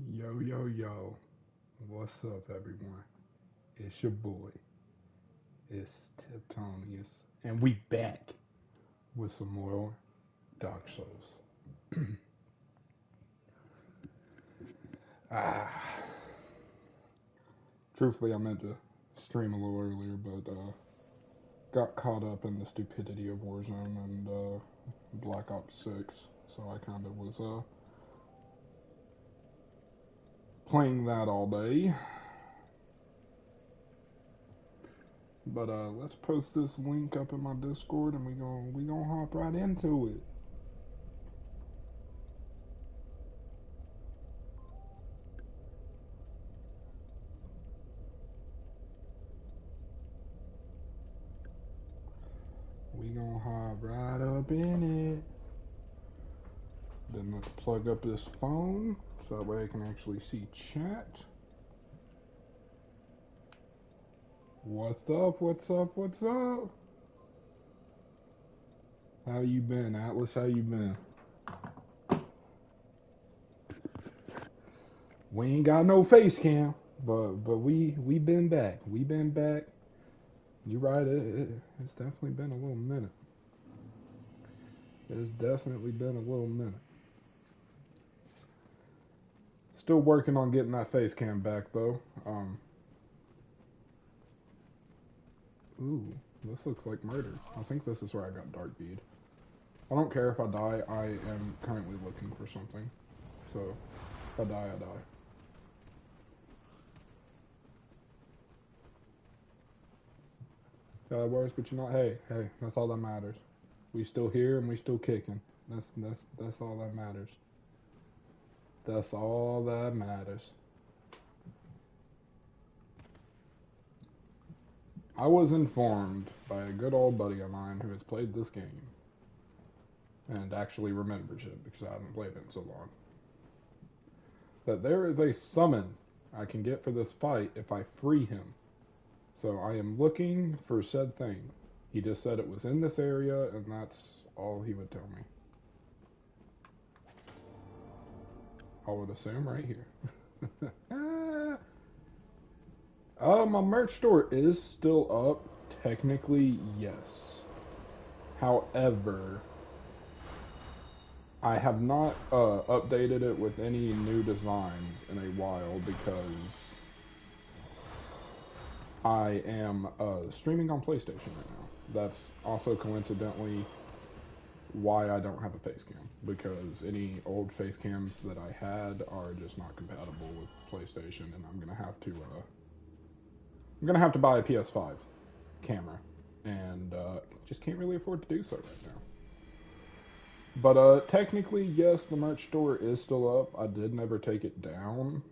Yo, yo, yo. What's up, everyone? It's your boy. It's Tiptonius. And we back with some more Dark Souls. ah. Truthfully, I meant to stream a little earlier, but got caught up in the stupidity of Warzone and Black Ops 6. So I kind of was playing that all day. But let's post this link up in my Discord and we gonna hop right into it. We gonna hop right up in it. Then let's plug up this phone so that way I can actually see chat. What's up? What's up? What's up? How you been, Atlas? How you been? We ain't got no face cam, but we been back. We been back. You right. It's definitely been a little minute. It's definitely been a little minute. Still working on getting that face cam back though. Ooh, this looks like murder. I think this is where I got dark bead. I don't care if I die. I am currently looking for something. So if I die, I die. Yeah, that works, but you know, hey, that's all that matters. We still here and we still kicking. That's all that matters. That's all that matters. I was informed by a good old buddy of mine who has played this game and actually remembers it because I haven't played it in so long, that there is a summon I can get for this fight if I free him. So I am looking for said thing. He just said it was in this area, and that's all he would tell me. I would assume right here. My merch store is still up. Technically, yes. However, I have not updated it with any new designs in a while because I am streaming on PlayStation right now. That's also coincidentally why I don't have a face cam, because any old face cams that I had are just not compatible with PlayStation, and I'm gonna have to buy a PS5 camera, and just can't really afford to do so right now. But technically, yes, the merch store is still up. I did never take it down.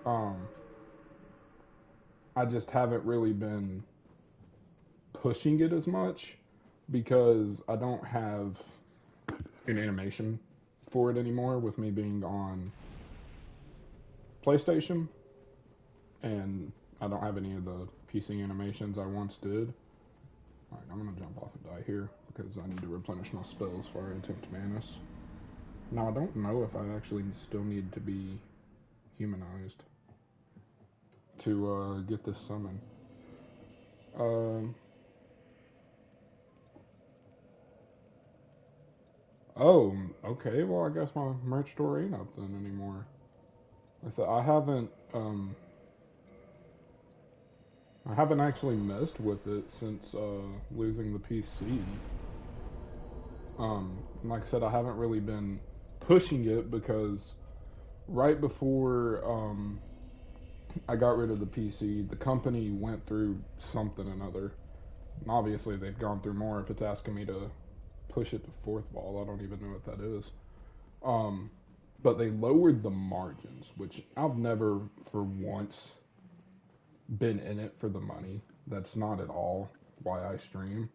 Um, I just haven't really been pushing it as much because I don't have an animation for it anymore with me being on PlayStation, and I don't have any of the PC animations I once did. Alright, I'm gonna jump off and die here because I need to replenish my spells for I attempt Manus. Now, I don't know if I actually still need to be humanized to get this summon. Um. Oh, okay. Well, I guess my merch store ain't up then anymore. I said I haven't actually messed with it since losing the PC. Like I said, I haven't really been pushing it because right before I got rid of the PC, the company went through something or another. And obviously, they've gone through more if it's asking me to push it to fourth wall. I don't even know what that is. Um, but they lowered the margins, which I've never for once been in it for the money. That's not at all why I stream.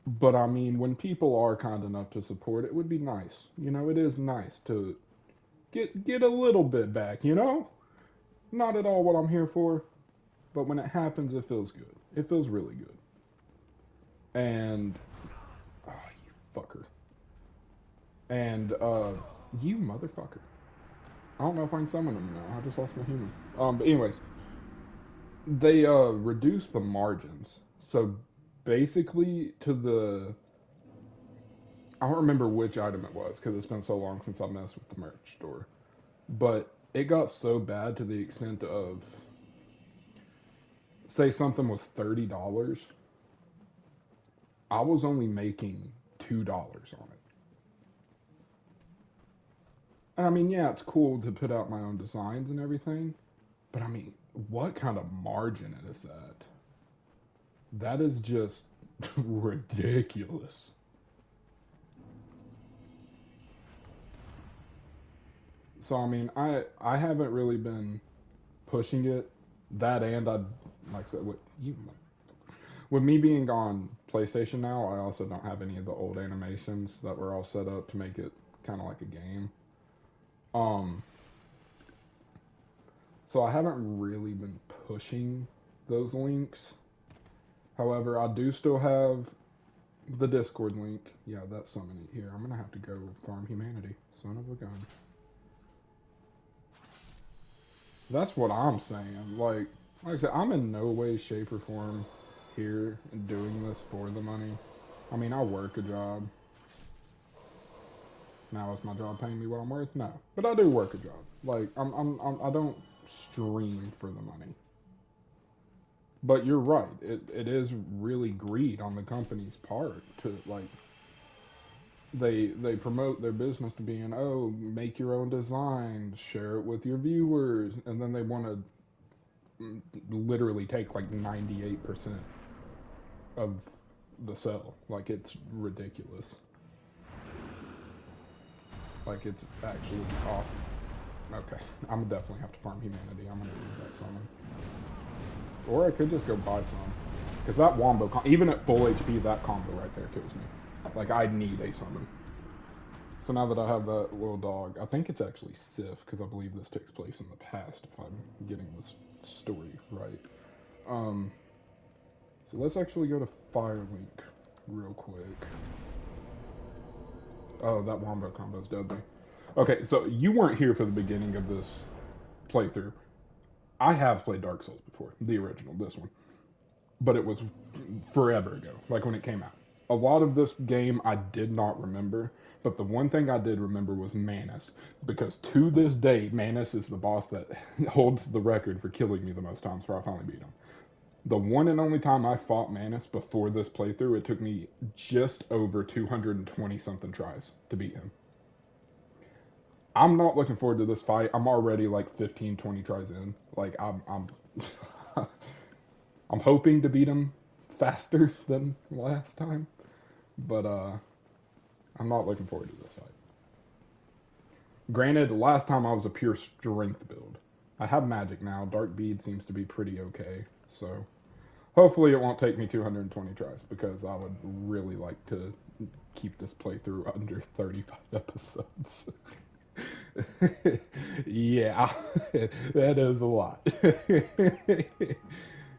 But I mean, when people are kind enough to support, it would be nice. You know, it is nice to get a little bit back. You know, not at all what I'm here for, but when it happens, it feels good. It feels really good. And fucker. And, you motherfucker. I don't know if I can summon him now. I just lost my human. But anyways, they, reduced the margins. So basically, I don't remember which item it was because it's been so long since I messed with the merch store. But it got so bad to the extent of, say something was $30, I was only making $2 on it. And I mean, yeah, it's cool to put out my own designs and everything, but I mean, what kind of margin is that? That is just ridiculous. So I mean, I haven't really been pushing it. That and I, like I said, with me being on PlayStation now, I also don't have any of the old animations that were all set up to make it kind of like a game. Um, so I haven't really been pushing those links. However, I do still have the Discord link. Yeah, that's summoning here. I'm gonna have to go farm humanity. Son of a gun. That's what I'm saying. Like I said, I'm in no way, shape, or form here and doing this for the money. I mean, I work a job. Now, is my job paying me what I'm worth? No, but I do work a job. Like, I don't stream for the money. But you're right. It is really greed on the company's part to like they promote their business to being, oh, make your own designs, share it with your viewers, and then they want to literally take like 98% of the sell. Like, it's ridiculous. Like, it's actually off. Okay, I'm gonna definitely have to farm humanity. I'm gonna leave that summon. Or I could just go buy some. Because that wombo, even at full HP, that combo right there kills me. Like, I need a summon. So now that I have that little dog, I think it's actually Sif, because I believe this takes place in the past, if I'm getting this story right. So let's actually go to Firelink real quick. Oh, that wombo combo's deadly. Okay, so you weren't here for the beginning of this playthrough. I have played Dark Souls before, the original, this one. But it was forever ago, like when it came out. A lot of this game I did not remember, but the one thing I did remember was Manus, because to this day, Manus is the boss that holds the record for killing me the most times before I finally beat him. The one and only time I fought Manus before this playthrough, it took me just over 220 something tries to beat him. I'm not looking forward to this fight. I'm already like 15, 20 tries in. Like, I'm I'm hoping to beat him faster than last time, but I'm not looking forward to this fight. Granted, last time I was a pure strength build. I have magic now. Dark Bead seems to be pretty okay, so hopefully it won't take me 220 tries, because I would really like to keep this playthrough under 35 episodes. Yeah, that is a lot.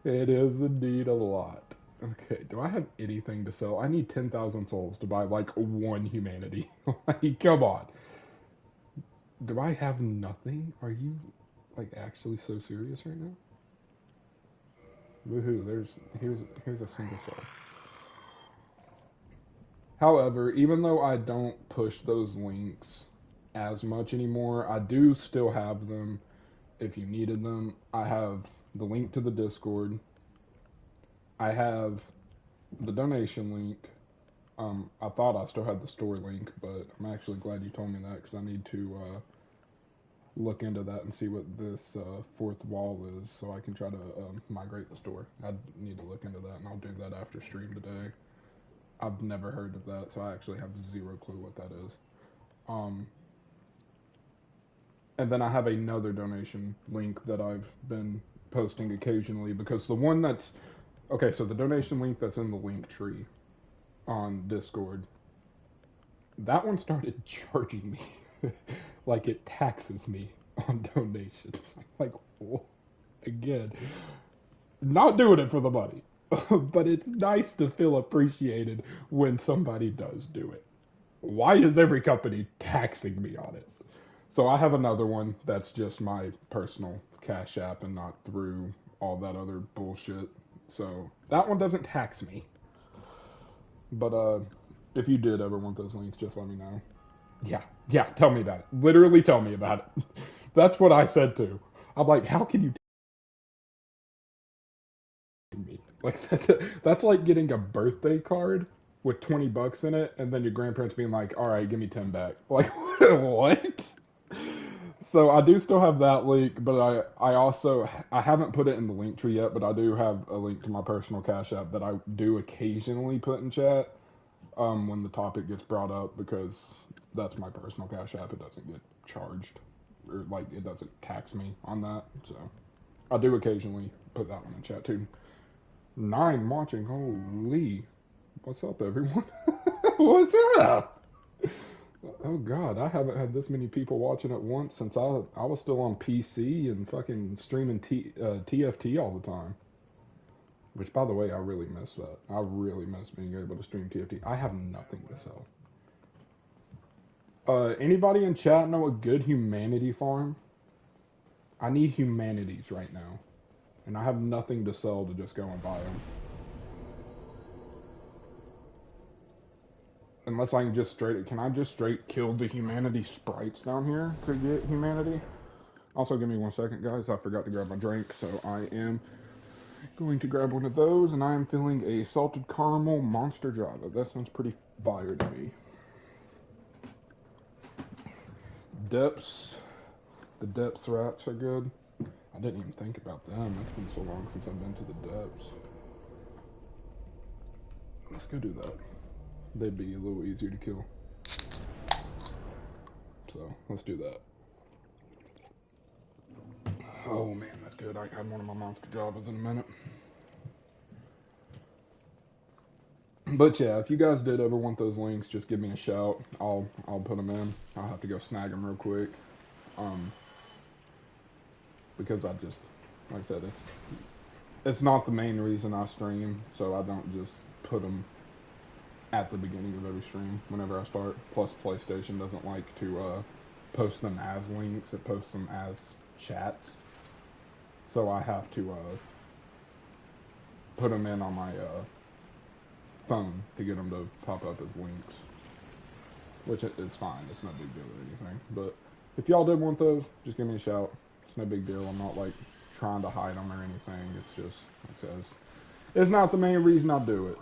It is indeed a lot. Okay, do I have anything to sell? I need 10,000 souls to buy like one humanity. Like, come on. Do I have nothing? Are you like actually so serious right now? Woohoo! Here's a single soul. However, even though I don't push those links as much anymore, I do still have them if you needed them. I have the link to the Discord. I have the donation link. I thought I still had the store link, but I'm actually glad you told me that, because I need to look into that and see what this fourth wall is, so I can try to migrate the store. I need to look into that, and I'll do that after stream today. I've never heard of that, so I actually have zero clue what that is. And then I have another donation link that I've been posting occasionally, because the one that's okay, so the donation link that's in the link tree on Discord, that one started charging me. Like, it taxes me on donations. Like, again, not doing it for the money. But it's nice to feel appreciated when somebody does do it. Why is every company taxing me on it? So I have another one that's just my personal Cash App and not through all that other bullshit. So that one doesn't tax me. But if you did ever want those links, just let me know. Yeah, tell me about it. Literally tell me about it. That's what I said too. I'm like, how can you tell me? Like that's like getting a birthday card with $20 in it, and then your grandparents being like, "All right, give me 10 back." Like what? So I do still have that link, but I also I haven't put it in the link tree yet, but I do have a link to my personal Cash App that I do occasionally put in chat when the topic gets brought up because that's my personal Cash App. It doesn't get charged or like it doesn't tax me on that. So I do occasionally put that one in chat too. 9 watching. Holy, what's up, everyone? What's up? Oh God, I haven't had this many people watching at once since I was still on PC and fucking streaming TFT all the time. Which, by the way, I really miss that. I really miss being able to stream TFT. I have nothing to sell. Anybody in chat know a good humanity farm? I need humanities right now, and I have nothing to sell to just go and buy them. Unless I can just can I just straight kill the humanity sprites down here to get humanity? Also, give me 1 second, guys. I forgot to grab my drink, so I am going to grab one of those, and I am feeling a salted caramel monster java. That sounds pretty fire to me. Depths. The depths rats are good. I didn't even think about them. It's been so long since I've been to the depths. Let's go do that. They'd be a little easier to kill. So, let's do that. Oh man, that's good. I had one of my monster javas in a minute. But yeah, if you guys did ever want those links, just give me a shout. I'll put them in. I'll have to go snag them real quick. Because I just, like I said, it's not the main reason I stream, so I don't just put them at the beginning of every stream whenever I start. Plus, PlayStation doesn't like to post them as links; it posts them as chats. So I have to put them in on my phone to get them to pop up as links, which is fine. It's no big deal or anything. But if y'all did want those, just give me a shout. It's no big deal. I'm not like trying to hide them or anything. It's just, like it says, it's not the main reason I do it.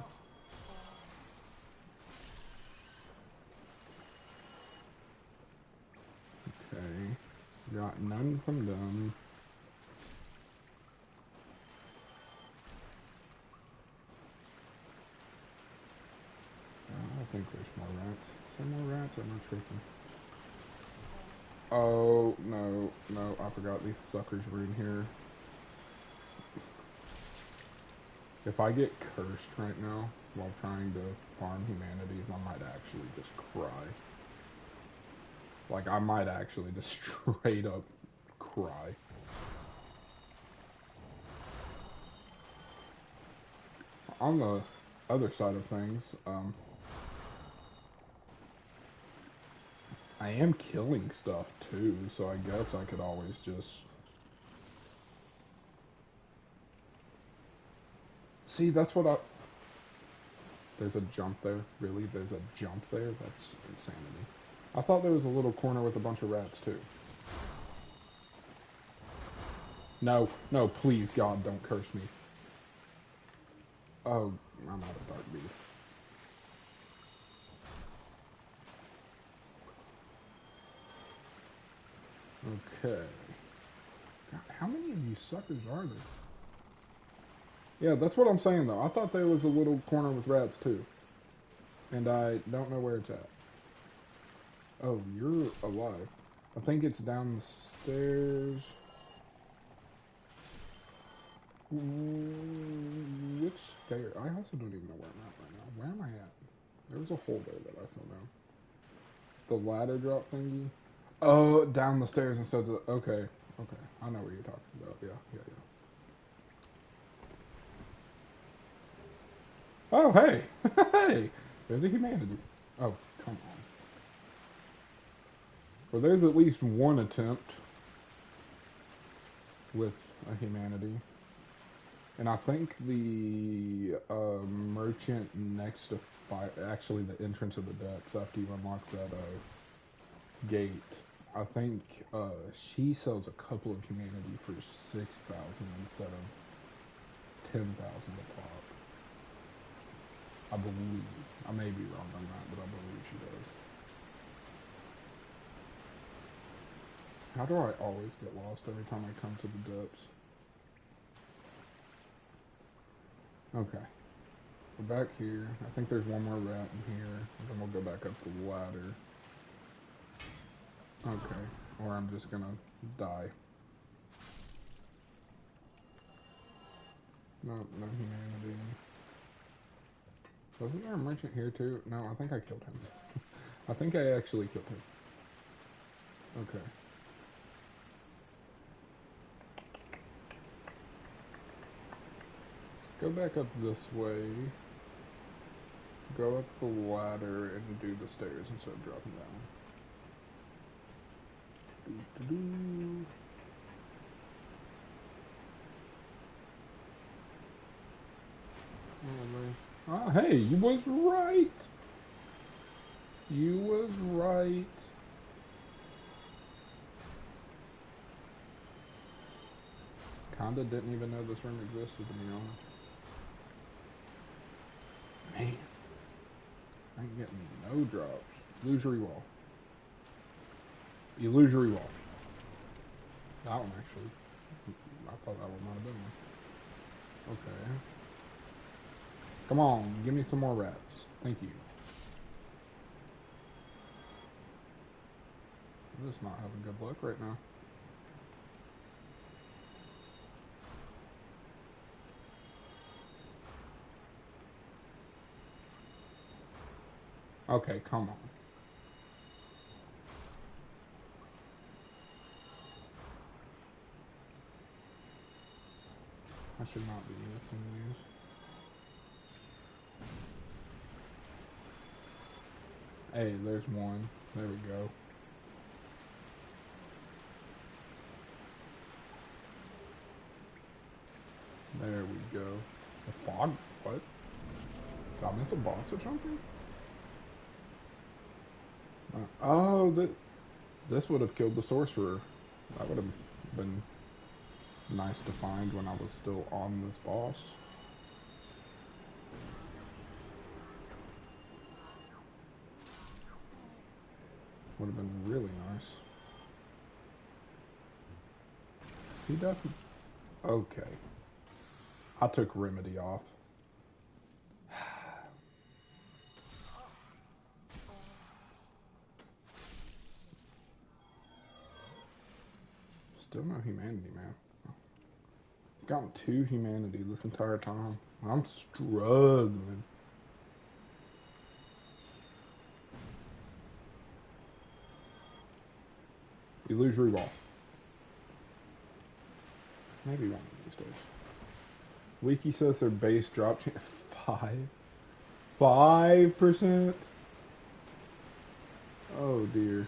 Okay, got none from them. I think there's more rats. Is there more rats or am I tripping? Oh, no, I forgot these suckers were in here. If I get cursed right now while trying to farm humanities, I might actually just cry. Like, I might actually just straight up cry. On the other side of things, I am killing stuff too, so I guess I could always just... See, that's what I... There's a jump there? Really? There's a jump there? That's insanity. I thought there was a little corner with a bunch of rats too. No, please, God, don't curse me. Oh, I'm out of dark beef. Okay. God, how many of you suckers are there? Yeah, that's what I'm saying though. I thought there was a little corner with rats too. And I don't know where it's at. Oh, you're alive. I think it's down the stairs. Which stair? I also don't even know where I'm at right now. Where am I at? There was a hole there that I fell down. The ladder drop thingy? Oh, down the stairs instead of the... Okay. I know what you're talking about. Yeah. Oh, hey. Hey. There's a humanity. Oh, come on. Well, there's at least one attempt with a humanity. And I think the merchant next to fire, actually the entrance of the depths after you unlock that gate, I think she sells a couple of humanity for 6,000 instead of 10,000 a pop. I believe. I may be wrong on that, but I believe she does. How do I always get lost every time I come to the depths? Okay. We're back here. I think there's one more rat in here. And then we'll go back up the ladder. Okay. Or I'm just gonna die. No, no humanity. Wasn't there a merchant here too? No, I think I killed him. I think I actually killed him. Okay. Let's go back up this way. Go up the ladder and do the stairs instead of dropping down. Doo-doo-doo. Oh, hey, you was right. You was right. Kinda didn't even know this room existed, to be honest. Man, I ain't getting no drops. Illusory wall. Illusory wall. That one, actually. I thought that one might have been one. Okay. Come on, give me some more rats. Thank you. I'm just not having good luck right now. Okay, come on. I should not be missing these. Hey, there's one. There we go. There we go. The fog? What? Did I miss a boss or something? Oh, this would have killed the sorcerer. That would have been nice to find when I was still on this boss. Would have been really nice. He definitely... Okay. I took Remedy off. Still no humanity, man. Gotten 2 humanity this entire time. I'm struggling. Illusory wall. Maybe one of these days. Wiki says their base drop 5%? Oh dear.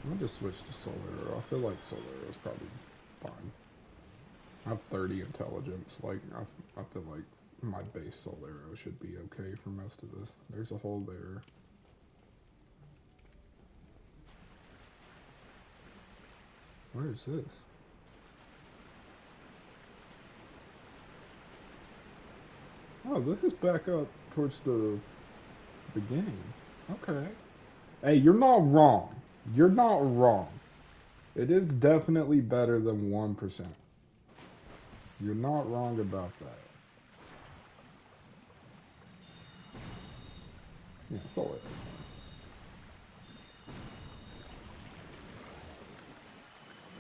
I'm gonna just switch to Solero. I feel like Solero is probably fine. I have 30 intelligence. Like, I feel like my base Solero should be okay for most of this. There's a hole there. Where is this? Oh, this is back up towards the beginning. Okay. Hey, you're not wrong. You're not wrong. It is definitely better than 1%. You're not wrong about that. Yeah, Solero.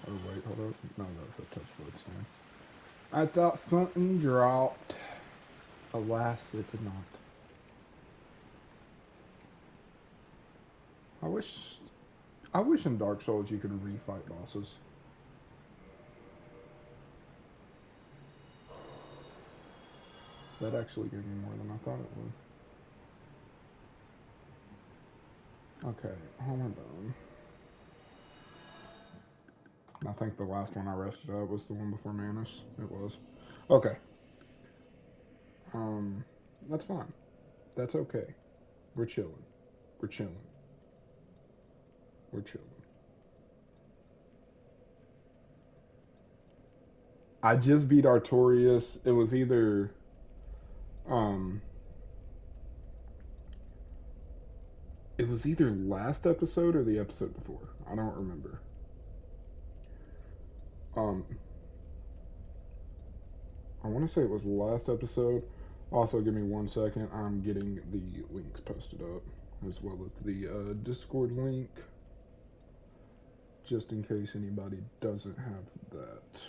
Oh, wait, hold up. No, that's a touch bloodstone. I thought something dropped. Alas, it did not. I wish in Dark Souls you could refight bosses. That actually gave me more than I thought it would. Okay, Homebone. I think the last one I rested up was the one before Manus. It was. Okay. That's fine. That's okay. We're chilling. We're chilling. We're chilling. I just beat Artorias. It was either um it was either last episode or the episode before. I don't remember. Um I want to say it was last episode. Also, give me 1 second. I'm getting the links posted up as well as the Discord link, just in case anybody doesn't have that.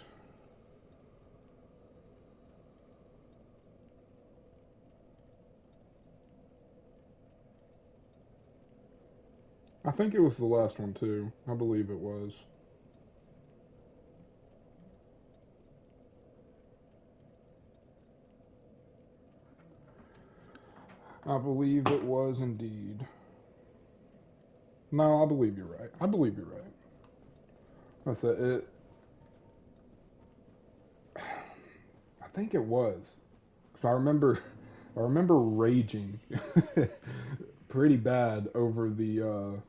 I think it was the last one too. I believe it was. I believe it was indeed. No, I believe you're right. I believe you're right. That's it. I think it was. If I remember raging pretty bad over the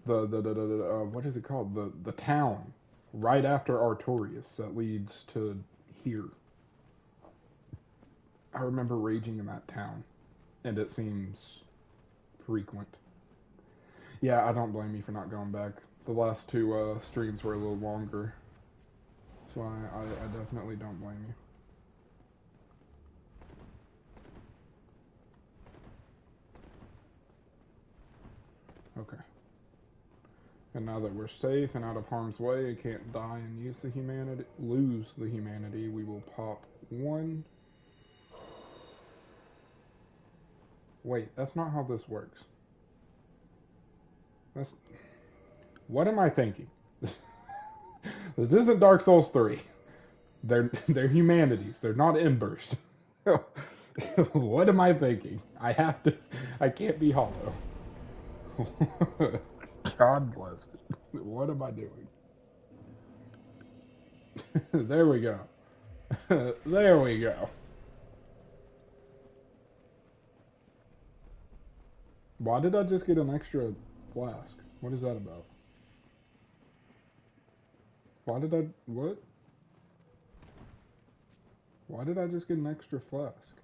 what is it called? The town right after Artorias that leads to here. I remember raging in that town, and it seems frequent. Yeah, I don't blame you for not going back. The last two streams were a little longer, so I definitely don't blame you. Okay. And now that we're safe and out of harm's way and can't die and lose the humanity, we will pop one. Wait, that's not how this works. What am I thinking? This isn't Dark Souls 3. They're humanities. They're not embers. What am I thinking? I can't be hollow. God bless it. What am I doing? There we go. There we go. Why did I just get an extra flask? What is that about? What? Why did I just get an extra flask?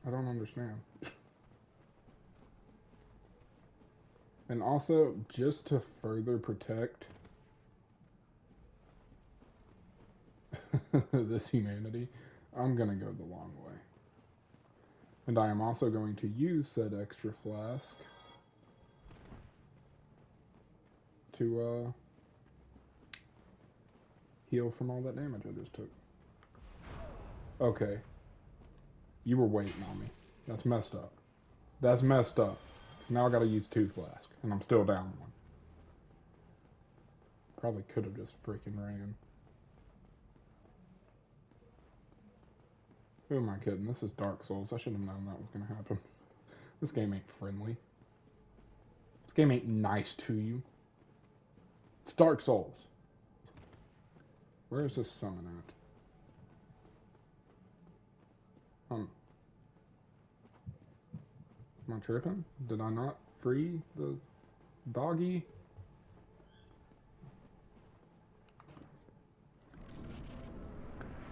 I don't understand. And also, just to further protect this humanity, I'm gonna go the long way. And I am also going to use said extra flask to heal from all that damage I just took. Okay. You were waiting on me. That's messed up. That's messed up. Because now I gotta use 2 flasks, and I'm still down 1. Probably could have just freaking ran. Who am I kidding? This is Dark Souls. I should have known that was gonna happen. This game ain't friendly. This game ain't nice to you. It's Dark Souls. Where is this summon at? Am I tripping? Did I not free the doggy?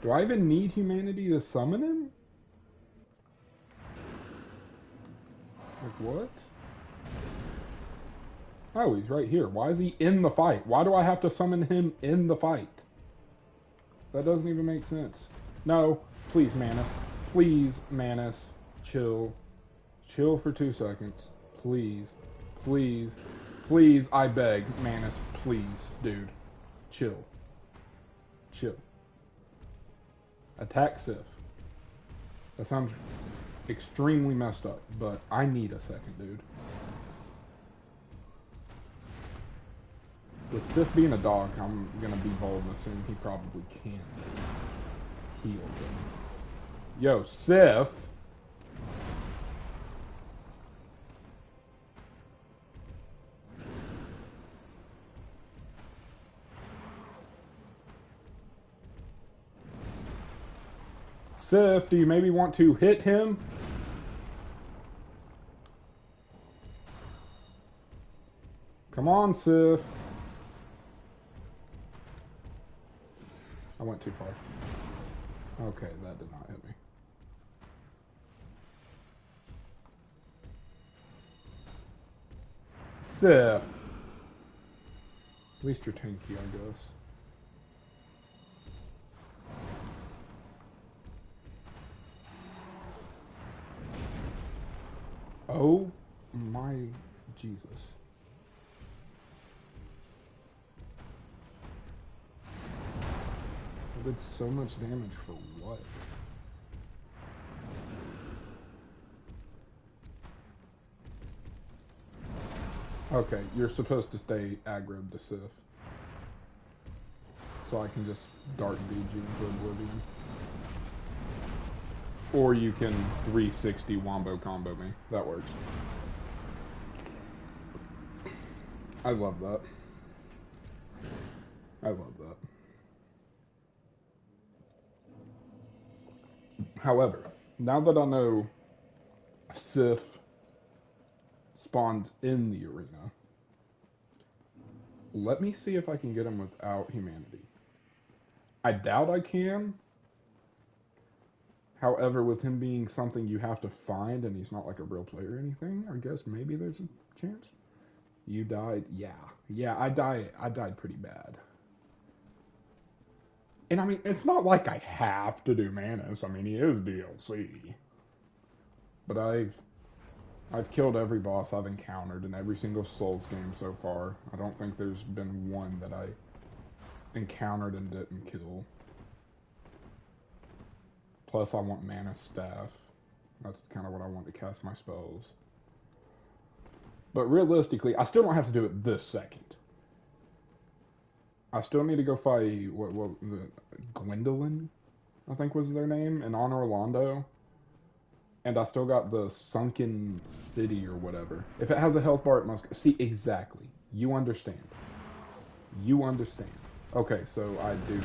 Do I even need humanity to summon him? Like, what? Oh, he's right here. Why is he in the fight? Why do I have to summon him in the fight? That doesn't even make sense. No, please, Manus. Please, Manus. Chill. Chill for 2 seconds. Please. Please. Please, I beg. Manus, please, dude. Chill. Chill. Attack Sif. That sounds extremely messed up, but I need a second, dude. With Sif being a dog, I'm gonna be bold and assume he probably can't heal them. Yo, Sif! Sif, do you maybe want to hit him? Come on, Sif. I went too far. Okay, that did not hit me. Sif. At least you're tanky, I guess. Oh my Jesus. I did so much damage for what? Okay, you're supposed to stay aggroed to Sif. So I can just Dark Bead you into oblivion. Or you can 360 wombo combo me. That works. I love that. I love that. However, now that I know Sif spawns in the arena, let me see if I can get him without humanity. I doubt I can. However, with him being something you have to find and he's not like a real player or anything, I guess maybe there's a chance. You died? Yeah. Yeah, I died pretty bad. And I mean, it's not like I have to do Manus. I mean, he is DLC. But I've killed every boss I've encountered in every single Souls game so far. I don't think there's been one that I encountered and didn't kill. Plus, I want Mana Staff. That's kind of what I want to cast my spells. But realistically, I still don't have to do it this second. I still need to go fight Gwendolyn, I think was their name, in Honor Orlando. And I still got the Sunken City or whatever. If it has a health bar, it must... See, exactly. You understand. You understand. Okay, so I do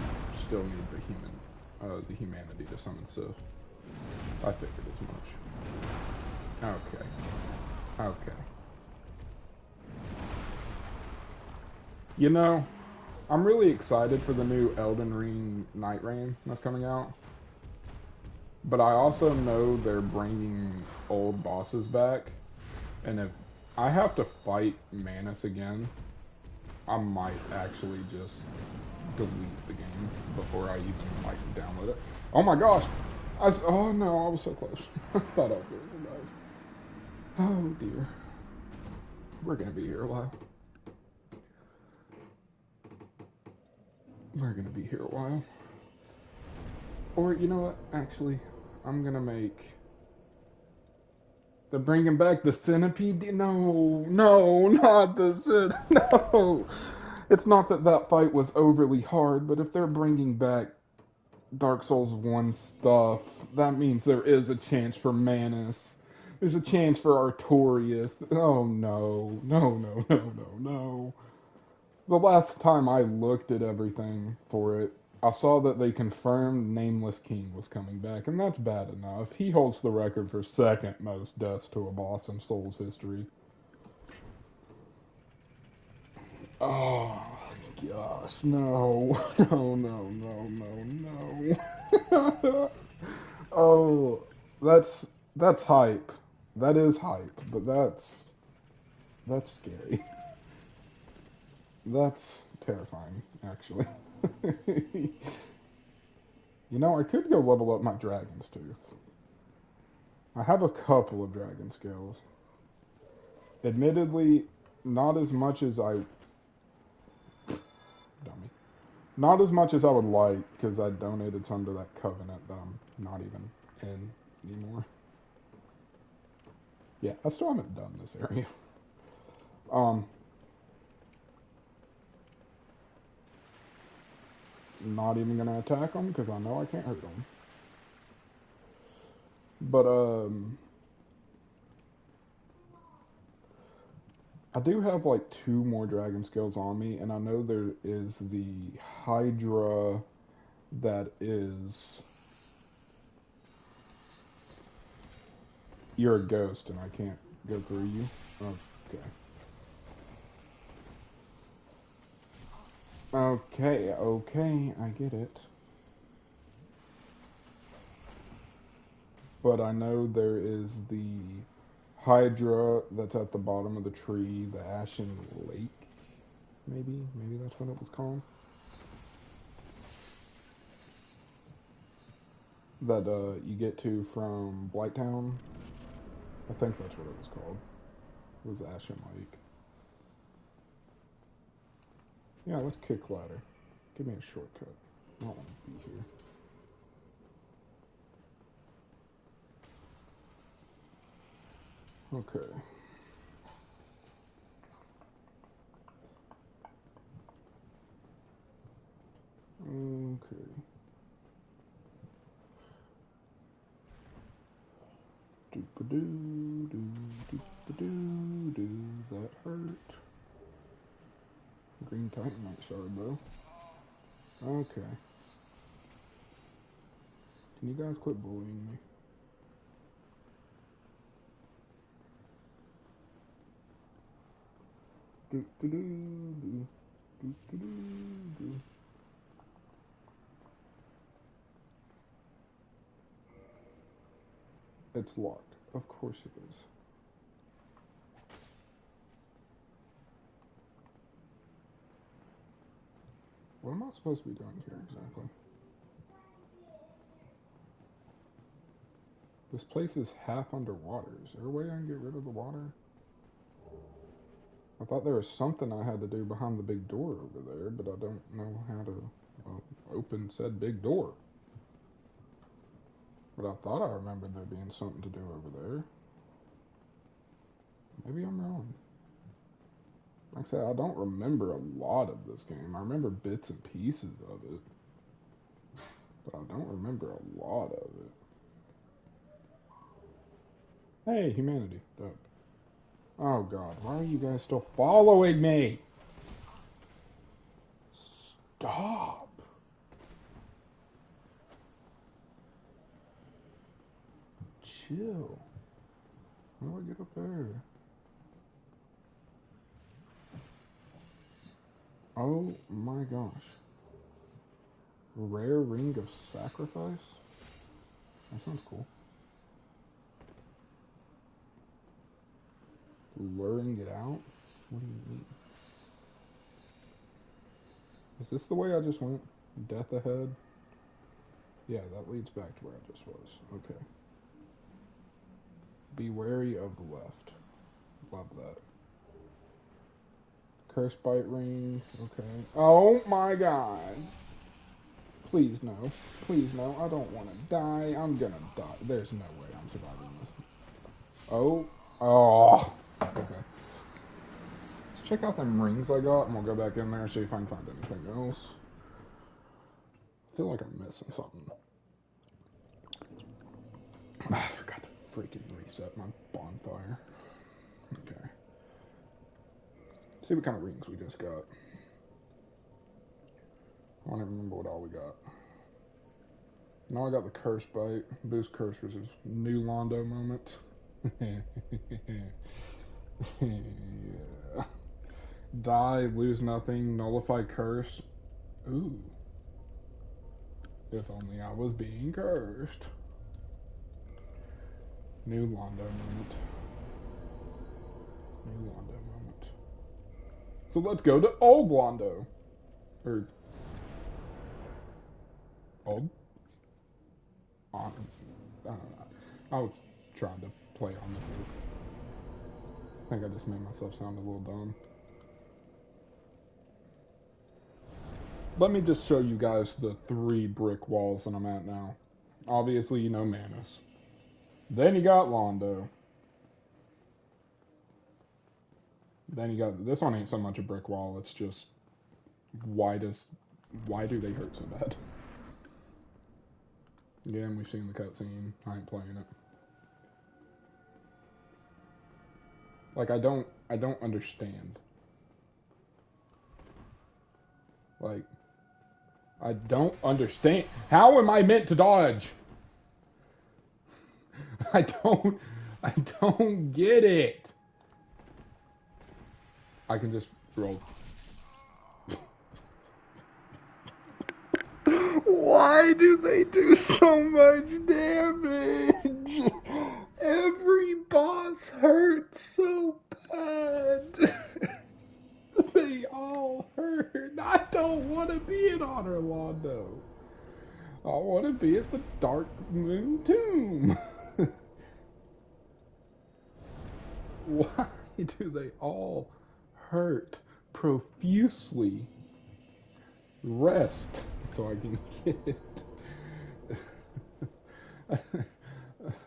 still need the humanity to summon Sif. I figured as much. Okay. Okay. You know, I'm really excited for the new Elden Ring Night Rain that's coming out. But I also know they're bringing old bosses back. And if I have to fight Manus again, I might actually just delete the game before I even, like, download it. Oh my gosh! Oh no, I was so close. I thought I was going to survive. Oh dear. We're going to be here a while. We're going to be here a while. Or, you know what? Actually, I'm going to make... They're bringing back the Centipede? No, no, not the Centipede. No! It's not that that fight was overly hard, but if they're bringing back Dark Souls 1 stuff, that means there is a chance for Manus. There's a chance for Artorias. Oh no, no, no, no, no, no. The last time I looked at everything for it, I saw that they confirmed Nameless King was coming back, and that's bad enough. He holds the record for second most deaths to a boss in Souls history. Oh, gosh, no. No, no, no, no, no. Oh, that's hype. That is hype, but that's scary. That's terrifying, actually. You know, I could go level up my Dragon's Tooth. I have a couple of Dragon Scales. Admittedly, not as much as I... Dummy. Not as much as I would like, because I donated some to that Covenant that I'm not even in anymore. Yeah, I still haven't done this area. not even gonna attack them because I know I can't hurt them. But I do have like two more dragon skills on me, and I know there is the Hydra that is you're a ghost and I can't go through you. Okay. Okay, okay, I get it. But I know there is the Hydra that's at the bottom of the tree, the Ashen Lake. Maybe that's what it was called. That you get to from Blighttown. I think that's what it was called. It was Ashen Lake. Yeah, let's kick ladder. Give me a shortcut. I don't want to be here. Okay. Okay. Doop-a-doo, doop-a-doo, doo. That hurt. Green Titanite, sorry, bro. Okay. Can you guys quit bullying me? Doop-a-doo, doo. Doop-a-doo, doo. It's locked. Of course it is. What am I supposed to be doing here exactly? This place is half underwater. Is there a way I can get rid of the water? I thought there was something I had to do behind the big door over there, but I don't know how to open said big door. But I thought I remembered there being something to do over there. Maybe I'm wrong. Like I said, I don't remember a lot of this game. I remember bits and pieces of it. But I don't remember a lot of it. Hey, humanity. Dope. Oh god, why are you guys still following me? Stop. Chill. How do I get up there? Oh my gosh. Rare Ring of Sacrifice? That sounds cool. Luring it out? What do you mean? Is this the way I just went? Death ahead? Yeah, that leads back to where I just was. Okay. Be wary of the left. Love that. Curse bite ring. Okay. Oh my god. Please no. Please no. I don't want to die. I'm gonna die. There's no way I'm surviving this. Oh. Oh. Okay. Let's check out them rings I got and we'll go back in there and see if I can find anything else. I feel like I'm missing something. I forgot to freaking reset my bonfire. Okay. Let's see what kind of rings we just got. I don't even remember what all we got. Now I got the curse bite. Boost curse resist. New Londo moment. Yeah. Die, lose nothing, nullify curse. Ooh. If only I was being cursed. New Londo moment. New Londo moment. So let's go to old Londo. Or old? I don't know. I was trying to play on the joke. I think I just made myself sound a little dumb. Let me just show you guys the 3 brick walls that I'm at now. Obviously, you know Manus. Then you got Londo. Then you got, this one ain't so much a brick wall, it's just white as Why do they hurt so bad? Again, we've seen the cutscene. I ain't playing it. Like, I don't understand. Like, I don't understand. How am I meant to dodge? I don't get it. I can just roll. Why do they do so much damage? Every boss hurts so bad. They all hurt. I don't want to be in Honor Londo. I want to be at the Dark Moon Tomb. Why do they all hurt profusely? Rest so I can get it.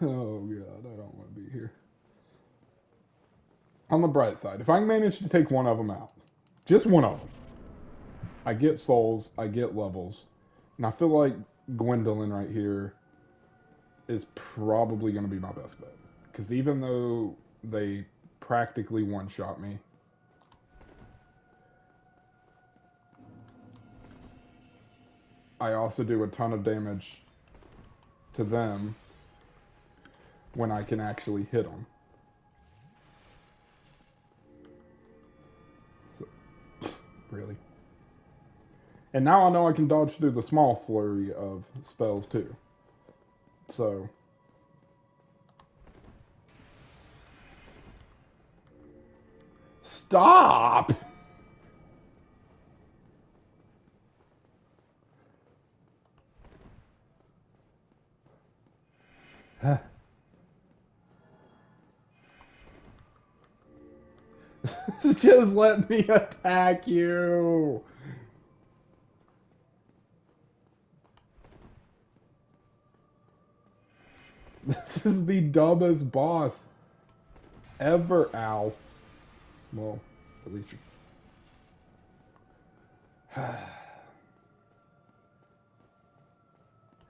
Oh god, I don't want to be here. On the bright side, if I manage to take one of them out, just one of them, I get souls, I get levels, and I feel like Gwendolyn right here is probably going to be my best bet. Because even though they practically one-shot me, I also do a ton of damage to them when I can actually hit them. So, really? And now I know I can dodge through the small flurry of spells too. So... Stop! Just let me attack you! This is the dumbest boss ever. Ow. Well, at least you...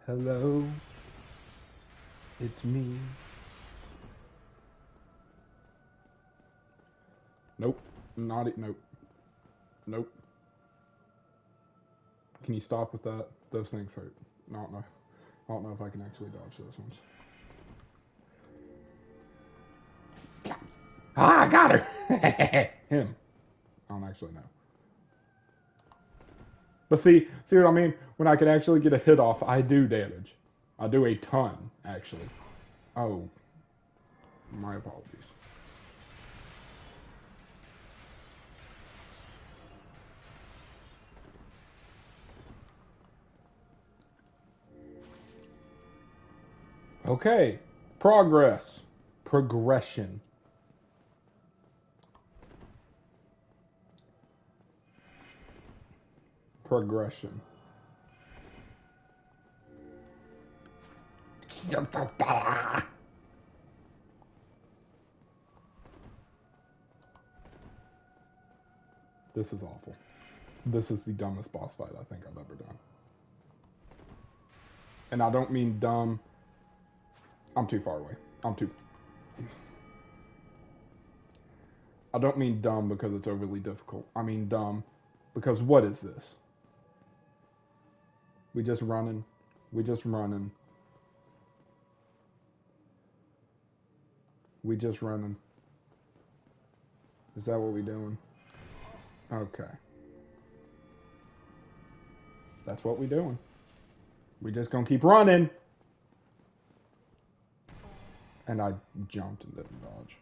Hello? It's me. Nope. Not it. Nope. Nope. Can you stop with that? Those things hurt. I don't know. I don't know if I can actually dodge those ones. Ah, I got her! Him. I don't actually know. But see what I mean? When I can actually get a hit off, I do damage. I do a ton, actually. Oh. My apologies. Okay. Progress. Progression. Progression. This is awful. This is the dumbest boss fight I think I've ever done. And I don't mean dumb. I'm too far away. I don't mean dumb because it's overly difficult. I mean dumb because what is this? We just running. We just running. We just running. Is that what we doing? Okay. That's what we doing. We just gonna keep running. And I jumped and didn't dodge.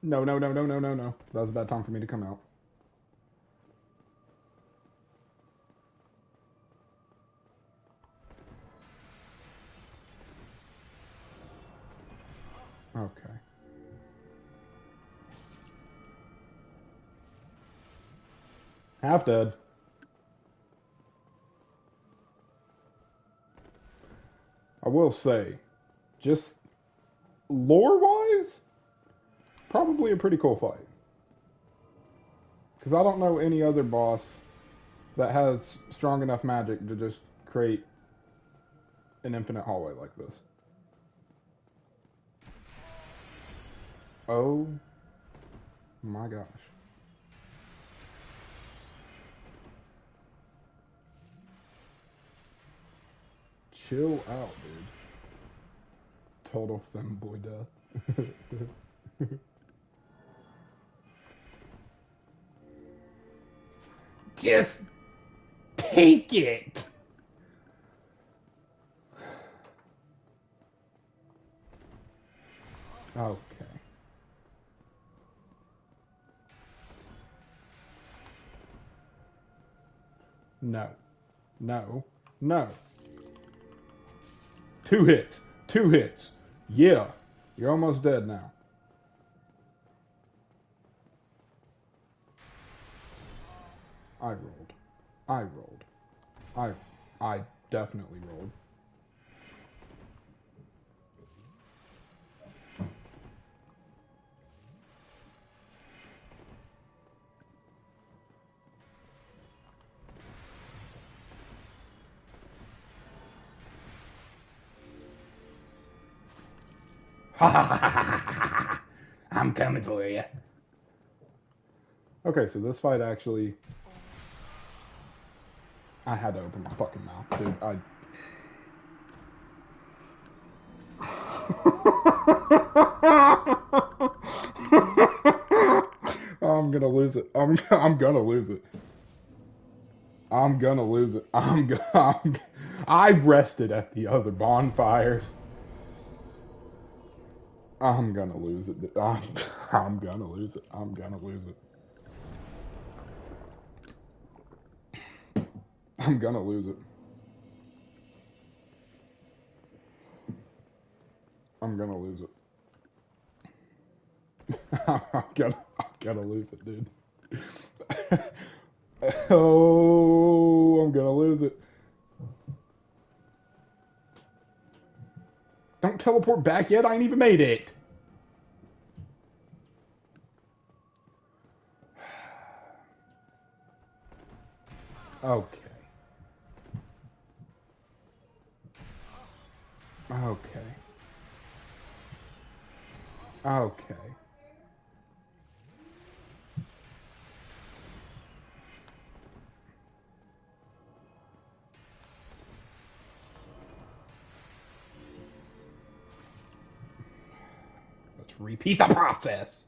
No. That was a bad time for me to come out. Okay. Half dead. I will say, just lore-wise, probably a pretty cool fight. Because I don't know any other boss that has strong enough magic to just create an infinite hallway like this. Oh my gosh. Chill out, dude. Total femboy death. Just take it. Okay. No. No. No. 2 hits. 2 hits. Yeah. You're almost dead now. I rolled. I rolled. I definitely rolled. I'm coming for you. Okay, so this fight actually, I had to open my fucking mouth, dude. I'm gonna lose it. I'm gonna lose it. I'm gonna lose it. I rested at the other bonfire. I'm gonna lose it. I'm gonna lose it. I'm gonna lose it. I'm gonna lose it. I'm gonna lose it. I'm gonna lose it, dude. Oh, I'm gonna lose it. Don't teleport back yet. I ain't even made it. Okay. Okay. Okay. Let's repeat the process.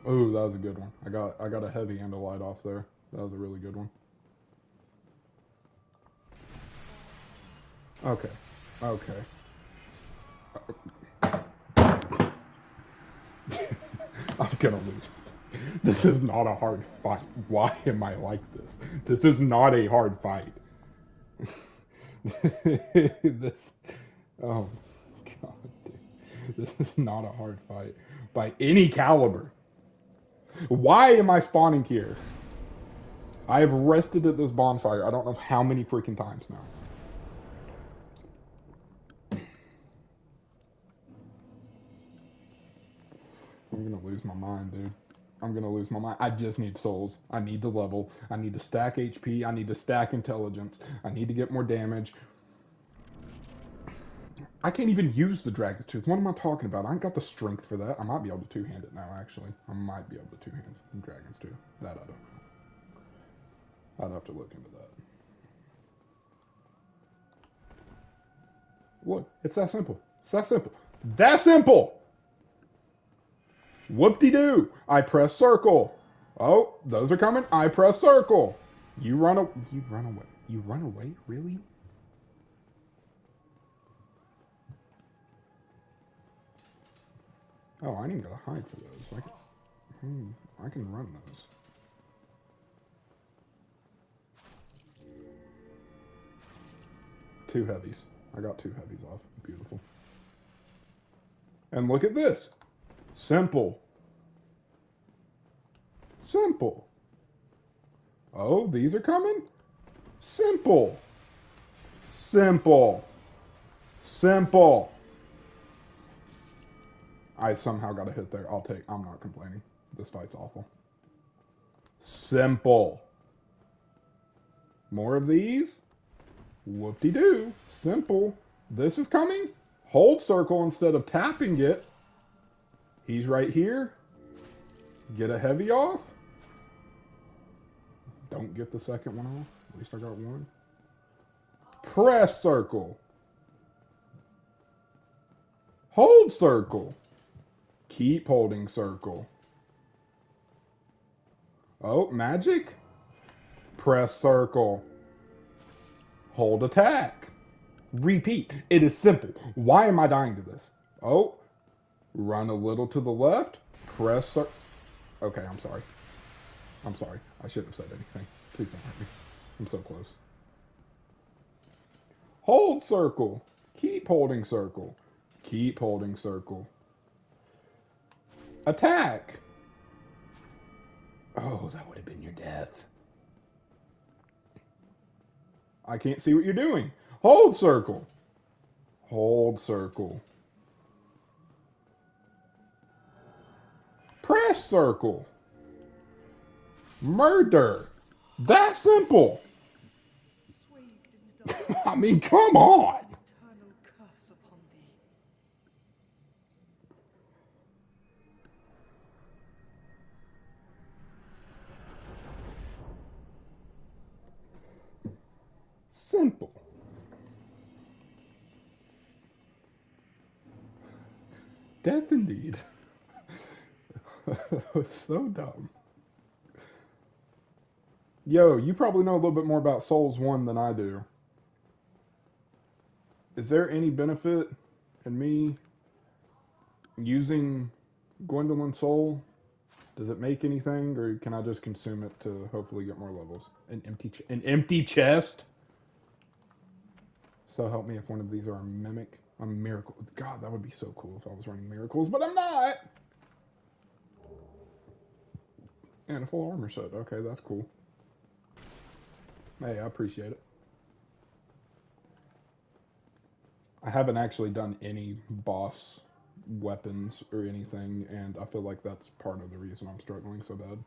Oh, that was a good one. I got a heavy and a light off there. That was a really good one. Okay. Okay. I'm gonna lose. This is not a hard fight. Why am I like this? This is not a hard fight. This. Oh, God, dude. This is not a hard fight by any caliber. Why am I spawning here? I have rested at this bonfire I don't know how many freaking times now. I'm gonna lose my mind, dude. I'm gonna lose my mind. I just need souls. I need to level. I need to stack HP. I need to stack intelligence. I need to get more damage. I can't even use the Dragon's Tooth. What am I talking about? I ain't got the strength for that. I might be able to two-hand it now, actually. I might be able to two-hand the Dragon's Tooth. That I don't know. I'd have to look into that. Look, it's that simple. It's that simple. That simple! Whoop-de-doo! I press circle. Oh, those are coming. I press circle. You run away. You run away. You run away? Really? Oh, I ain't gotta hide for those. I can run those. Two heavies. I got two heavies off. Beautiful. And look at this. Simple. Simple. Oh, these are coming? Simple. Simple. Simple. I somehow got a hit there. I'm not complaining. This fight's awful. Simple. More of these? Whoop-de-doo. Simple. This is coming. Hold circle instead of tapping it. He's right here. Get a heavy off. Don't get the second one off. At least I got one. Press circle. Hold circle. Keep holding circle. Oh, magic. Press circle. Hold attack. Repeat. It is simple. Why am I dying to this? Oh, run a little to the left. Press circle. Okay, I'm sorry. I'm sorry. I shouldn't have said anything. Please don't hurt me. I'm so close. Hold circle. Keep holding circle. Keep holding circle. Attack. Oh, that would have been your death. I can't see what you're doing. Hold circle. Hold circle. Press circle. Murder. That's simple. I mean, come on. Simple. Death indeed. So dumb. Yo, you probably know a little bit more about Souls 1 than I do. Is there any benefit in me using Gwendolyn's soul? Does it make anything, or can I just consume it to hopefully get more levels? An empty chest? So help me if one of these are a mimic. A miracle. God, that would be so cool if I was running miracles, but I'm not! And a full armor set. Okay, that's cool. Hey, I appreciate it. I haven't actually done any boss weapons or anything, and I feel like that's part of the reason I'm struggling so bad.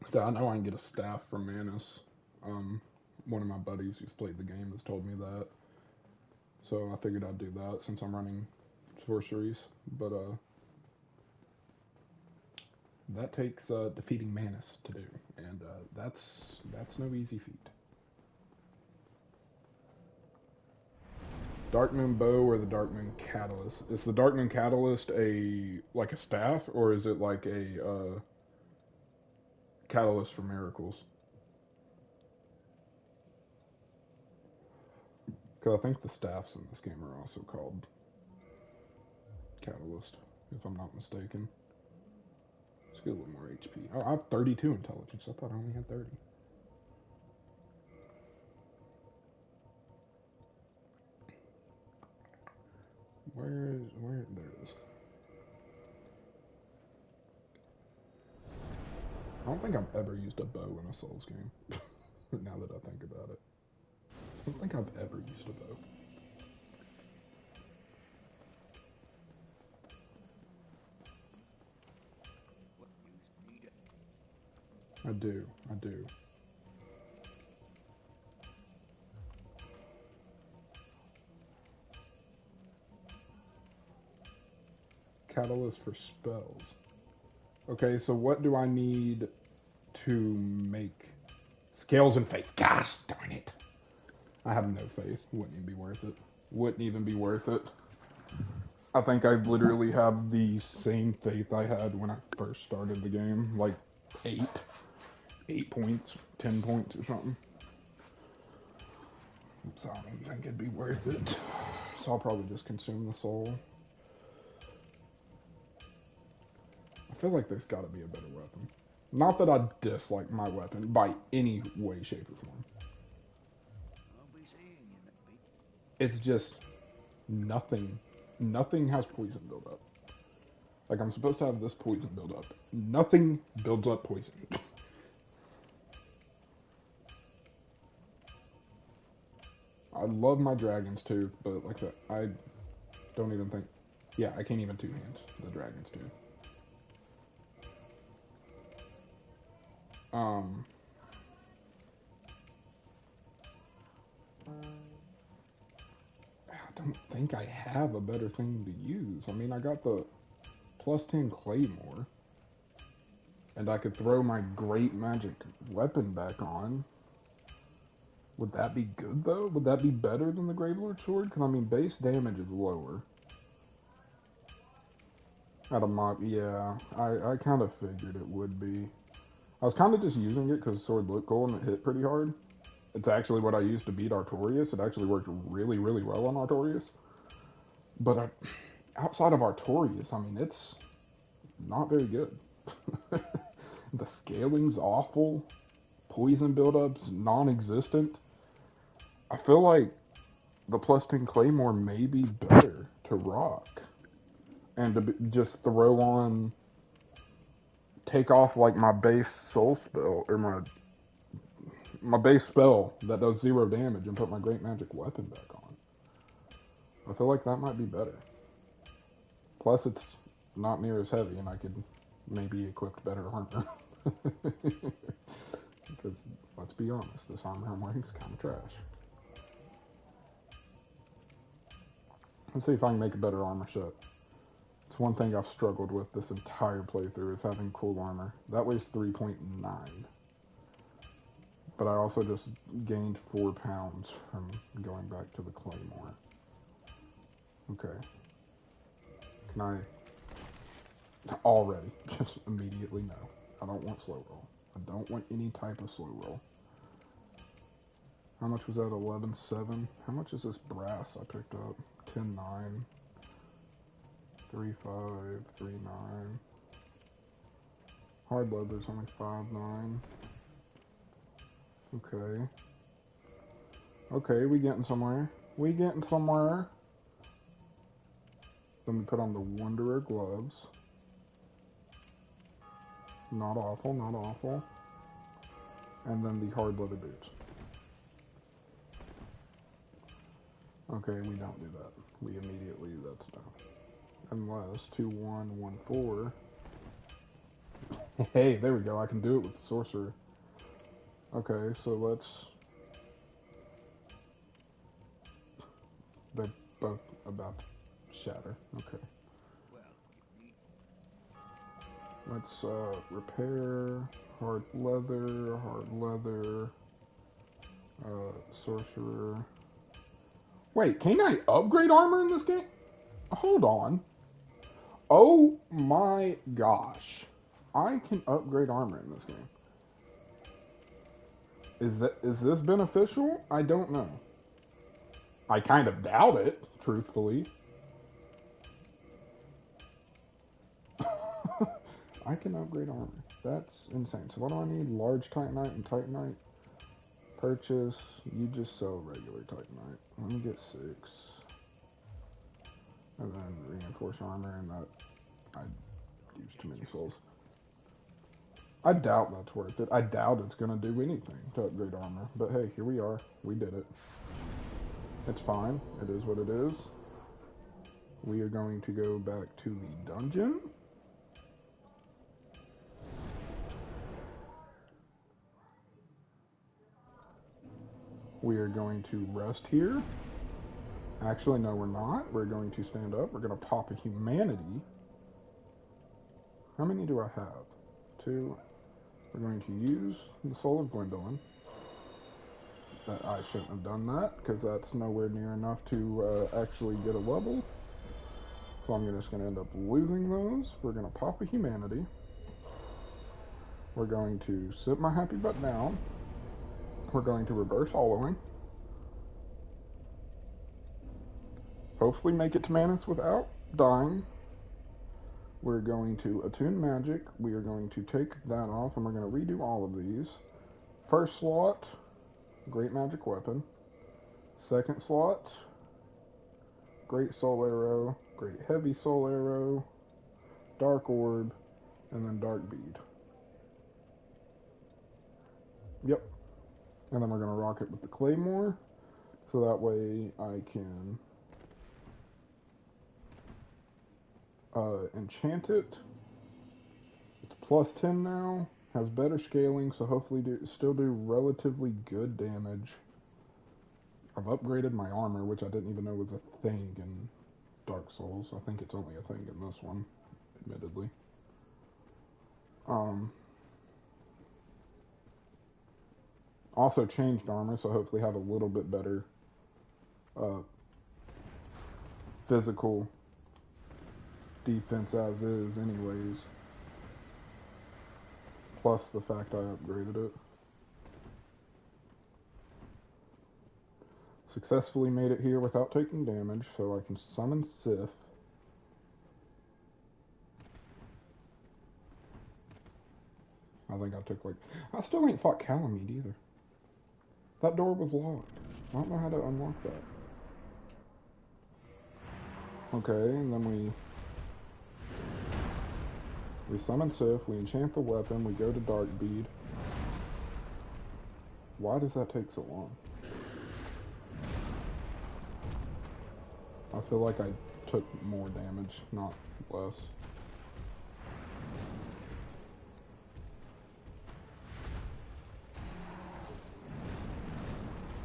So I know I can get a staff from Manus. One of my buddies who's played the game has told me that. So I figured I'd do that since I'm running sorceries. But that takes defeating Manus to do, and that's no easy feat. Darkmoon Bow or the Darkmoon Catalyst? Is the Darkmoon Catalyst like a staff, or is it like a catalyst for miracles? Because I think the staffs in this game are also called Catalyst, if I'm not mistaken. Let's get a little more HP. Oh, I have 32 intelligence. I thought I only had 30. Where, there it is. I don't think I've ever used a bow in a Souls game. Now that I think about it. I don't think I've ever used a bow. I do. Catalyst for spells. Okay, so what do I need to make scales and faith? Gosh darn it. I have no faith. Wouldn't even be worth it. Wouldn't even be worth it. I think I literally have the same faith I had when I first started the game. Like 8 points, 10 points or something. So I don't think it'd be worth it. So I'll probably just consume the soul. I feel like there's got to be a better weapon. Not that I dislike my weapon by any way, shape, or form. It's just nothing has poison build up. Like, I'm supposed to have this poison build up. Nothing builds up poison. I love my Dragon's Tooth, but like I said, I don't even think. Yeah, I can't even two-hand the Dragon's Tooth. Um, I don't think I have a better thing to use. I mean, I got the +10 Claymore, and I could throw my great magic weapon back on. Would that be good, though? Would that be better than the Gravelord Sword? Because, I mean, base damage is lower. At a mock, yeah, I kind of figured it would be. I was kind of just using it because the sword looked cool and it hit pretty hard. It's actually what I used to beat Artorias. It actually worked really, really well on Artorias. But outside of Artorias, I mean, it's not very good. The scaling's awful. Poison buildup's non-existent. I feel like the +10 Claymore may be better to rock. And to just throw on, take off like my base soul spell, or my base spell that does 0 damage and put my great magic weapon back on. I feel like that might be better. Plus, it's not near as heavy, and I could maybe equip better armor. Because, let's be honest, this armor I'm wearing is kind of trash. Let's see if I can make a better armor set. It's one thing I've struggled with this entire playthrough is having cool armor. That weighs 3.9. But I also just gained 4 pounds from going back to the Claymore. Okay. Can I already just immediately no? I don't want slow roll. I don't want any type of slow roll. How much was that? 11.7. How much is this brass I picked up? 10.9. 3.5. 3.9. Hard leather's only 5.9. Okay. Okay, we getting somewhere. We getting somewhere. Then we put on the Wanderer gloves. Not awful, not awful. And then the hard leather boots. Okay, we don't do that. We immediately, that's done. Unless 2-1-1-4. Hey, there we go. I can do it with the sorcerer. Okay, so let's. They're both about to shatter. Okay. Let's repair, hard leather, sorcerer. Wait, can I upgrade armor in this game? Hold on. Oh my gosh. I can upgrade armor in this game. Is this beneficial? I don't know. I kind of doubt it, truthfully. I can upgrade armor. That's insane. So what do I need? Large Titanite and Titanite. Purchase. You just sell regular Titanite. Let me get 6. And then reinforce armor, and that I used too many souls. I doubt that's worth it. I doubt it's going to do anything to upgrade armor. But hey, here we are. We did it. It's fine. It is what it is. We are going to go back to the dungeon. We are going to rest here. Actually, no, we're not. We're going to stand up. We're going to pop a humanity. How many do I have? 2. We're going to use the Soul of Gwendolyn. That I shouldn't have done that, because that's nowhere near enough to actually get a level. So I'm just going to end up losing those. We're going to pop a humanity. We're going to sit my happy butt down. We're going to reverse hollowing. Hopefully make it to Manus without dying. We're going to attune magic. We are going to take that off, and we're going to redo all of these. First slot, great magic weapon. Second slot, great soul arrow, great heavy soul arrow. Dark Orb, and then Dark Bead. Yep. And then we're going to rock it with the Claymore, so that way I can enchant it. It's plus 10 now, has better scaling, so hopefully still do relatively good damage. I've upgraded my armor, which I didn't even know was a thing in Dark Souls. I think it's only a thing in this one, admittedly. Also changed armor, so hopefully have a little bit better physical defense as is anyways. Plus the fact I upgraded it. Successfully made it here without taking damage, so I can summon Sith. I think I took I still ain't fought Calamite either. That door was locked. I don't know how to unlock that. Okay, and then we summon Sith, we enchant the weapon, we go to Dark Bead. Why does that take so long? I feel like I took more damage, not less.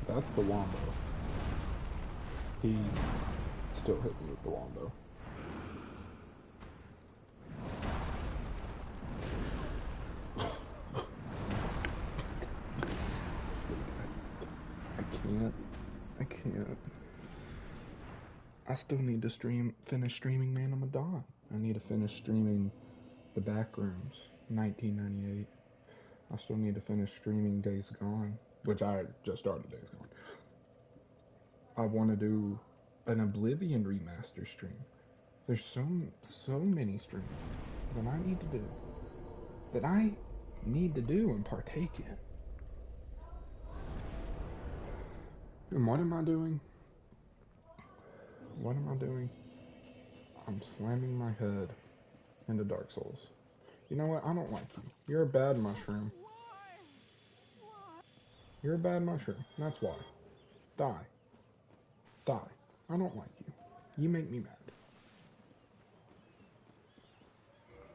That's the Wombo. He still hit me with the Wombo. I can't. I still need to finish streaming Man of Medan. I need to finish streaming The Backrooms, 1998. I still need to finish streaming Days Gone, which I just started Days Gone. I want to do an Oblivion remaster stream. There's so many streams that I need to do and partake in. And what am I doing? What am I doing? I'm slamming my head into Dark Souls. You know what? I don't like you. You're a bad mushroom. You're a bad mushroom. That's why. Die. Die. I don't like you. You make me mad.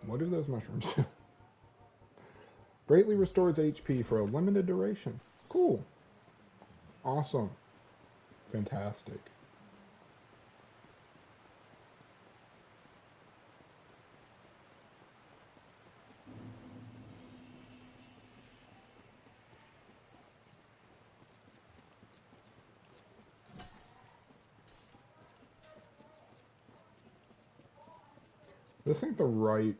What do those mushrooms do? Greatly restores HP for a limited duration. Cool. Awesome. Fantastic. This ain't the right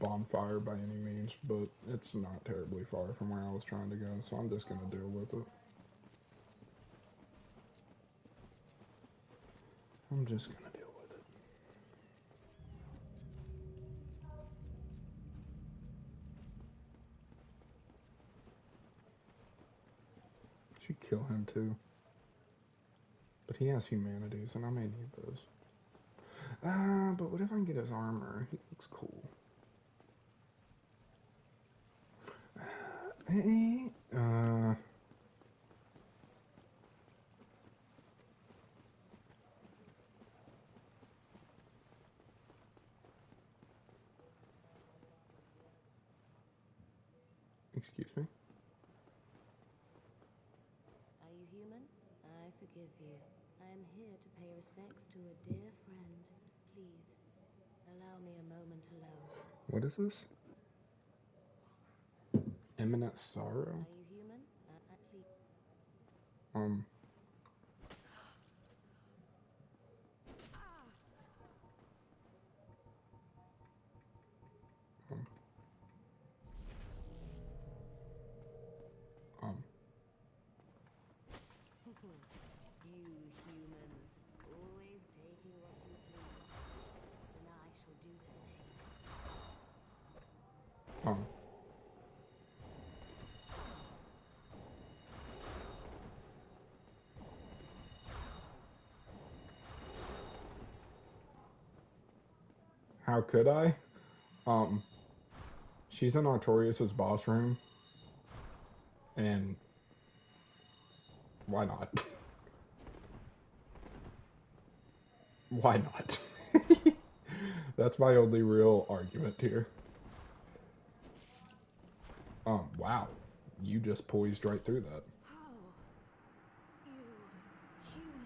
bonfire by any means, but it's not terribly far from where I was trying to go, so I'm just going to deal with it. I'm just going to deal with it. Should kill him too. But he has humanities, and I may need those. But what if I can get his armor? He looks cool. Excuse me? Are you human? I forgive you. I am here to pay respects to a dear friend. Please, allow me a moment alone. What is this? Imminent sorrow? Are you human? Please. You humans, always taking what you please. And I shall do the same. How could I? Um, she's in Artorias' boss room, and why not? Why not? That's my only real argument here. Wow. You just poised right through that. How? You humans.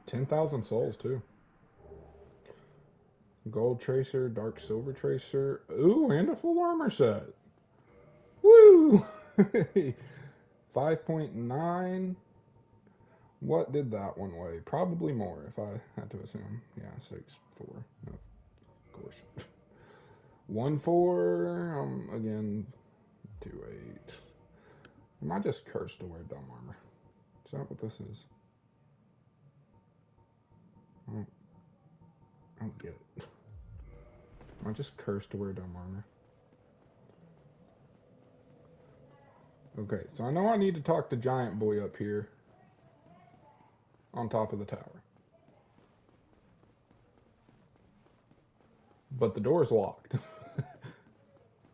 I did. 10,000 souls, too. Gold Tracer, Dark Silver Tracer. Ooh, and a full armor set. Woo! 5.9. What did that one weigh? Probably more, if I had to assume. Yeah, 6'4". No, of course. 1'4". Again, 2'8". Am I just cursed to wear dumb armor? Is that what this is? I don't get it. Am I just cursed to wear dumb armor? Okay, so I know I need to talk to Giant Boy up here on top of the tower. But the door's locked.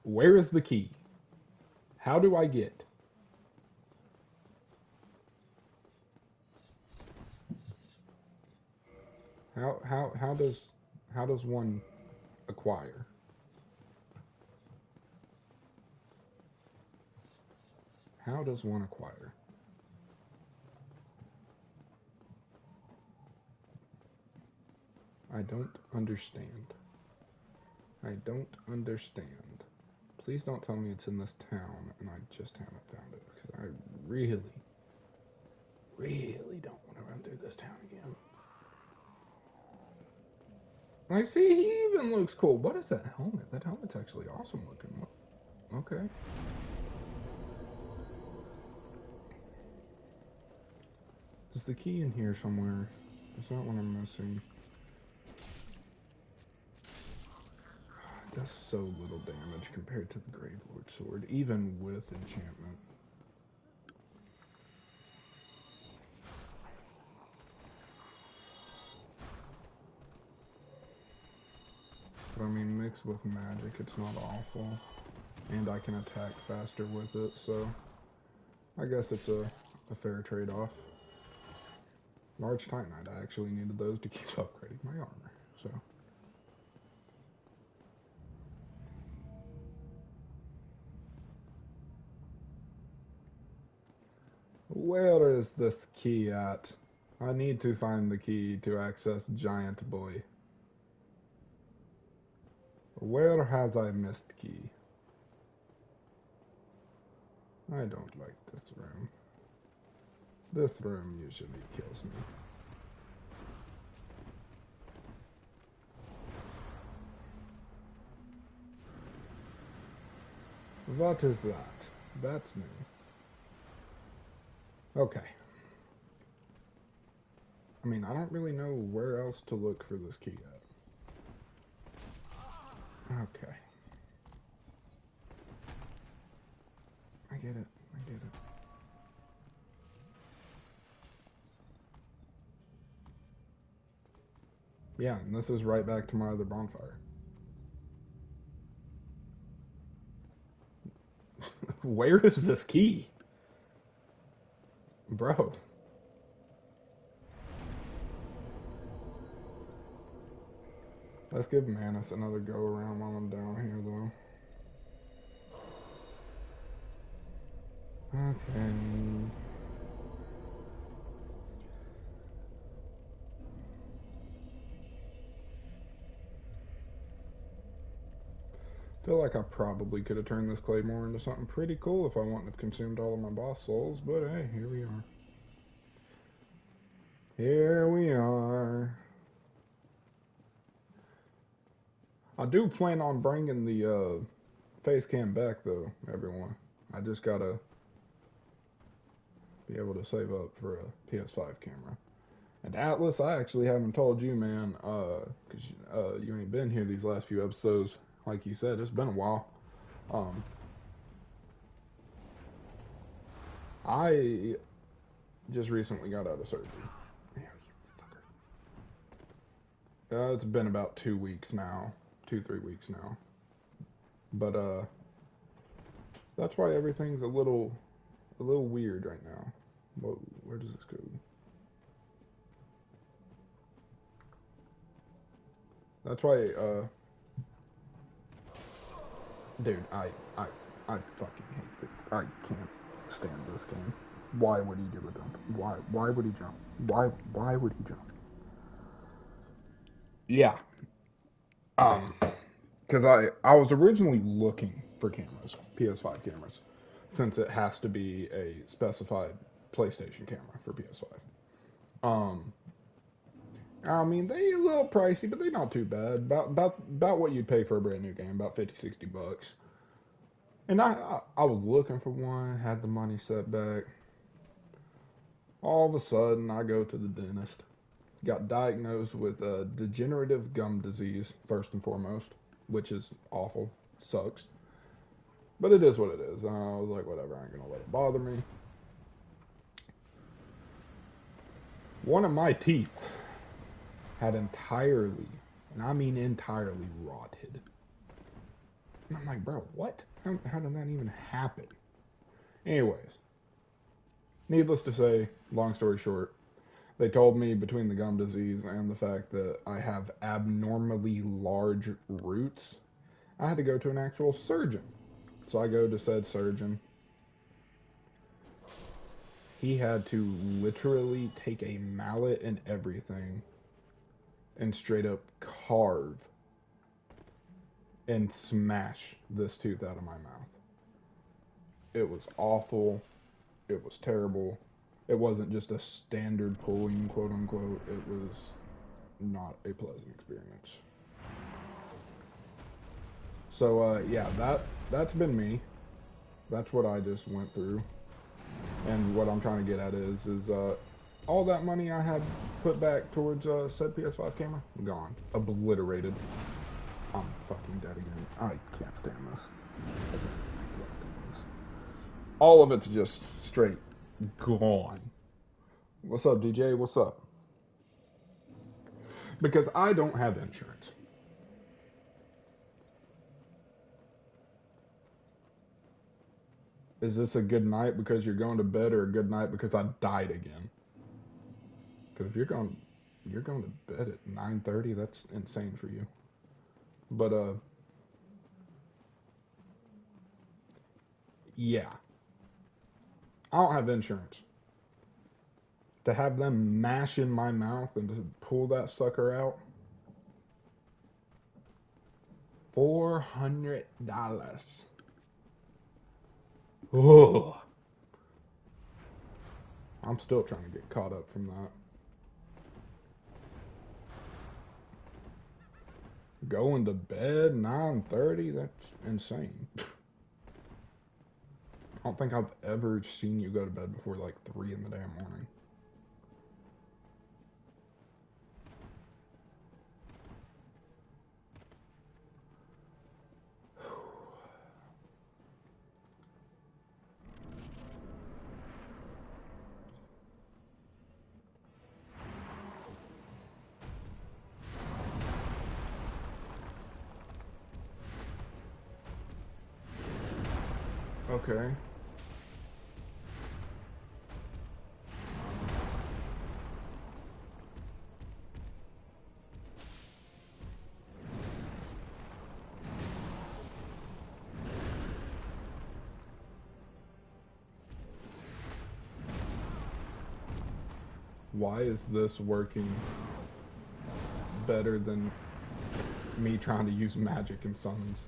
Where is the key? How do I get? How does one acquire? How does one acquire? I don't understand. I don't understand. Please don't tell me it's in this town and I just haven't found it, because I really, really don't want to run through this town again. I see, he even looks cool. What is that helmet? That helmet's actually awesome looking. Okay. Is the key in here somewhere? Is that what I'm missing? It does so little damage compared to the Gravelord sword, even with enchantment. But I mean, mixed with magic, it's not awful. And I can attack faster with it, so I guess it's a fair trade-off. Large Titanite, I actually needed those to keep upgrading my armor, so. Where is this key at? I need to find the key to access Giant Boy. Where has I missed key? I don't like this room. This room usually kills me. What is that? That's new. Okay. I mean, I don't really know where else to look for this key at. Okay. I get it. I get it. Yeah, and this is right back to my other bonfire. Where is this key? Bro. Let's give Manus another go around while I'm down here, though. Okay. Feel like I probably could have turned this Claymore into something pretty cool if I wouldn't have consumed all of my boss souls, but hey, here we are. Here we are. I do plan on bringing the face cam back, though, everyone. I just gotta be able to save up for a PS5 camera. And Atlas, I actually haven't told you, man, because you ain't been here these last few episodes. Like you said, it's been a while. I just recently got out of surgery. Yeah, you fucker. It's been about 2 weeks now, 3 weeks now. But that's why everything's a little weird right now. Whoa, where does this go? That's why, dude, I fucking hate this. I can't stand this game. Why would he do a jump? Why would he jump? Why would he jump? Yeah. Because I was originally looking for cameras, PS5 cameras, since it has to be a specified PlayStation camera for PS5. Um, I mean, they a little pricey, but they're not too bad. About what you'd pay for a brand new game, about 50, $60. And I was looking for one, had the money set back. All of a sudden, I go to the dentist. Got diagnosed with a degenerative gum disease, first and foremost, which is awful. Sucks. But it is what it is. And I was like, whatever, I ain't gonna let it bother me. One of my teeth had entirely, and I mean entirely, rotted. And I'm like, bro, what? How did that even happen? Anyways, needless to say, long story short, they told me between the gum disease and the fact that I have abnormally large roots, I had to go to an actual surgeon. So I go to said surgeon. He had to literally take a mallet and everything and straight up carve and smash this tooth out of my mouth. It was awful. It was terrible. It wasn't just a standard pulling, quote unquote. It was not a pleasant experience. So yeah, that's been me. That's what I just went through. And what I'm trying to get at is all that money I had put back towards said PS5 camera gone, obliterated. I'm fucking dead again. I can't stand this. I can't stand this. All of it's just straight gone. What's up, DJ? What's up? Because I don't have insurance. Is this a good night because you're going to bed, or a good night because I died again? Because if you're going to bed at 9:30, that's insane for you. But yeah, I don't have insurance. To have them mash in my mouth and to pull that sucker out, $400. Oh, I'm still trying to get caught up from that. Going to bed 9:30, that's insane. I don't think I've ever seen you go to bed before like 3 in the damn morning. Okay. Why is this working better than me trying to use magic and summons?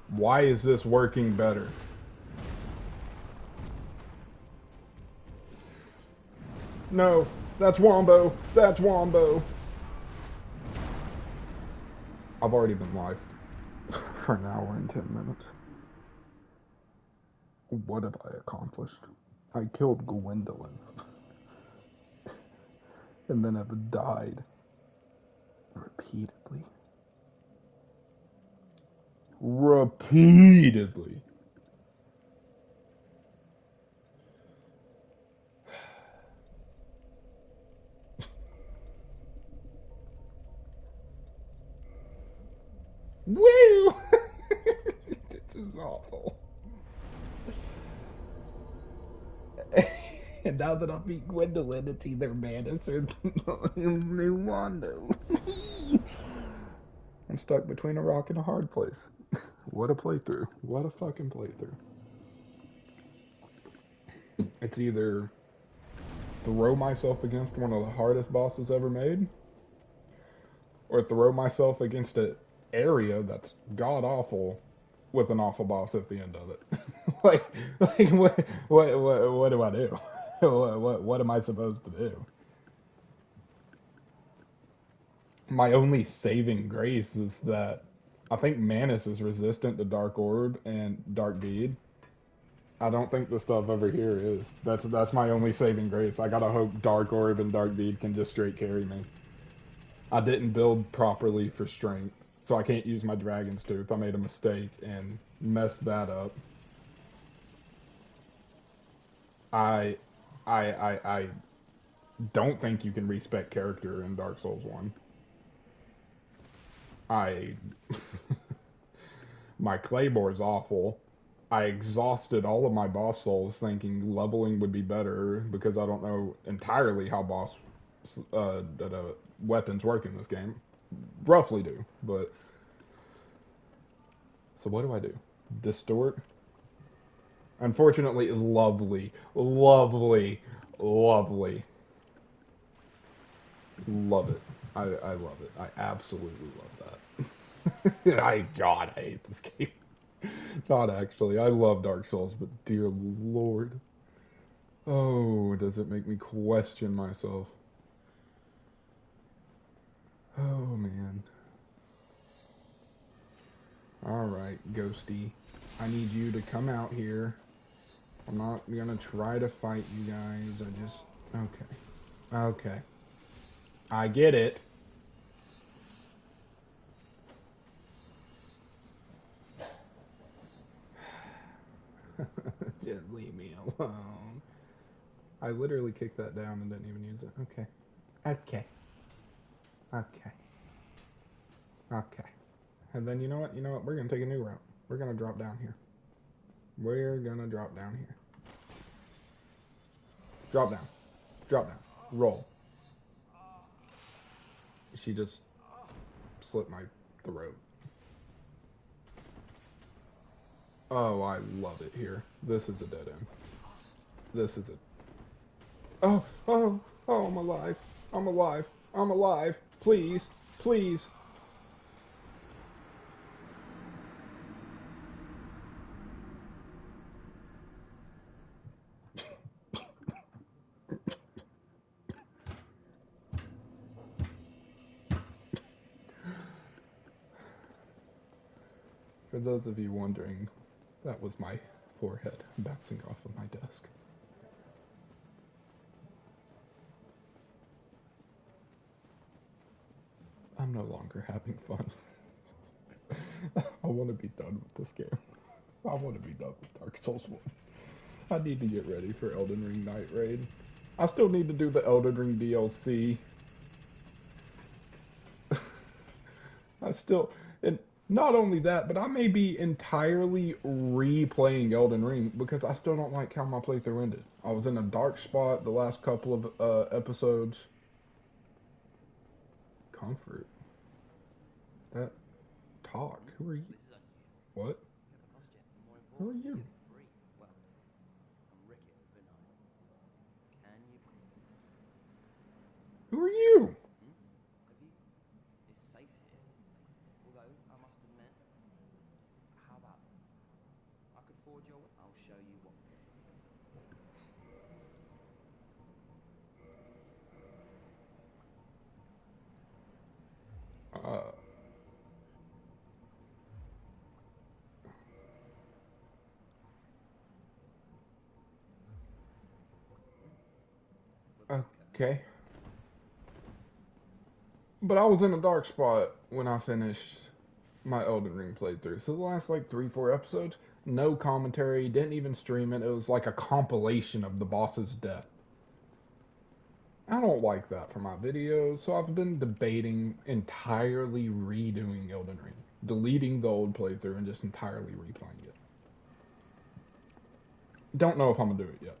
Why is this working better? No, that's Wombo. That's Wombo. I've already been live for an hour and 10 minutes. What have I accomplished? I killed Gwendolyn. And then have died repeatedly. Repeatedly. awful. And now that I beat Gwendolyn, it's either Manus or Nuwando. I'm stuck between a rock and a hard place. What a playthrough. What a fucking playthrough. It's either throw myself against one of the hardest bosses ever made, or throw myself against an area that's god awful with an awful boss at the end of it. like, what do I do? What am I supposed to do? My only saving grace is that I think Manus is resistant to Dark Orb and Dark Bead. I don't think the stuff over here is. That's my only saving grace. I gotta hope Dark Orb and Dark Bead can just straight carry me. I didn't build properly for strength, so I can't use my Dragon's Tooth. I made a mistake and messed that up. I don't think you can respec character in Dark Souls 1. My Claybore's awful. I exhausted all of my boss souls thinking leveling would be better because I don't know entirely how weapons work in this game. Roughly do, but... So what do I do? Distort? Unfortunately, lovely. Love it. I love it. I absolutely love that. God, I hate this game. Not actually. I love Dark Souls, but dear Lord. Oh, does it make me question myself? Oh, man. Alright, Ghosty. I need you to come out here. I'm not gonna try to fight you guys. I just... Okay. Okay. I get it. Just leave me alone. I literally kicked that down and didn't even use it. Okay. Okay. Okay. Okay. And then you know what? You know what? We're gonna take a new route. We're gonna drop down here. We're gonna drop down here. Drop down. Drop down. Roll. She just slit my throat. Oh, I love it here. This is a dead end. This is a... Oh, oh, oh, I'm alive. I'm alive. I'm alive. Please, please. For those of you wondering, that was my forehead bouncing off of my desk. I'm no longer having fun. I want to be done with this game. I want to be done with Dark Souls 1. I need to get ready for Elden Ring Night Raid. I still need to do the Elden Ring DLC. And not only that, but I may be entirely replaying Elden Ring because I still don't like how my playthrough ended. I was in a dark spot the last couple of episodes. Comfort. That talk. Who are you? What? Who are you? Who are you? It's safe here. Although, I must admit, how about this? I could forge your way. I'll show you what. Okay. But I was in a dark spot when I finished my Elden Ring playthrough. So the last like 3-4 episodes, no commentary, didn't even stream it. It was like a compilation of the boss's death. I don't like that for my videos, so I've been debating entirely redoing Elden Ring. Deleting the old playthrough and just entirely replaying it. Don't know if I'm gonna do it yet.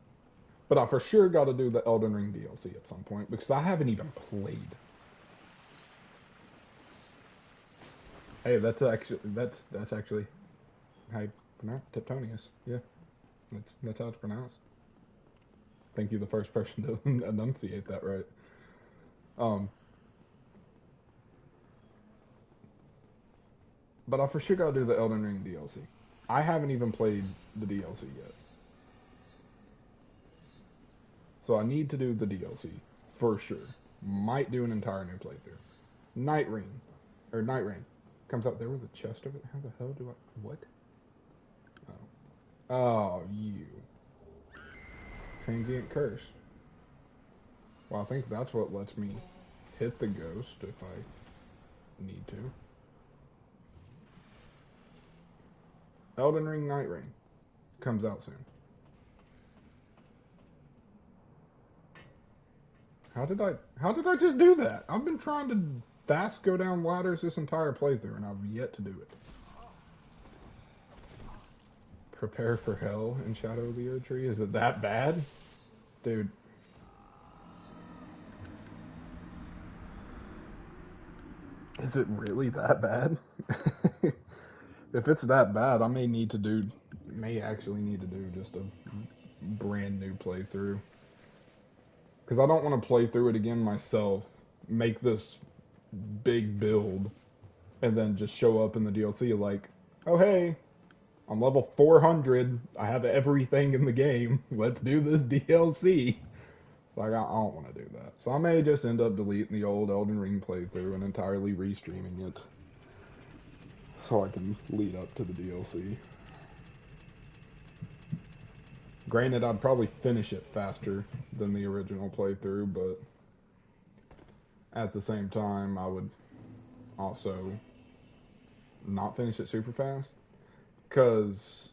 But I for sure got to do the Elden Ring DLC at some point because I haven't even played. Hey, that's actually how you pronounce Teptonius. Yeah, that's how it's pronounced. Thank you, the first person to enunciate that right. Um, but I for sure got to do the Elden Ring DLC. I haven't even played the DLC yet, so I need to do the DLC for sure. Might do an entire new playthrough. Night Rain comes out. There was a chest of it. How the hell do I? What? Oh, oh, you transient curse. Well, I think that's what lets me hit the ghost if I need to. Elden Ring Night Rain comes out soon. How did I just do that? I've been trying to fast go down ladders this entire playthrough and I've yet to do it. Prepare for hell in Shadow of the Erdtree? Is it that bad? Dude. Is it really that bad? If it's that bad, I may actually need to do just a brand new playthrough. Because I don't want to play through it again myself, make this big build, and then just show up in the DLC like, oh hey, I'm level 400, I have everything in the game, let's do this DLC. Like, I don't want to do that. So I may just end up deleting the old Elden Ring playthrough and entirely restreaming it. So I can lead up to the DLC. Granted, I'd probably finish it faster than the original playthrough, but at the same time, I would also not finish it super fast. Because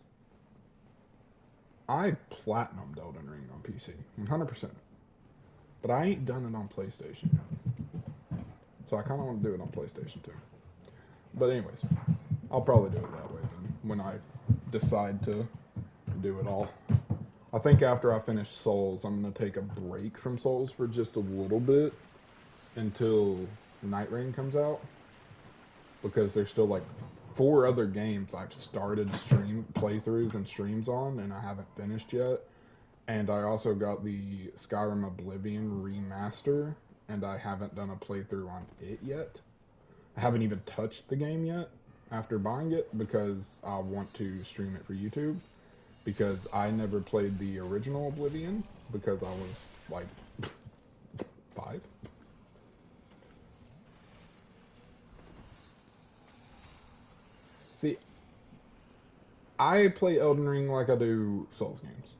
I platinumed Elden Ring on PC, 100%. But I ain't done it on PlayStation yet. So I kind of want to do it on PlayStation too. But anyways, I'll probably do it that way then, when I decide to do it all. I think after I finish Souls, I'm going to take a break from Souls for just a little bit until Night Rain comes out. Because there's still like 4 other games I've started playthroughs and streams on, and I haven't finished yet. And I also got the Skyrim Oblivion remaster, and I haven't done a playthrough on it yet. I haven't even touched the game yet after buying it because I want to stream it for YouTube. Because I never played the original Oblivion because I was like 5. See, I play Elden Ring like I do Souls games.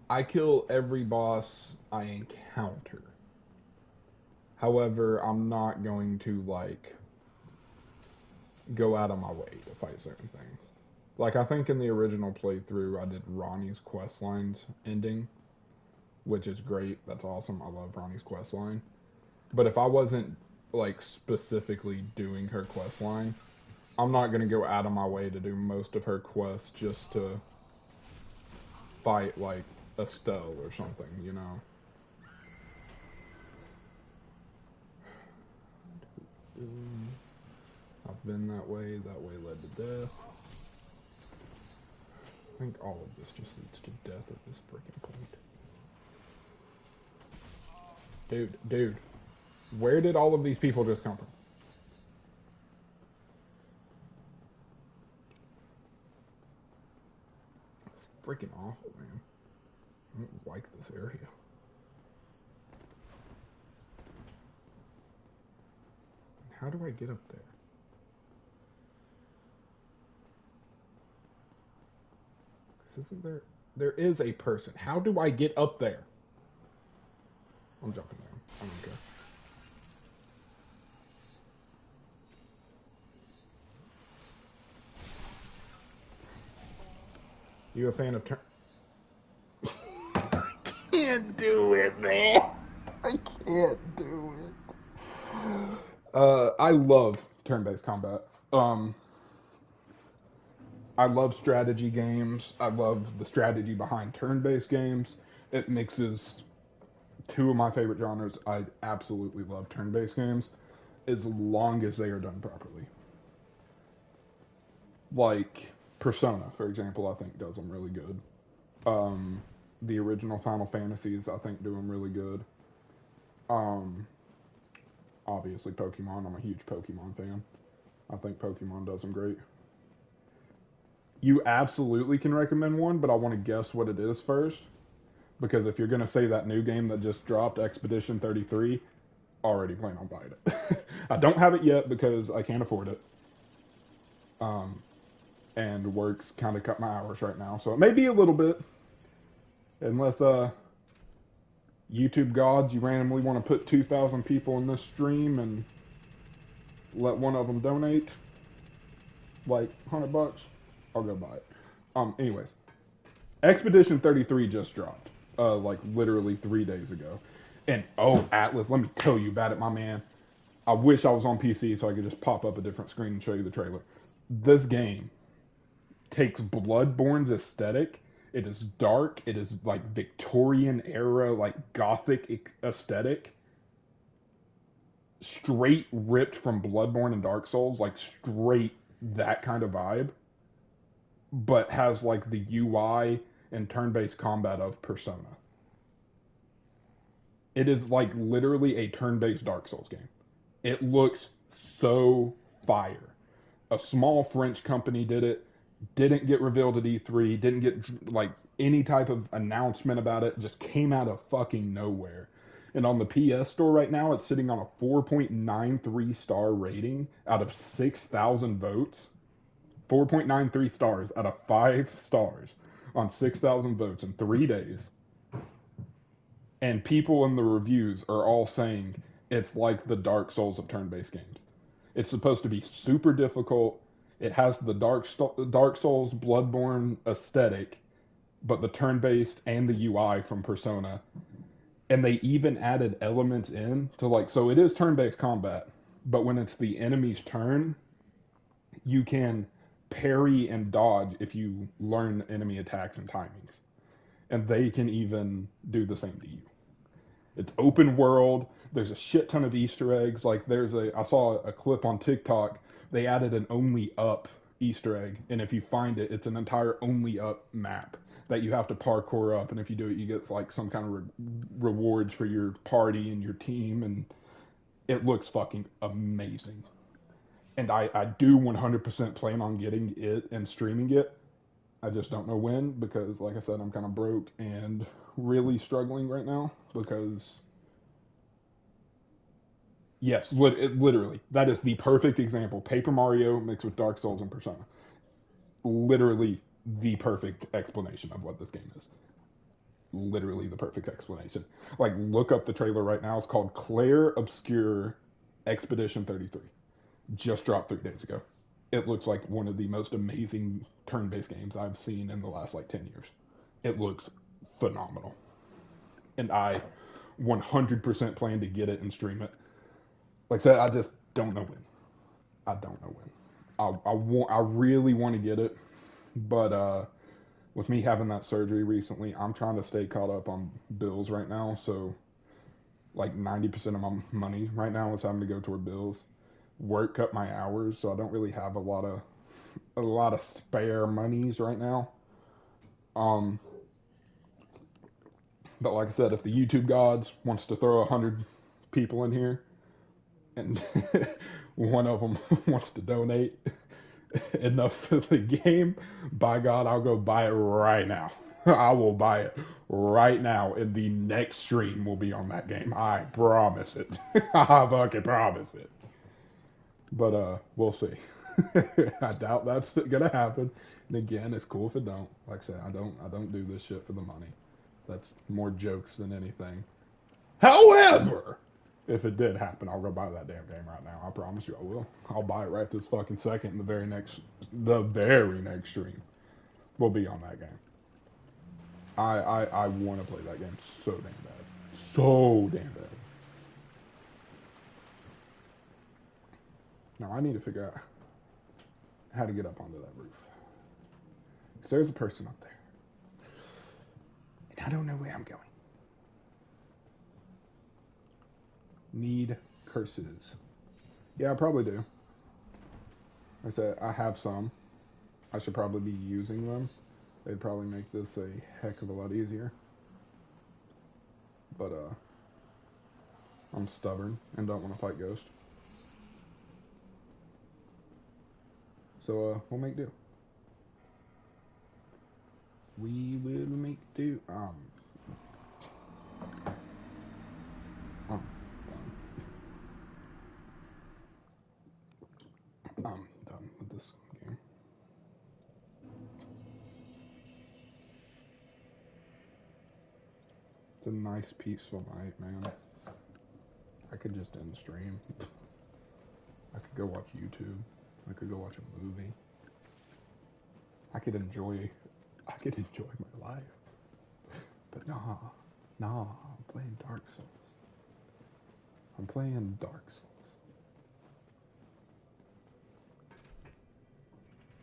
I kill every boss I encounter. However, I'm not going to, like, go out of my way to fight certain things. Like, I think in the original playthrough, I did Ronnie's questline's ending, which is great. That's awesome. I love Ronnie's questline. But if I wasn't, like, specifically doing her questline, I'm not going to go out of my way to do most of her quests just to fight, like, Estelle or something, you know? I've been that way led to death. I think all of this just leads to death at this freaking point. Dude, where did all of these people just come from? It's freaking awful, man. I don't like this area. How do I get up there? Because isn't there... There is a person. How do I get up there? I'm jumping down. I don't care. You a fan of turn... I can't do it, man. I can't do it. I love turn-based combat. I love strategy games. I love the strategy behind turn-based games. It mixes two of my favorite genres. I absolutely love turn-based games as long as they are done properly. Like Persona, for example, I think does them really good. Um, the original Final Fantasies, I think, do them really good. Um, Obviously, Pokemon. I'm a huge Pokemon fan. I think Pokemon does them great. You absolutely can recommend one, but I want to guess what it is first. Because if you're going to say that new game that just dropped, Expedition 33, already plan on buying it. I don't have it yet because I can't afford it. Um, and work's kind of cut my hours right now. So it may be a little bit. Unless YouTube gods, you randomly want to put 2,000 people in this stream and let one of them donate like $100, I'll go buy it. Anyways, Expedition 33 just dropped, like literally 3 days ago. And oh, Atlas, let me tell you about it, my man. I wish I was on PC so I could just pop up a different screen and show you the trailer. This game takes Bloodborne's aesthetic. It is dark. It is like Victorian era, like gothic aesthetic. Straight ripped from Bloodborne and Dark Souls, like straight that kind of vibe. But has like the UI and turn-based combat of Persona. It is like literally a turn-based Dark Souls game. It looks so fire. A small French company did it. Didn't get revealed at E3. Didn't get like any type of announcement about it. Just came out of fucking nowhere. And on the PS Store right now, it's sitting on a 4.93 star rating out of 6,000 votes. 4.93 stars out of 5 stars on 6,000 votes in 3 days. And people in the reviews are all saying it's like the Dark Souls of turn-based games. It's supposed to be super difficult. It has the Dark Souls Bloodborne aesthetic, but the turn-based and the UI from Persona. And they even added elements in to like, so it is turn-based combat, but when it's the enemy's turn, you can parry and dodge if you learn enemy attacks and timings. And they can even do the same to you. It's open world. There's a shit ton of Easter eggs. Like I saw a clip on TikTok. They added an only up Easter egg, and if you find it, it's an entire only up map that you have to parkour up. And if you do it, you get like some kind of rewards for your party and your team, and it looks fucking amazing. And I do 100% plan on getting it and streaming it. I just don't know when because, like I said, I'm kind of broke and really struggling right now because, yes, literally, that is the perfect example. Paper Mario mixed with Dark Souls and Persona. Literally the perfect explanation of what this game is. Literally the perfect explanation. Like, look up the trailer right now. It's called Claire Obscure Expedition 33. Just dropped 3 days ago. It looks like one of the most amazing turn-based games I've seen in the last like 10 years. It looks phenomenal. And I 100% plan to get it and stream it. Like I said, I just don't know when. I don't know when. I really want to get it, but with me having that surgery recently, I'm trying to stay caught up on bills right now. So, like 90% of my money right now is having to go toward bills. Work cut my hours, so I don't really have a lot of spare monies right now. But like I said, if the YouTube gods wants to throw 100 people in here, and one of them wants to donate enough for the game, by God, I'll go buy it right now. I will buy it right now, and the next stream will be on that game. I promise it. I fucking promise it. But we'll see. I doubt that's gonna happen. And again, it's cool if it don't. Like I said, I don't do this shit for the money. That's more jokes than anything. However, if it did happen, I'll go buy that damn game right now. I promise you I will. I'll buy it right this fucking second. The very next stream will be on that game. I want to play that game so damn bad. So damn bad. Now I need to figure out how to get up onto that roof. there's a person up there. And I don't know where I'm going. Need curses. Yeah, I probably do. I said I have some. I should probably be using them. They'd probably make this a heck of a lot easier. But I'm stubborn and don't want to fight Ghost. So we'll make do. We will make do. I'm done. I'm done with this game. It's a nice, peaceful night, man. I could just end the stream. I could go watch YouTube. I could go watch a movie. I could enjoy my life. But nah, I'm playing Dark Souls. I'm playing Dark Souls.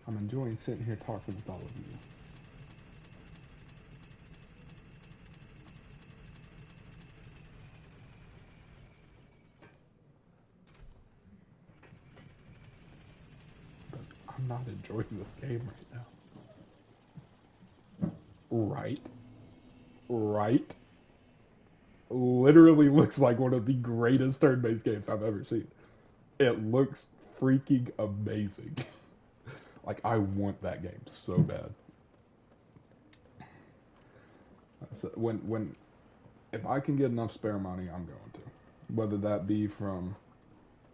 I'm enjoying sitting here talking with all of you. But I'm not enjoying this game right now. Right. Literally looks like one of the greatest turn-based games I've ever seen. It looks freaking amazing. Like, I want that game so bad. So if I can get enough spare money, I'm going to. Whether that be from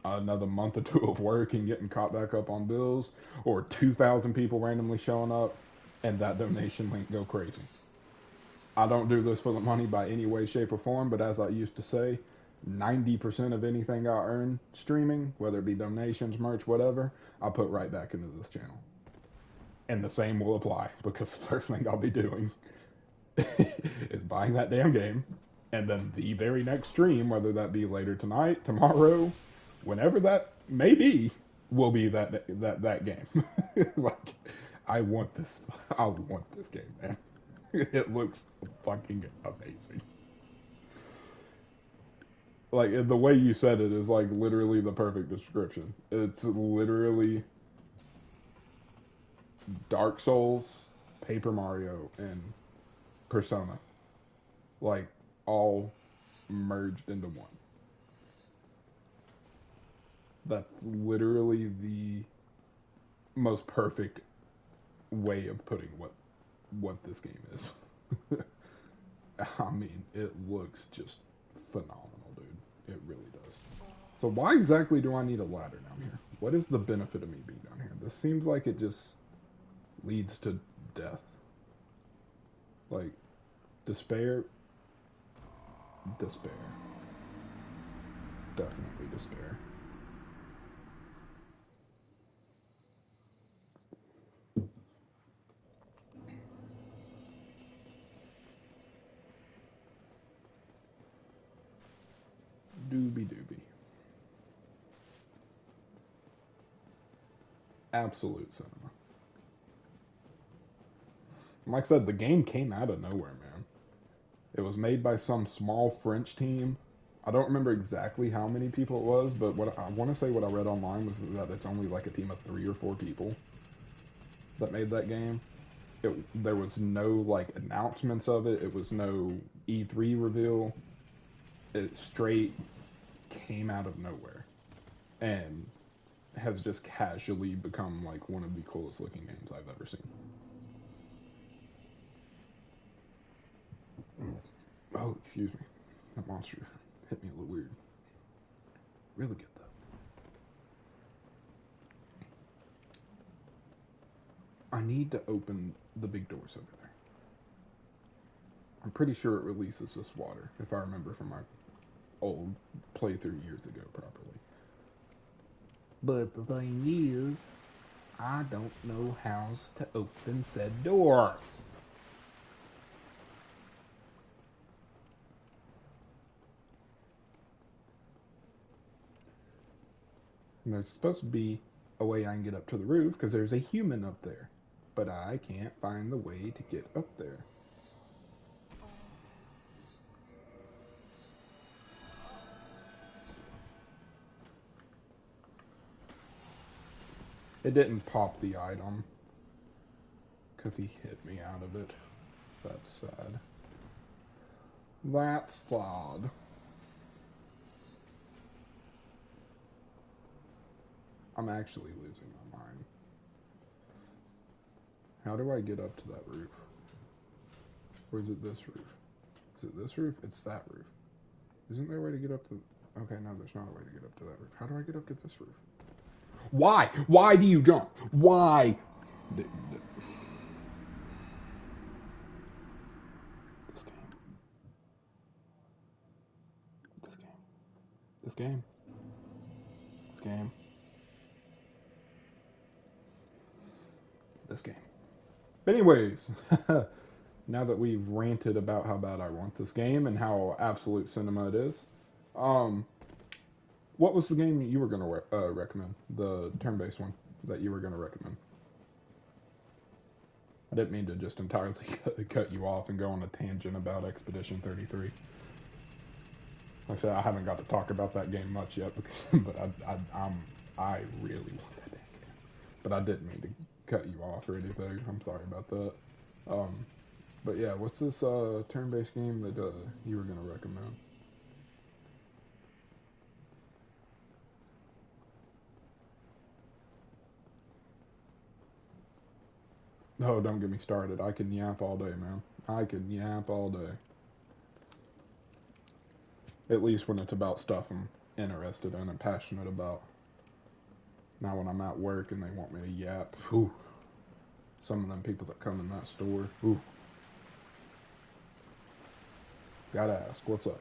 another month or two of work and getting caught back up on bills, or 2,000 people randomly showing up and that donation link go crazy. I don't do this for the money by any way, shape, or form, but as I used to say, 90% of anything I earn streaming, whether it be donations, merch, whatever, I'll put right back into this channel. And the same will apply, because the first thing I'll be doing is buying that damn game, and then the very next stream, whether that be later tonight, tomorrow, whenever that may be, will be that game. Like, I want this game, man. It looks fucking amazing. Like, the way you said it is like literally the perfect description. It's literally Dark Souls, Paper Mario, and Persona, like, all merged into one. That's literally the most perfect way of putting what this game is. I mean, it looks just phenomenal, dude. It really does. So why exactly do I need a ladder down here? What is the benefit of me being down here? This seems like it just leads to death. Like, despair. Definitely despair. Doobie doobie. Absolute cinema. Like I said, the game came out of nowhere, man. It was made by some small French team. I don't remember exactly how many people it was, but what I want to say, what I read online was that it's only like a team of 3 or 4 people that made that game. There was no like announcements of it. It was no E3 reveal. It straight came out of nowhere and has just casually become like one of the coolest looking games I've ever seen. Oh, excuse me. That monster hit me a little weird. Really good, though. I need to open the big doors over there. I'm pretty sure it releases this water, if I remember from my old playthrough years ago properly. But the thing is, I don't know how to open said door. And there's supposed to be a way I can get up to the roof, because there's a human up there. but I can't find the way to get up there. It didn't pop the item because he hit me out of it. That's sad. That's sad. I'm actually losing my mind. How do I get up to that roof? Or is it this roof? Is it this roof? It's that roof. Isn't there a way to get up to... Okay, no, there's not a way to get up to that roof. How do I get up to this roof? Why? Why do you jump? Why? This game. This game. This game. This game. This game. But anyways, now that we've ranted about how bad I want this game and how absolute cinema it is, what was the game you were going to recommend? The turn-based one that you were going to recommend? I didn't mean to just entirely cut you off and go on a tangent about Expedition 33. Like I said, I haven't got to talk about that game much yet, but I really want that game. But I didn't mean to cut you off or anything. I'm sorry about that. But yeah, what's this turn-based game that you were going to recommend? Oh, don't get me started. I can yap all day, man. I can yap all day. At least when it's about stuff I'm interested in and passionate about. Now when I'm at work and they want me to yap, whew, some of them people that come in that store, whew. Gotta ask, what's up?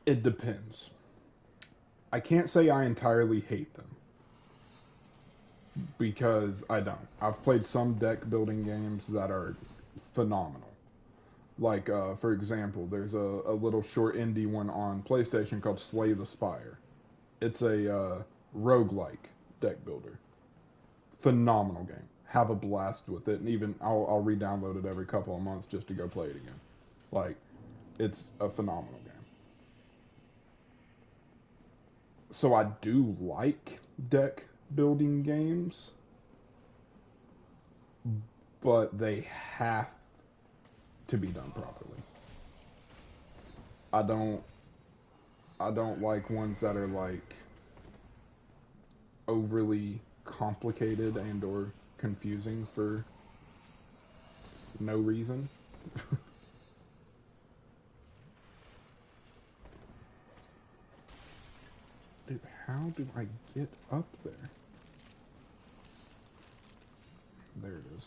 It depends. I can't say I entirely hate them. Because I don't. I've played some deck building games that are phenomenal. Like, for example, there's a little short indie one on PlayStation called Slay the Spire. It's a roguelike deck builder. Phenomenal game. Have a blast with it, and even I'll re-download it every couple of months just to go play it again. Like, it's a phenomenal game. So I do like deck building games, but they have to be done properly. I don't like ones that are like overly complicated and or confusing for no reason. Dude, how do I get up there? There it is.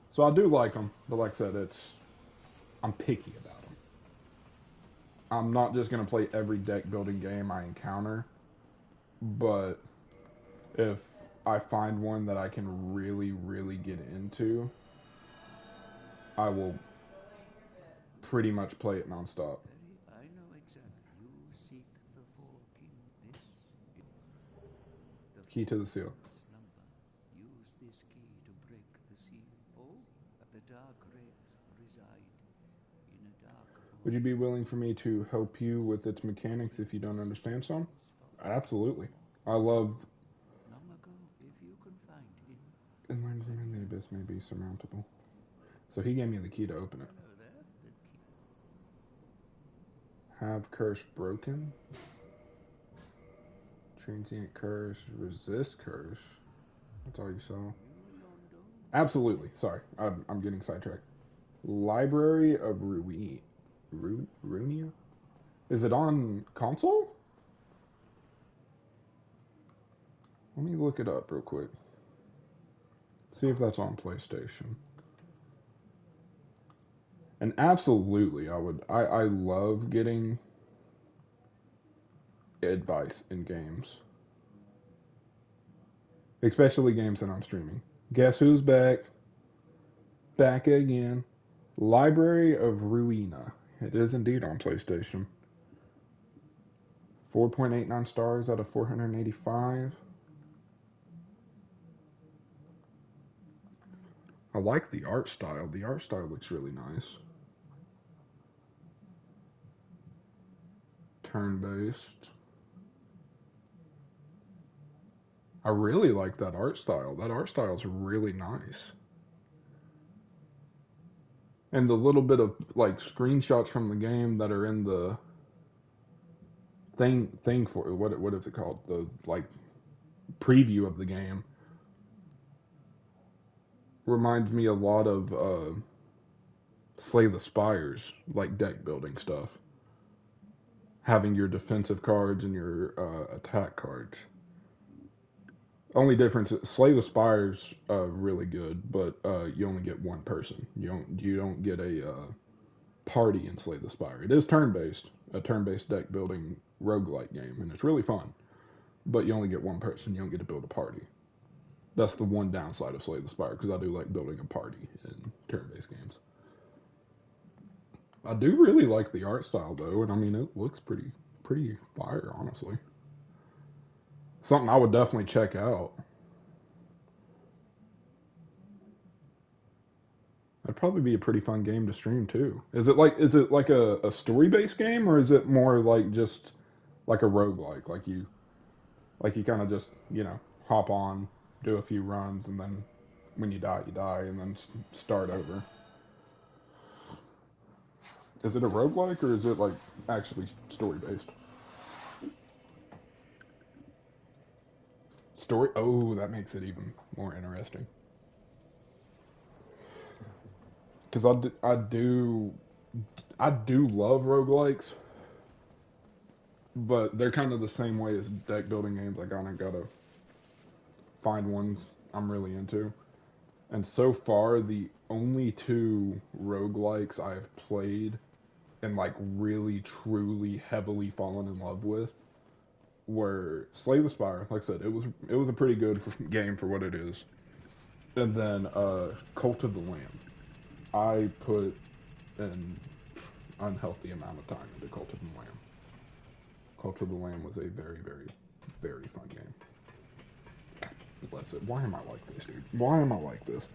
So I do like them, but like I said, I'm picky about them. I'm not just gonna play every deck building game I encounter, but if I find one that I can really, really get into, I will pretty much play it nonstop. I know exactly. You seek the fork in this. Key to the seal. Slumber. Use this key to break the seal. Oh, the dark wraiths reside in a dark void. Would you be willing for me to help you with its mechanics if you don't understand some? Absolutely. I love... Long ago, if you can find him. Enlarging in the abyss may be surmountable. So he gave me the key to open it. Know that? The key. Have curse broken. Transient curse. Resist curse. That's all you saw. Absolutely. Sorry. I'm getting sidetracked. Library of Runia? Is it on console? Let me look it up real quick. See if that's on PlayStation. And absolutely, I love getting advice in games. Especially games that I'm streaming. Guess who's back? Back again. Library of Ruina. It is indeed on PlayStation. 4.89 stars out of 485. I like the art style. The art style looks really nice. Turn-based. I really like that art style. That art style is really nice. And the little bit of like screenshots from the game that are in the thing for what is it called? The like preview of the game reminds me a lot of Slay the Spires, like deck building stuff. Having your defensive cards and your attack cards. Only difference is Slay the Spires really good, but you only get one person. You don't get a party in Slay the Spire. It is turn-based, a turn-based deck building roguelike game, and it's really fun. But you only get one person. You don't get to build a party. That's the one downside of Slay the Spire, because I do like building a party in turn-based games. I do really like the art style though, and I mean it looks pretty fire, honestly. Something I would definitely check out. That'd probably be a pretty fun game to stream too. Is it like a story-based game, or is it more like just like a roguelike? Like you kind of just, hop on, do a few runs, and then when you die, and then start over. Is it a roguelike, or is it like actually story-based? Story? Oh, that makes it even more interesting. Because I do love roguelikes, but they're kind of the same way as deck building games. I kind of gotta find ones I'm really into. And so far, the only two roguelikes I've played and like really truly heavily fallen in love with were Slay the Spire. Like I said, it was a pretty good game for what it is. And then Cult of the Lamb. I put an unhealthy amount of time into Cult of the Lamb. Cult of the Lamb was a very, very, very fun game. Bless it. Why am I like this, dude? Why am I like this?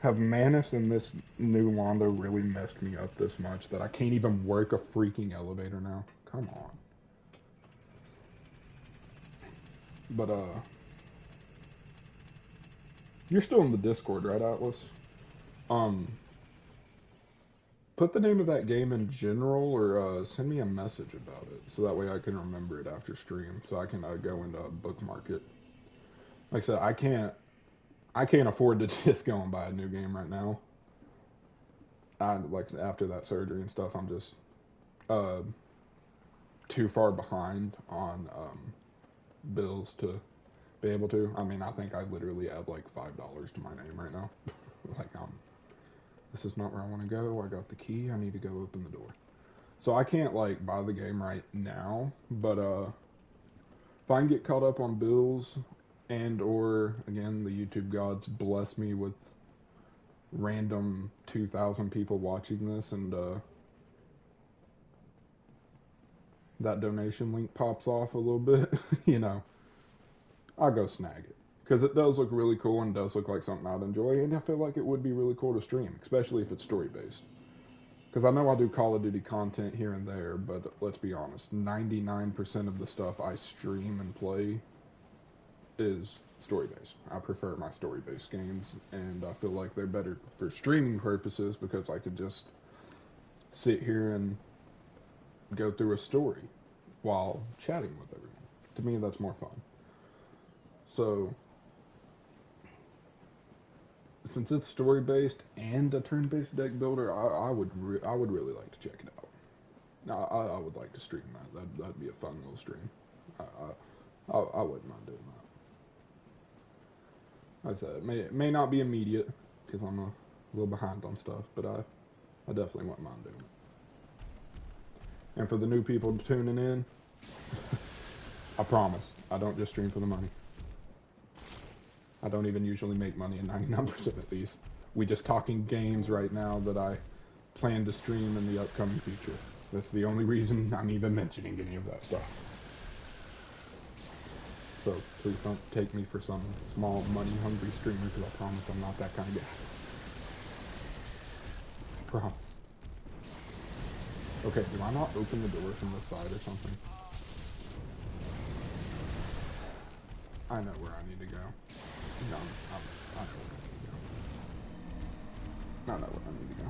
Have Manus and this new Londo really messed me up this much that I can't even work a freaking elevator now? Come on. But, you're still in the Discord, right, Atlas? Put the name of that game in general, or send me a message about it, so that way I can remember it after stream, so I can go into bookmark it. Like I said, I can't afford to just go and buy a new game right now. Like after that surgery and stuff, I'm just too far behind on bills to be able to. I mean, I think I literally have like $5 to my name right now. Like this is not where I want to go. I got the key. I need to go open the door. So I can't like buy the game right now, but if I can get caught up on bills and or again the YouTube gods bless me with random 2,000 people watching this and that donation link pops off a little bit, I'll go snag it. Because it does look really cool and does look like something I'd enjoy, and I feel like it would be really cool to stream, especially if it's story-based. Because I know I do Call of Duty content here and there, but let's be honest, 99% of the stuff I stream and play is story-based. I prefer my story-based games, and I feel like they're better for streaming purposes because I could just sit here and go through a story while chatting with everyone. To me, that's more fun. So, since it's story-based and a turn-based deck builder, I would really like to check it out. I would like to stream that. That'd be a fun little stream. I wouldn't mind doing that. Like I said, it may not be immediate because I'm a little behind on stuff, but I definitely wouldn't mind doing it. And for the new people tuning in, I promise, I don't just stream for the money. I don't even usually make money in 99% of these. We just talking games right now that I plan to stream in the upcoming future. That's the only reason I'm even mentioning any of that stuff. So please don't take me for some small money-hungry streamer, because I promise I'm not that kind of guy. I promise. Okay, do I not open the door from the side or something? I know where I need to go. No, I know where I need to go. I know where I need to go.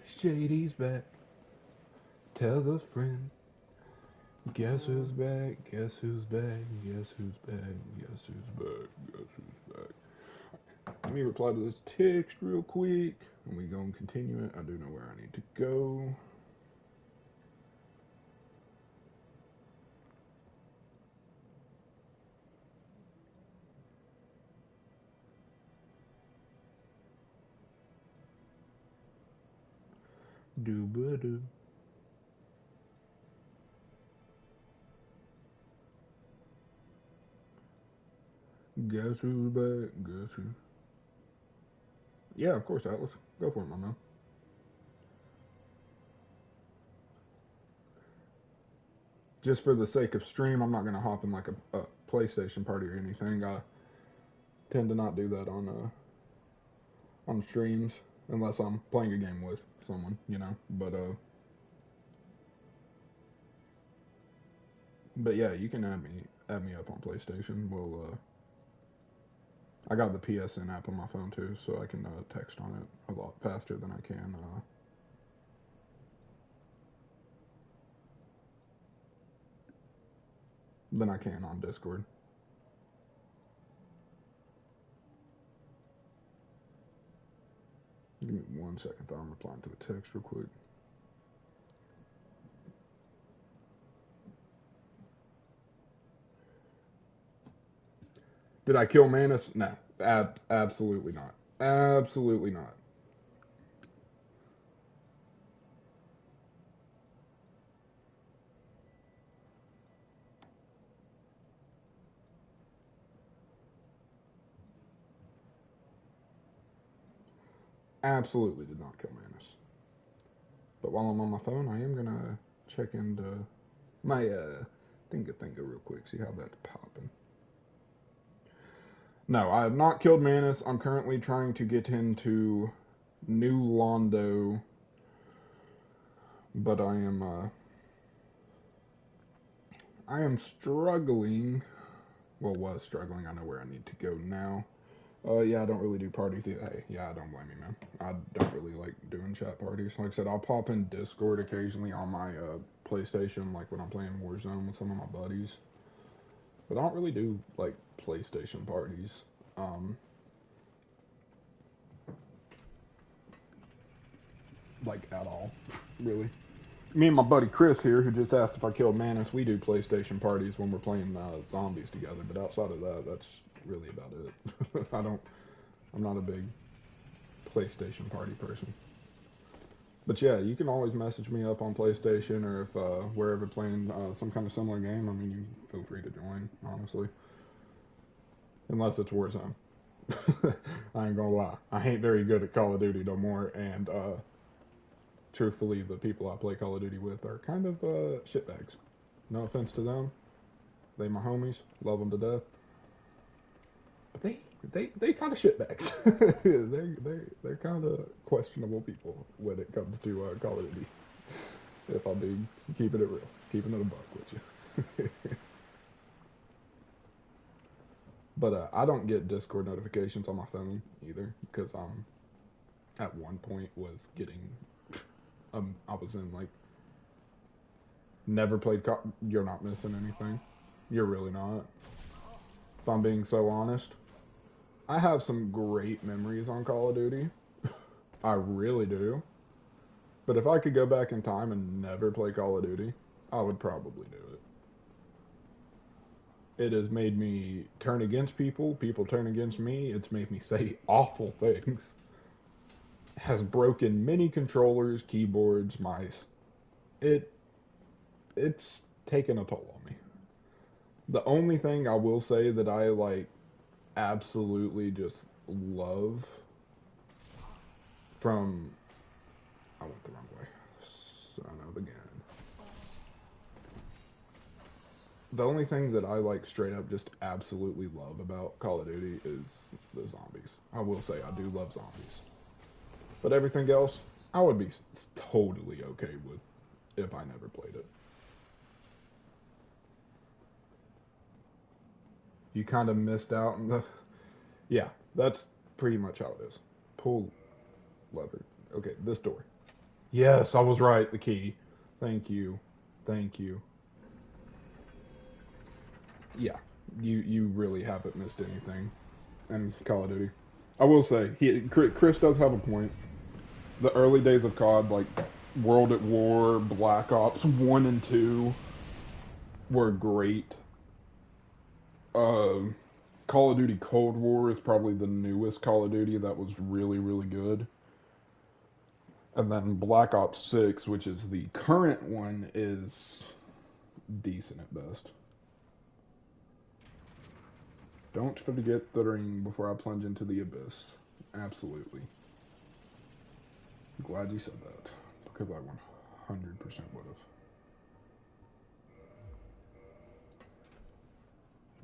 Shady's back. Tell a friend. Guess who's back? Guess who's back? Guess who's back? Guess who's back? Guess who's back? Let me reply to this text real quick, and we gonna continue it. I do know where I need to go. Do-ba-do. Guess who's back? Guess who? Yeah, of course, Atlas. Go for it, my man. Just for the sake of stream, I'm not gonna hop in like a PlayStation party or anything. I tend to not do that on streams unless I'm playing a game with someone, you know. But yeah, you can add me up on PlayStation. I got the PSN app on my phone too, so I can text on it a lot faster than I can on Discord. Give me 1 second though, I'm replying to a text real quick. Did I kill Manus? No. Absolutely not. Absolutely not. Absolutely did not kill Manus. But while I'm on my phone, I am gonna check into my Thinga real quick, see how that's popping. No, I have not killed Manus. I'm currently trying to get into New Londo, but I am struggling. Well, was struggling. I know where I need to go now. Yeah, I don't really do parties either. Hey, yeah, I don't blame you, man. I don't really like doing chat parties. Like I said, I'll pop in Discord occasionally on my PlayStation, like when I'm playing Warzone with some of my buddies. But I don't really do, like, PlayStation parties. Like, at all. Really. Me and my buddy Chris here, who just asked if I killed Manus, we do PlayStation parties when we're playing zombies together. But outside of that, that's really about it. I'm not a big PlayStation party person. But yeah, you can always message me up on PlayStation, or if we're ever playing some kind of similar game, I mean, you feel free to join, honestly. Unless it's Warzone. I ain't gonna lie. I ain't very good at Call of Duty no more, and truthfully, the people I play Call of Duty with are kind of shitbags. No offense to them. They my homies. Love them to death. But they kind of shitbags. they're kind of questionable people when it comes to Call of Duty. If I'm being keeping it real, keeping it a buck with you. But I don't get Discord notifications on my phone either, because at one point was getting I was in like never played. You're not missing anything. You're really not. If I'm being so honest, I have some great memories on Call of Duty. I really do. But if I could go back in time and never play Call of Duty, I would probably do it. It has made me turn against people. People turn against me. It's made me say awful things. Has broken many controllers, keyboards, mice. It's taken a toll on me. The only thing I will say that I like absolutely just love from I went the wrong way. Son of a gun. The only thing that I like straight up just absolutely love about Call of Duty is the zombies. I will say I do love zombies. But everything else, I would be totally okay with if I never played it. You kind of missed out on the... Yeah, that's pretty much how it is. Pull lever. Okay, this door. Yes, I was right. The key. Thank you. Thank you. Yeah, you really haven't missed anything in Call of Duty. I will say, Chris does have a point. The early days of COD, like World at War, Black Ops 1 and 2, were great. Call of Duty Cold War is probably the newest Call of Duty that was really, really good. And then Black Ops 6, which is the current one, is decent at best. Don't forget the ring before I plunge into the abyss. Absolutely. I'm glad you said that, because I 100% would have.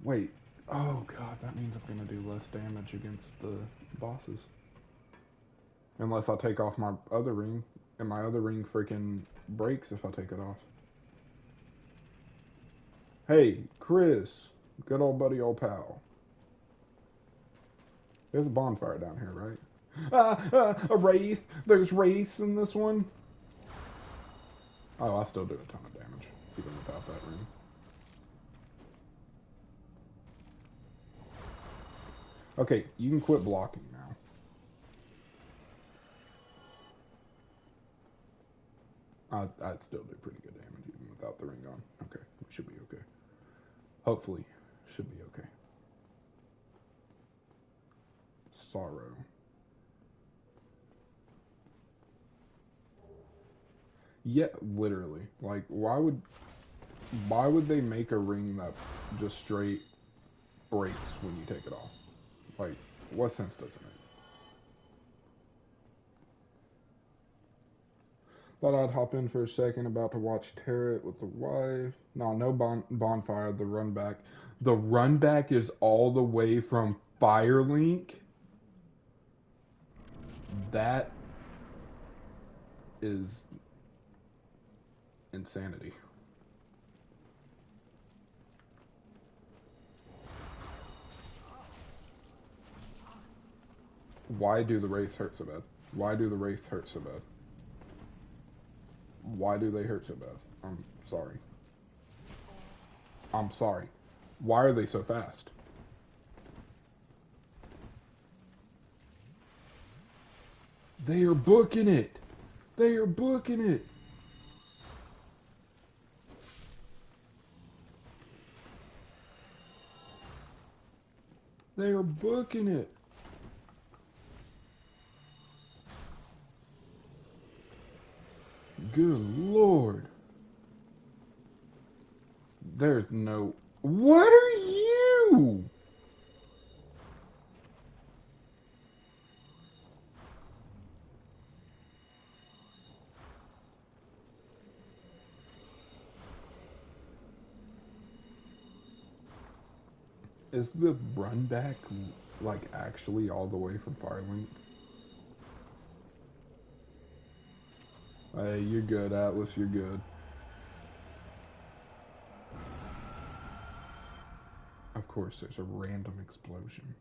Wait. Oh god, that means I'm gonna do less damage against the bosses. Unless I take off my other ring, and my other ring freaking breaks if I take it off. Hey, Chris. Good old buddy, old pal. There's a bonfire down here, right? A wraith. There's wraiths in this one. Oh, I still do a ton of damage, even without that ring. Okay, you can quit blocking now. I still do pretty good damage even without the ring on. Okay, we should be okay. Hopefully, should be okay. Sorrow. Yeah, literally. Like, why would they make a ring that just straight breaks when you take it off? Like, what sense does it make? Thought I'd hop in for a second. About to watch Tarot with the wife. No bonfire. The run back. The run back is all the way from Firelink. That is insanity. Why do the wraiths hurt so bad? Why do the wraiths hurt so bad? Why do they hurt so bad? I'm sorry. I'm sorry. Why are they so fast? They are booking it. They are booking it. They are booking it. Good Lord. There's no... What are you? Is the run back, like, actually all the way from Firelink? Hey, you're good, Atlas, you're good. Of course, there's a random explosion.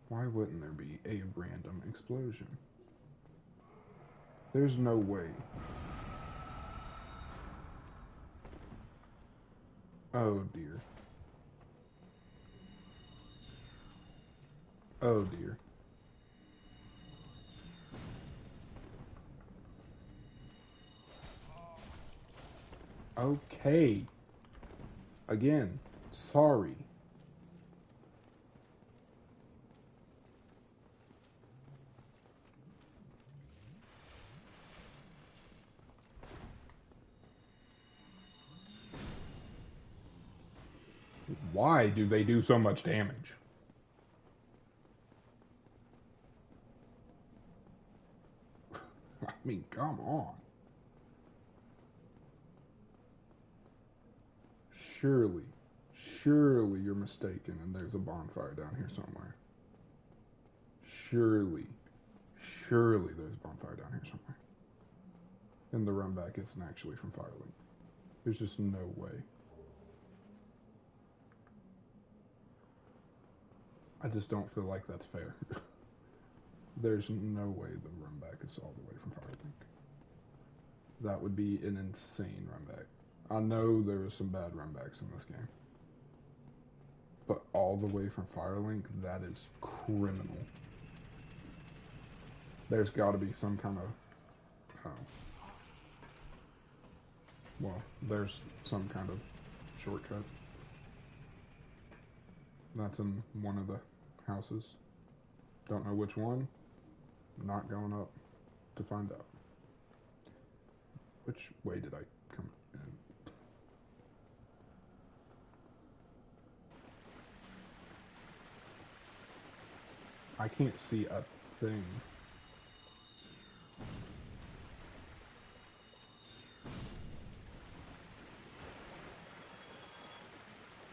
Why wouldn't there be a random explosion? There's no way. Oh, dear. Oh, dear. Okay. Again, sorry. Why do they do so much damage? I mean, come on. Surely you're mistaken and there's a bonfire down here somewhere. Surely there's a bonfire down here somewhere. And the run back isn't actually from Firelink. There's just no way. I just don't feel like that's fair. There's no way the run back is all the way from Firelink. That would be an insane run back. I know there was some bad run backs in this game. But all the way from Firelink, that is criminal. There's got to be some kind of... well, there's some kind of shortcut. That's in one of the houses. Don't know which one. Not going up to find out. Which way did I come in? I can't see a thing.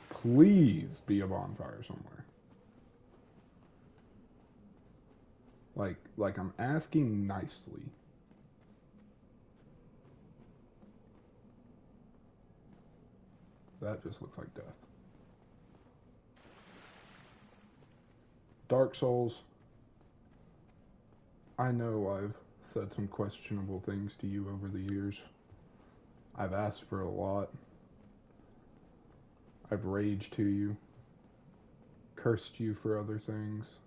Please be a bonfire somewhere. Like I'm asking nicely. That just looks like death. Dark Souls. I know I've said some questionable things to you over the years. I've asked for a lot. I've raged to you. Cursed you for other things.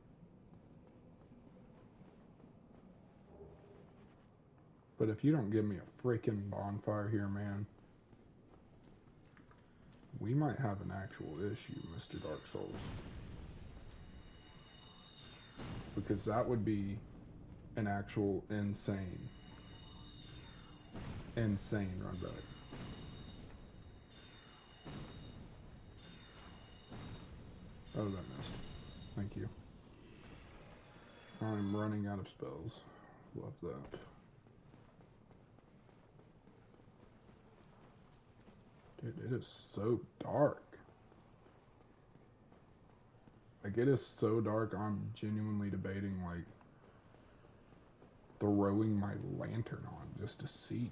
But if you don't give me a freaking bonfire here, man, we might have an actual issue, Mr. Dark Souls. Because that would be an actual insane run back. Oh, that missed. Thank you. I'm running out of spells. Love that. Dude, it is so dark. Like, it is so dark, I'm genuinely debating, like, throwing my lantern on just to see.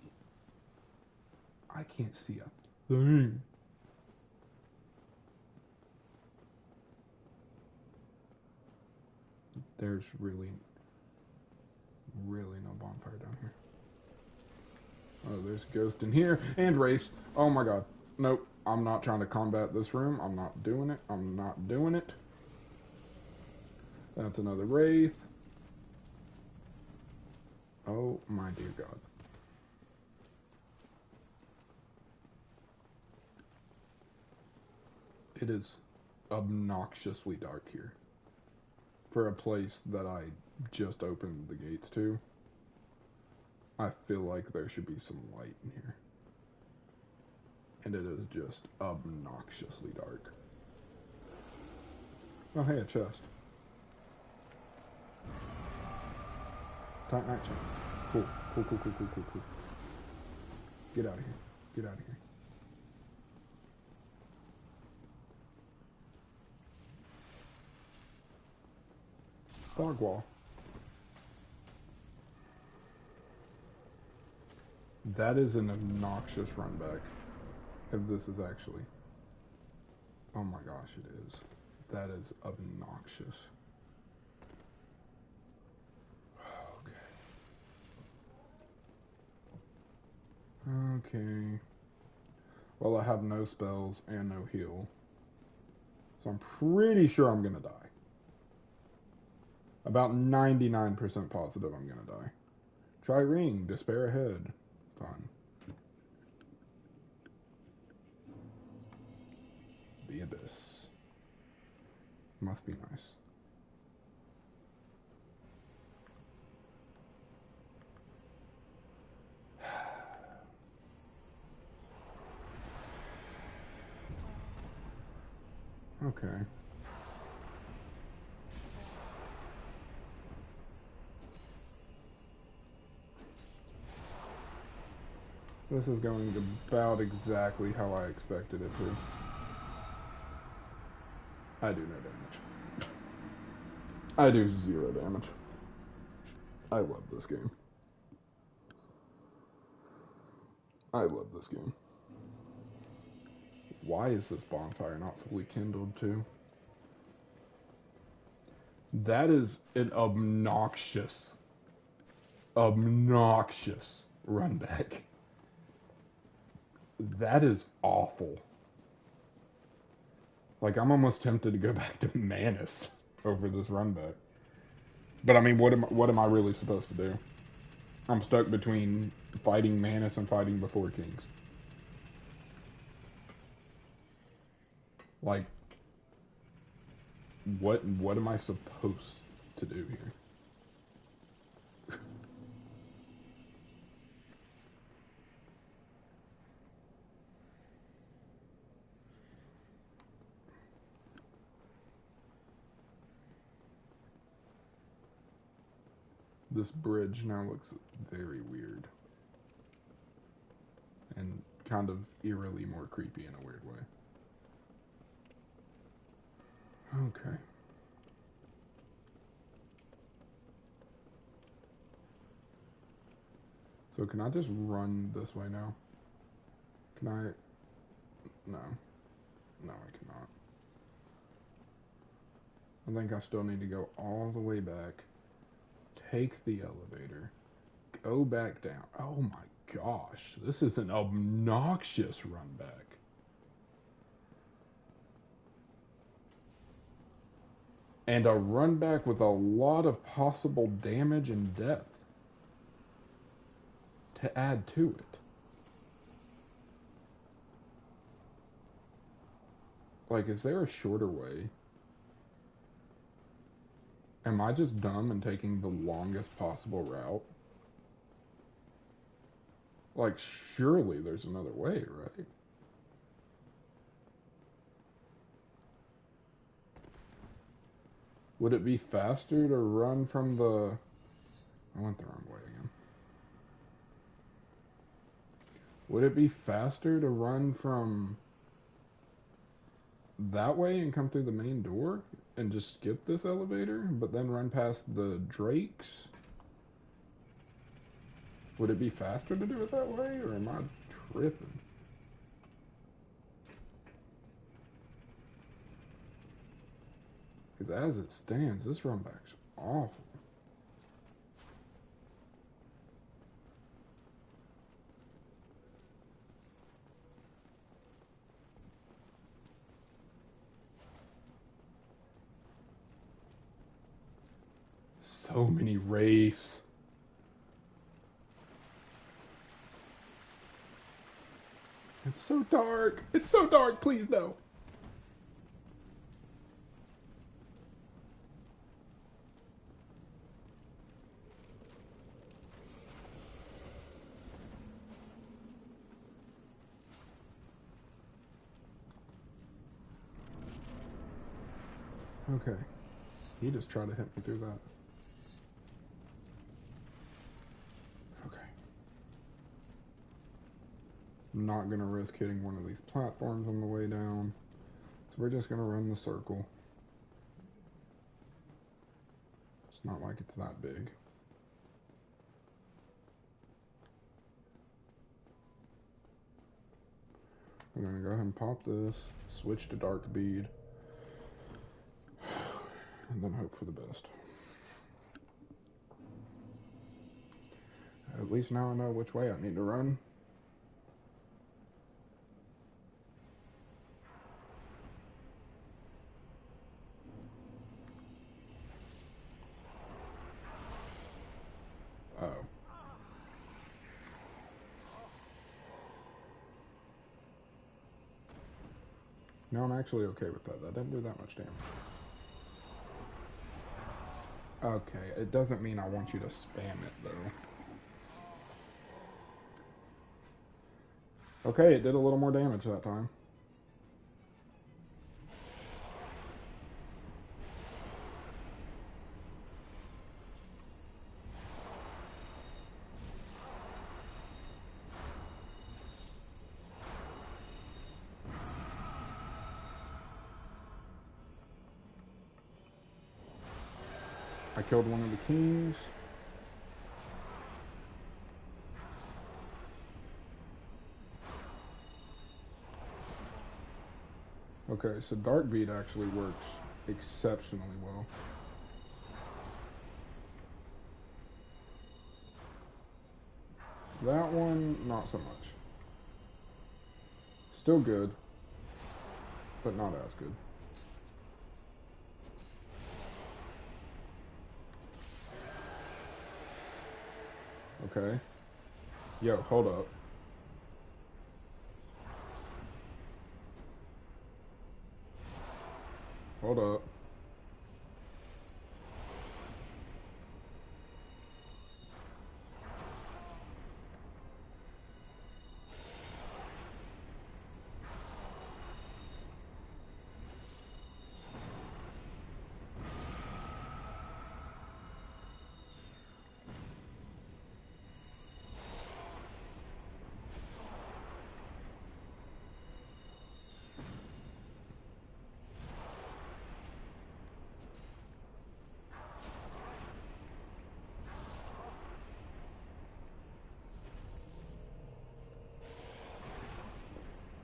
I can't see a thing. There's really no bonfire down here. Oh, there's a ghost in here. And Race. Oh my god. Nope. I'm not trying to combat this room. I'm not doing it. I'm not doing it. That's another Wraith. Oh my dear god. It is obnoxiously dark here. For a place that I just opened the gates to, I feel like there should be some light in here. And it is just obnoxiously dark. Oh, hey, a chest. Tight night chest. Cool. Cool. Get out of here. Get out of here. Fog wall. That is an obnoxious run back. If this is actually... Oh my gosh, it is. That is obnoxious. Okay. Well, I have no spells and no heal. So I'm pretty sure I'm gonna die. About 99% positive I'm gonna die. Try ring, despair ahead. Fine. The abyss. Must be nice. Okay. This is going about exactly how I expected it to. I do no damage. I do 0 damage. I love this game. I love this game. Why is this bonfire not fully kindled too? That is an obnoxious run back. That is awful. Like, I'm almost tempted to go back to Manus over this run back. But I mean, what am I really supposed to do? I'm stuck between fighting Manus and fighting Before Kings. Like, what am I supposed to do here? This bridge now looks very weird. And kind of eerily more creepy in a weird way. Okay. So can I just run this way now? Can I? No. No, I cannot. I think I still need to go all the way back, take the elevator, go back down. Oh my gosh, this is an obnoxious run back. And a run back with a lot of possible damage and death to add to it. Like, is there a shorter way? Am I just dumb and taking the longest possible route? Like, surely there's another way, right? Would it be faster to run from the... I went the wrong way again. Would it be faster to run from that way and come through the main door and just skip this elevator, but then run past the drakes? Would it be faster to do it that way, or am I tripping? Because as it stands, this run back's awful. So many wraiths. It's so dark. It's so dark. Please no. Okay. He just tried to hit me through that. Okay. I'm not going to risk hitting one of these platforms on the way down. So we're just going to run the circle. It's not like it's that big. I'm going to go ahead and pop this, switch to Dark Bead, and then hope for the best. At least now I know which way I need to run. Oh. No, I'm actually okay with that. That didn't do that much damage. Okay, it doesn't mean I want you to spam it, though. Okay, it did a little more damage that time. I killed one of the kings. Okay, so Darkbeat actually works exceptionally well. That one, not so much. Still good, but not as good. Okay. Yo, hold up. Hold up.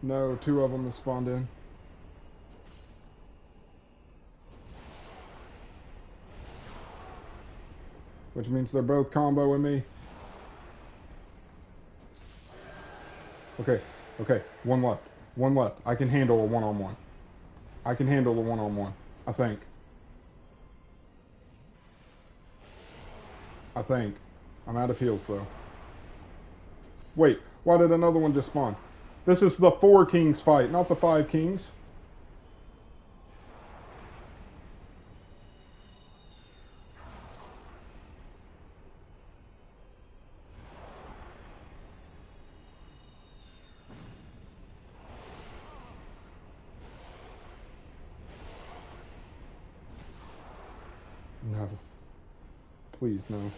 No, two of them have spawned in. Which means they're both comboing me. Okay, okay, one left. One left. I can handle a one-on-one. I can handle a one-on-one, I think. I think. I'm out of heals, though. Wait, why did another one just spawn? This is the 4 kings fight, not the 5 kings. No. Please, no.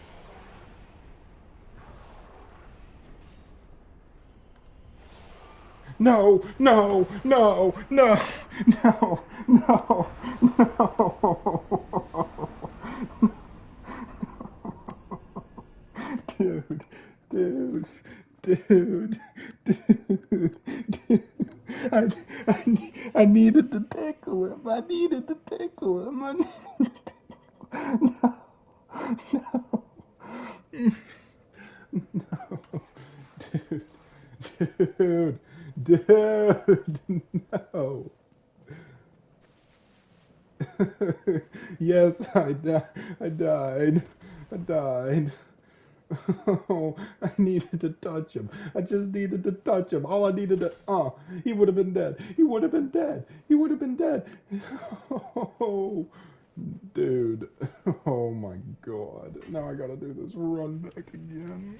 No, no, no, no, no, no, no. Dude, dude, dude, dude, dude. I needed to tickle him. I needed to tickle him. I needed to... No, no, no, dude, dude, no. Yes, I died. I died. I died. Oh, I needed to touch him. I just needed to touch him. All I needed to, he would have been dead. He would have been dead. He would have been dead. Oh, dude. Oh my God. Now I gotta do this run back again.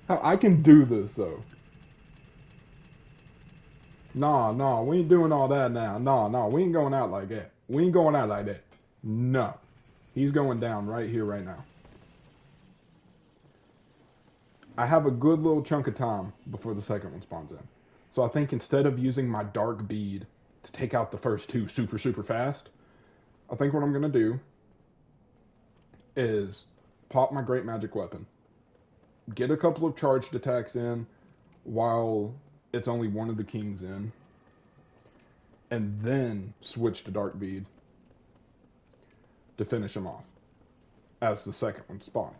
I can do this though. Nah, we ain't doing all that now. Nah, we ain't going out like that. We ain't going out like that. No. He's going down right here, right now. I have a good little chunk of time before the second one spawns in. So I think instead of using my dark bead to take out the first two super, super fast, I think what I'm going to do is pop my great magic weapon, get a couple of charged attacks in while it's only one of the kings in, and then switch to dark bead to finish him off as the second one spawning.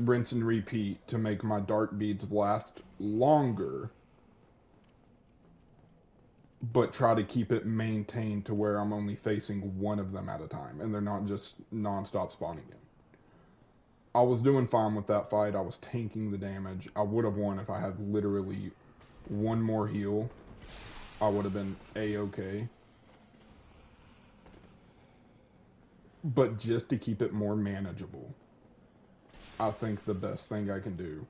Rinse and repeat to make my dark beads last longer, but try to keep it maintained to where I'm only facing one of them at a time and they're not just non-stop spawning in. I was doing fine with that fight. I was tanking the damage. I would have won if I had literally one more heal. I would have been A-okay. But just to keep it more manageable, I think the best thing I can do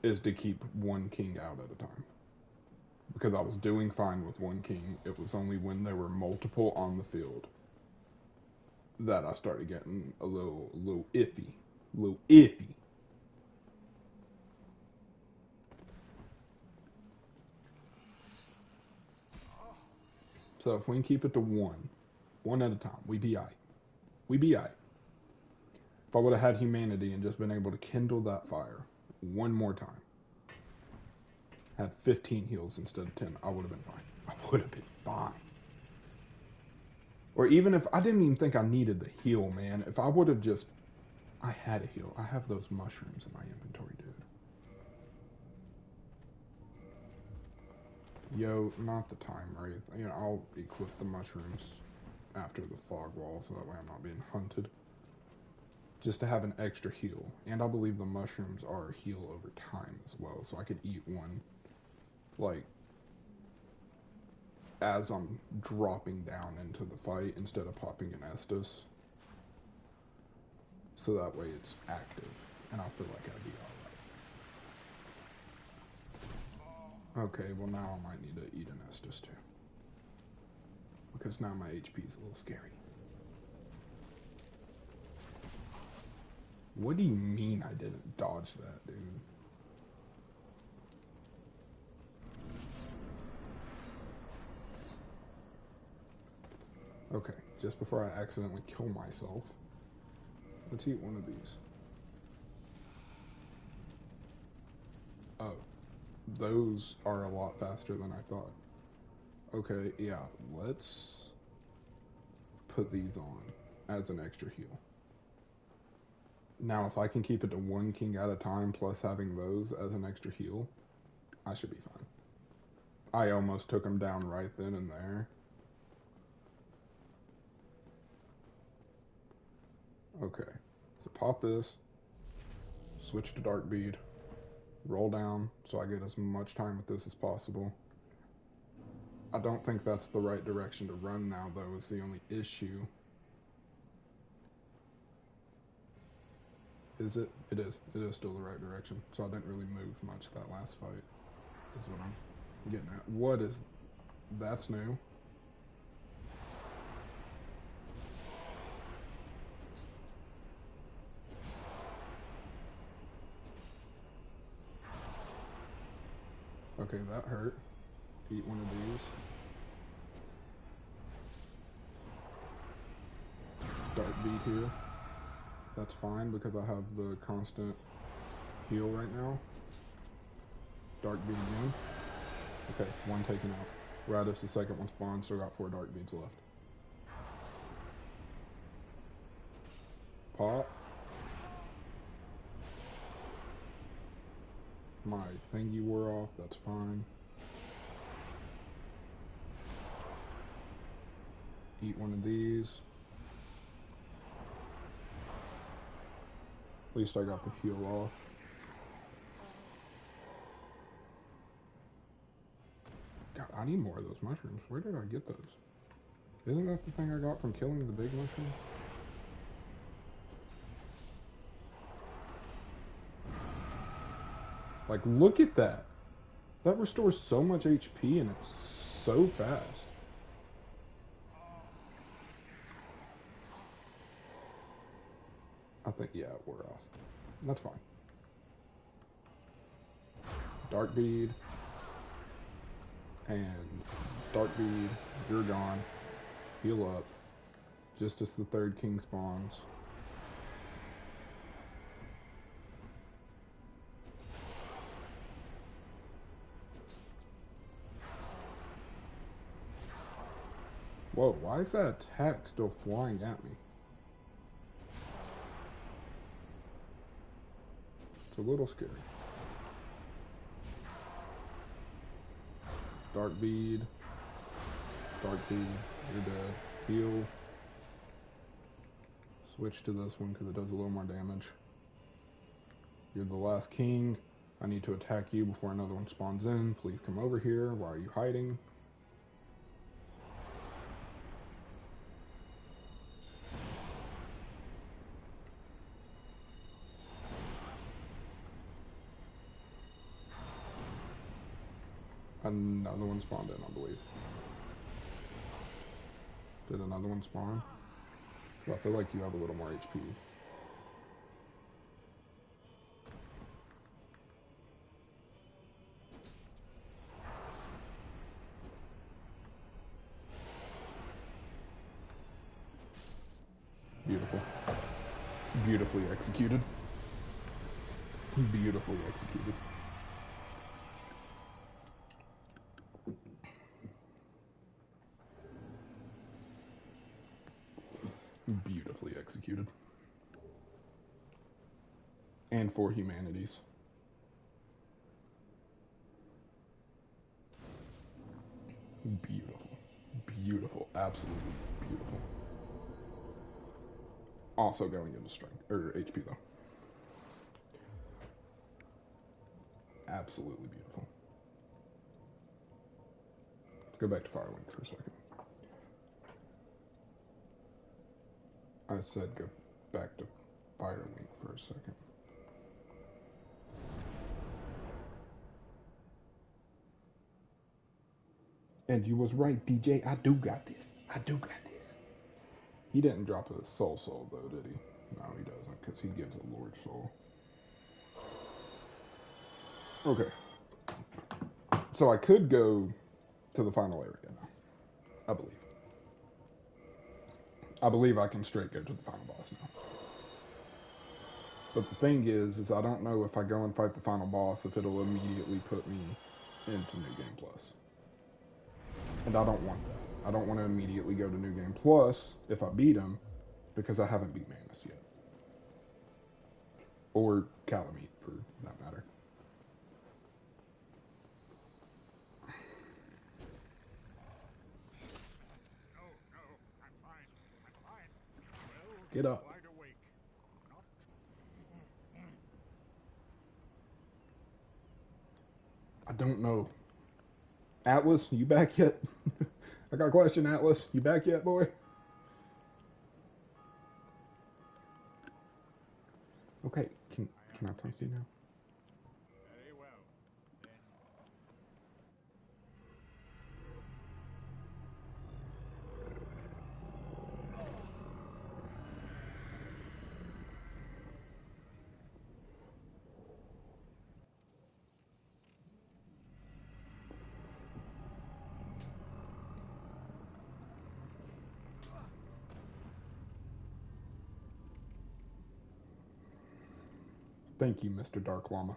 is to keep one king out at a time. Because I was doing fine with one king. It was only when there were multiple on the field that I started getting a little iffy. A little iffy. So if we can keep it to one at a time, we be aight. We'd be alright. If I would have had humanity and just been able to kindle that fire one more time, had 15 heals instead of 10, I would have been fine. I would have been fine. Or even if I didn't even think I needed the heal, man. If I would have just, I had a heal. I have those mushrooms in my inventory, dude. Yo, not the time, Wraith. You know, I'll equip the mushrooms after the fog wall, so that way I'm not being hunted. Just to have an extra heal. And I believe the mushrooms are a heal over time as well, so I could eat one, like, as I'm dropping down into the fight instead of popping an Estus. So that way it's active, and I feel like I'd be alright. Okay, well now I might need to eat an Estus too. Because now my HP is a little scary. What do you mean I didn't dodge that, dude? Okay, just before I accidentally kill myself, let's eat one of these. Oh, those are a lot faster than I thought. Okay, yeah, let's put these on as an extra heal. Now, if I can keep it to one king at a time plus having those as an extra heal, I should be fine. I almost took him down right then and there. Okay, so pop this, switch to Dark Bead, roll down so I get as much time with this as possible. I don't think that's the right direction to run now, though, is the only issue. Is it? It is. It is still the right direction. So I didn't really move much that last fight, is what I'm getting at. What is... That's new. Okay, that hurt. Eat one of these. Dark Bead here. That's fine because I have the constant heal right now. Dark Bead again. Okay, one taken out. Radis, the second one spawned, still got 4 Dark Beads left. Pop. My thingy wore off, that's fine. Eat one of these. At least I got the heal off. God, I need more of those mushrooms. Where did I get those? Isn't that the thing I got from killing the big mushroom? Like, look at that. That restores so much HP and it's so fast. I think, yeah, it wore off. That's fine. Dark Bead. And Dark Bead, you're gone. Heal up. Just as the third king spawns. Whoa, why is that attack still flying at me? It's a little scary. Dark Bead. Dark Bead, you're dead. Heal. Switch to this one because it does a little more damage. You're the last king. I need to attack you before another one spawns in. Please come over here. Why are you hiding? Another one spawned in, I believe. Did another one spawn? I feel like you have a little more HP. Beautiful. Beautifully executed. Beautifully executed. Beautifully executed. And for humanities. Beautiful. Beautiful. Absolutely beautiful. Also going into strength, or HP though. Absolutely beautiful. Let's go back to Firelink for a second. I said go back to Firelink for a second. And you was right, DJ. I do got this. I do got this. He didn't drop a soul though, did he? No, he doesn't, because he gives a Lord Soul. Okay. So I could go to the final area now. I believe. I believe I can straight go to the final boss now. But the thing is I don't know if I go and fight the final boss if it'll immediately put me into New Game Plus. And I don't want that. I don't want to immediately go to New Game Plus if I beat him, because I haven't beat Manus yet. Or Calamite, for that matter. Get up. I don't know. Atlas, you back yet? I got a question, Atlas. You back yet, boy? Okay, can I talk to you now? Very well. Then Thank you, Mr. Dark Llama.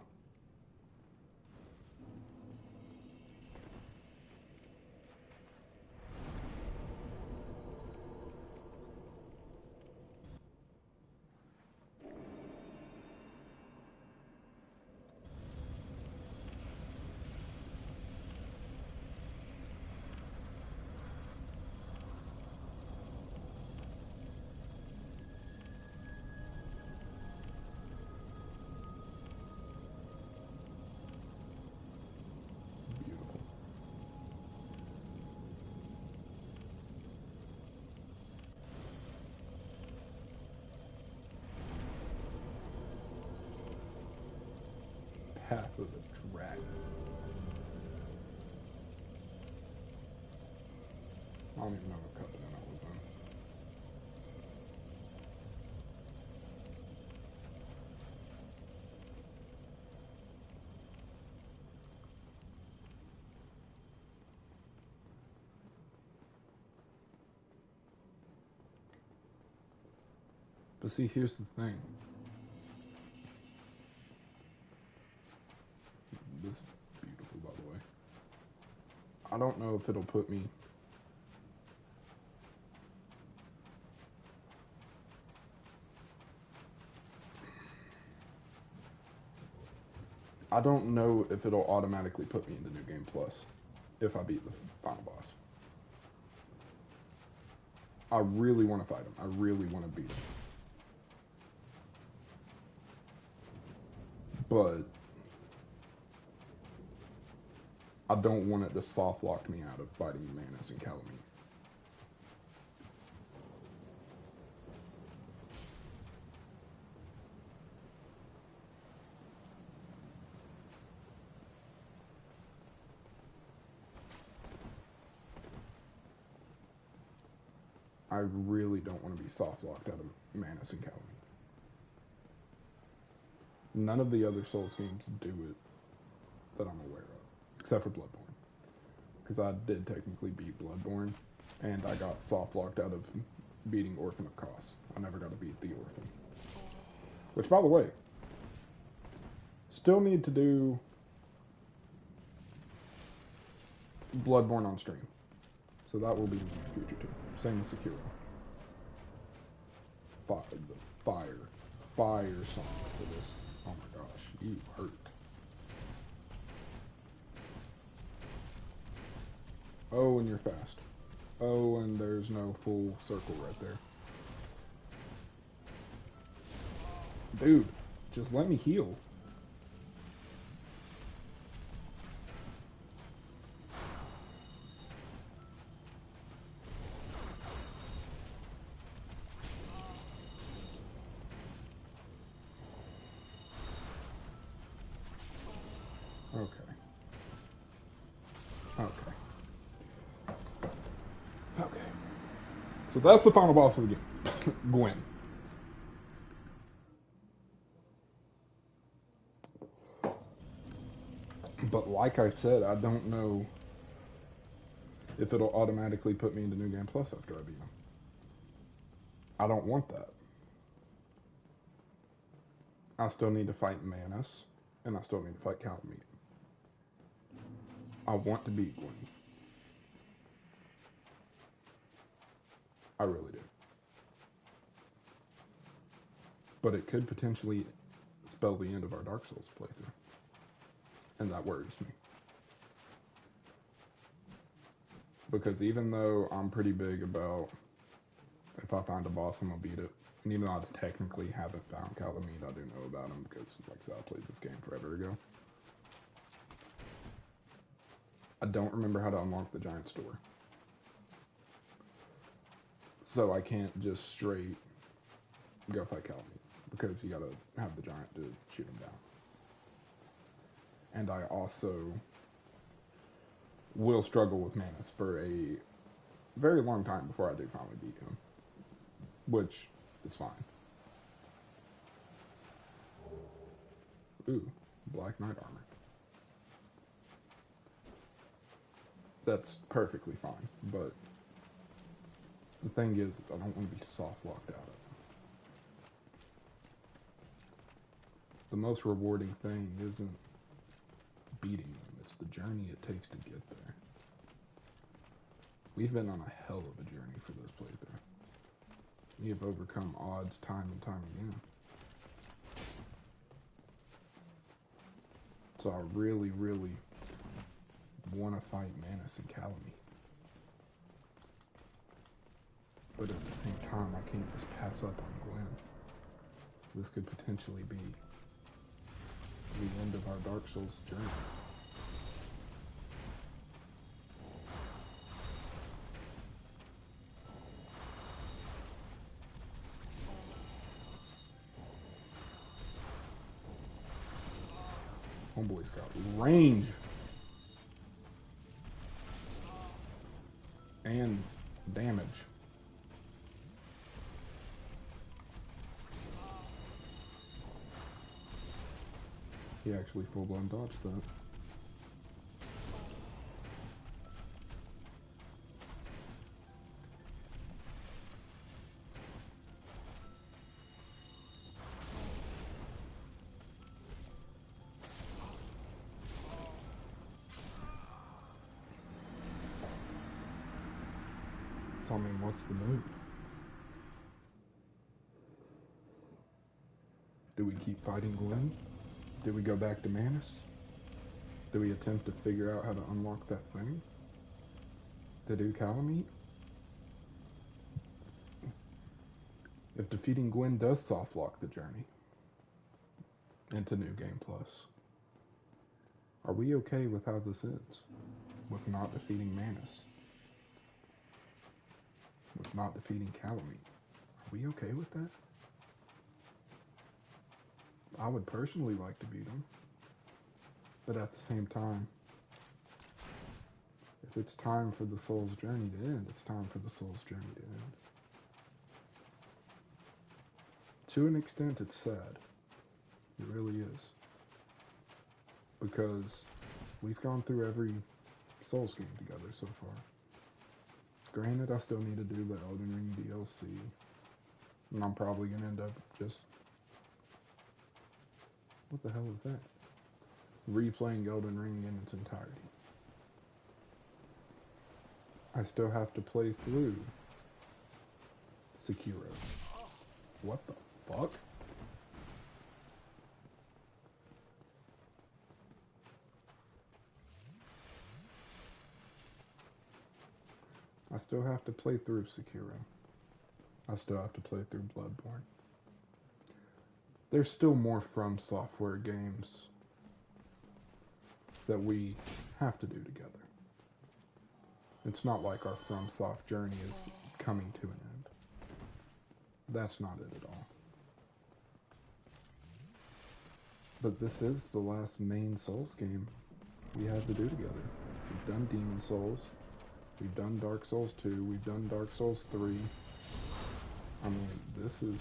Beautiful. Path of the Dragon. I don't even know what covenant I was on. But see, here's the thing. This is beautiful, by the way. I don't know if it'll put me... I don't know if it'll automatically put me into New Game Plus if I beat the final boss. I really want to fight him. I really want to beat him. But I don't want it to soft lock me out of fighting Manus and Calamite. I really don't want to be soft locked out of Manus and Calamite. None of the other Souls games do it that I'm aware of, except for Bloodborne. Because I did technically beat Bloodborne, and I got soft locked out of beating Orphan of Kos. I never got to beat the Orphan. Which, by the way, still need to do Bloodborne on stream. So that will be in the near future too. Same as Sekiro. Fire song for this. Oh my gosh, you hurt. Oh, and you're fast. Oh, and there's no full circle right there. Dude, just let me heal. Okay. Okay. Okay. So that's the final boss of the game. Gwyn. But like I said, I don't know if it'll automatically put me into New Game Plus after I beat him. I don't want that. I still need to fight Manus, and I still need to fight Calamite. I want to beat Gwyn. I really do. But it could potentially spell the end of our Dark Souls playthrough. And that worries me. Because even though I'm pretty big about if I find a boss, I'm going to beat it. And even though I technically haven't found Calamite, I do know about him because, like I said, I played this game forever ago. I don't remember how to unlock the giant store. So I can't just straight go fight Calamite because you gotta have the giant to shoot him down. And I also will struggle with Manus for a very long time before I do finally beat him. Which is fine. Ooh, Black Knight armor. That's perfectly fine, but the thing is I don't want to be soft locked out of it. The most rewarding thing isn't beating them, it's the journey it takes to get there. We've been on a hell of a journey for this playthrough. We have overcome odds time and time again. So I really, really want to fight Manus and Calamite. But at the same time, I can't just pass up on Gwyn. This could potentially be the end of our Dark Souls journey. Homeboy's got range. And damage. He actually full-blown dodged that. So, I mean, what's the move? Do we keep fighting Gwyn? Do we go back to Manus? Do we attempt to figure out how to unlock that thing? To do Calamite? If defeating Gwyn does soft lock the journey into New Game Plus, are we okay with how this ends? With not defeating Manus? With not defeating Calamite? Are we okay with that? I would personally like to beat him. But at the same time, if it's time for the soul's journey to end, it's time for the soul's journey to end. To an extent, it's sad. It really is. Because we've gone through every Souls game together so far. Granted, I still need to do the Elden Ring DLC. And I'm probably gonna end up just... What the hell is that? Replaying Elden Ring in its entirety. I still have to play through Sekiro. What the fuck? I still have to play through Sekiro. I still have to play through Bloodborne. There's still more From Software games that we have to do together. It's not like our From Soft journey is coming to an end. That's not it at all. But this is the last main Souls game we have to do together. We've done Demon Souls. We've done Dark Souls 2. We've done Dark Souls 3. I mean, this is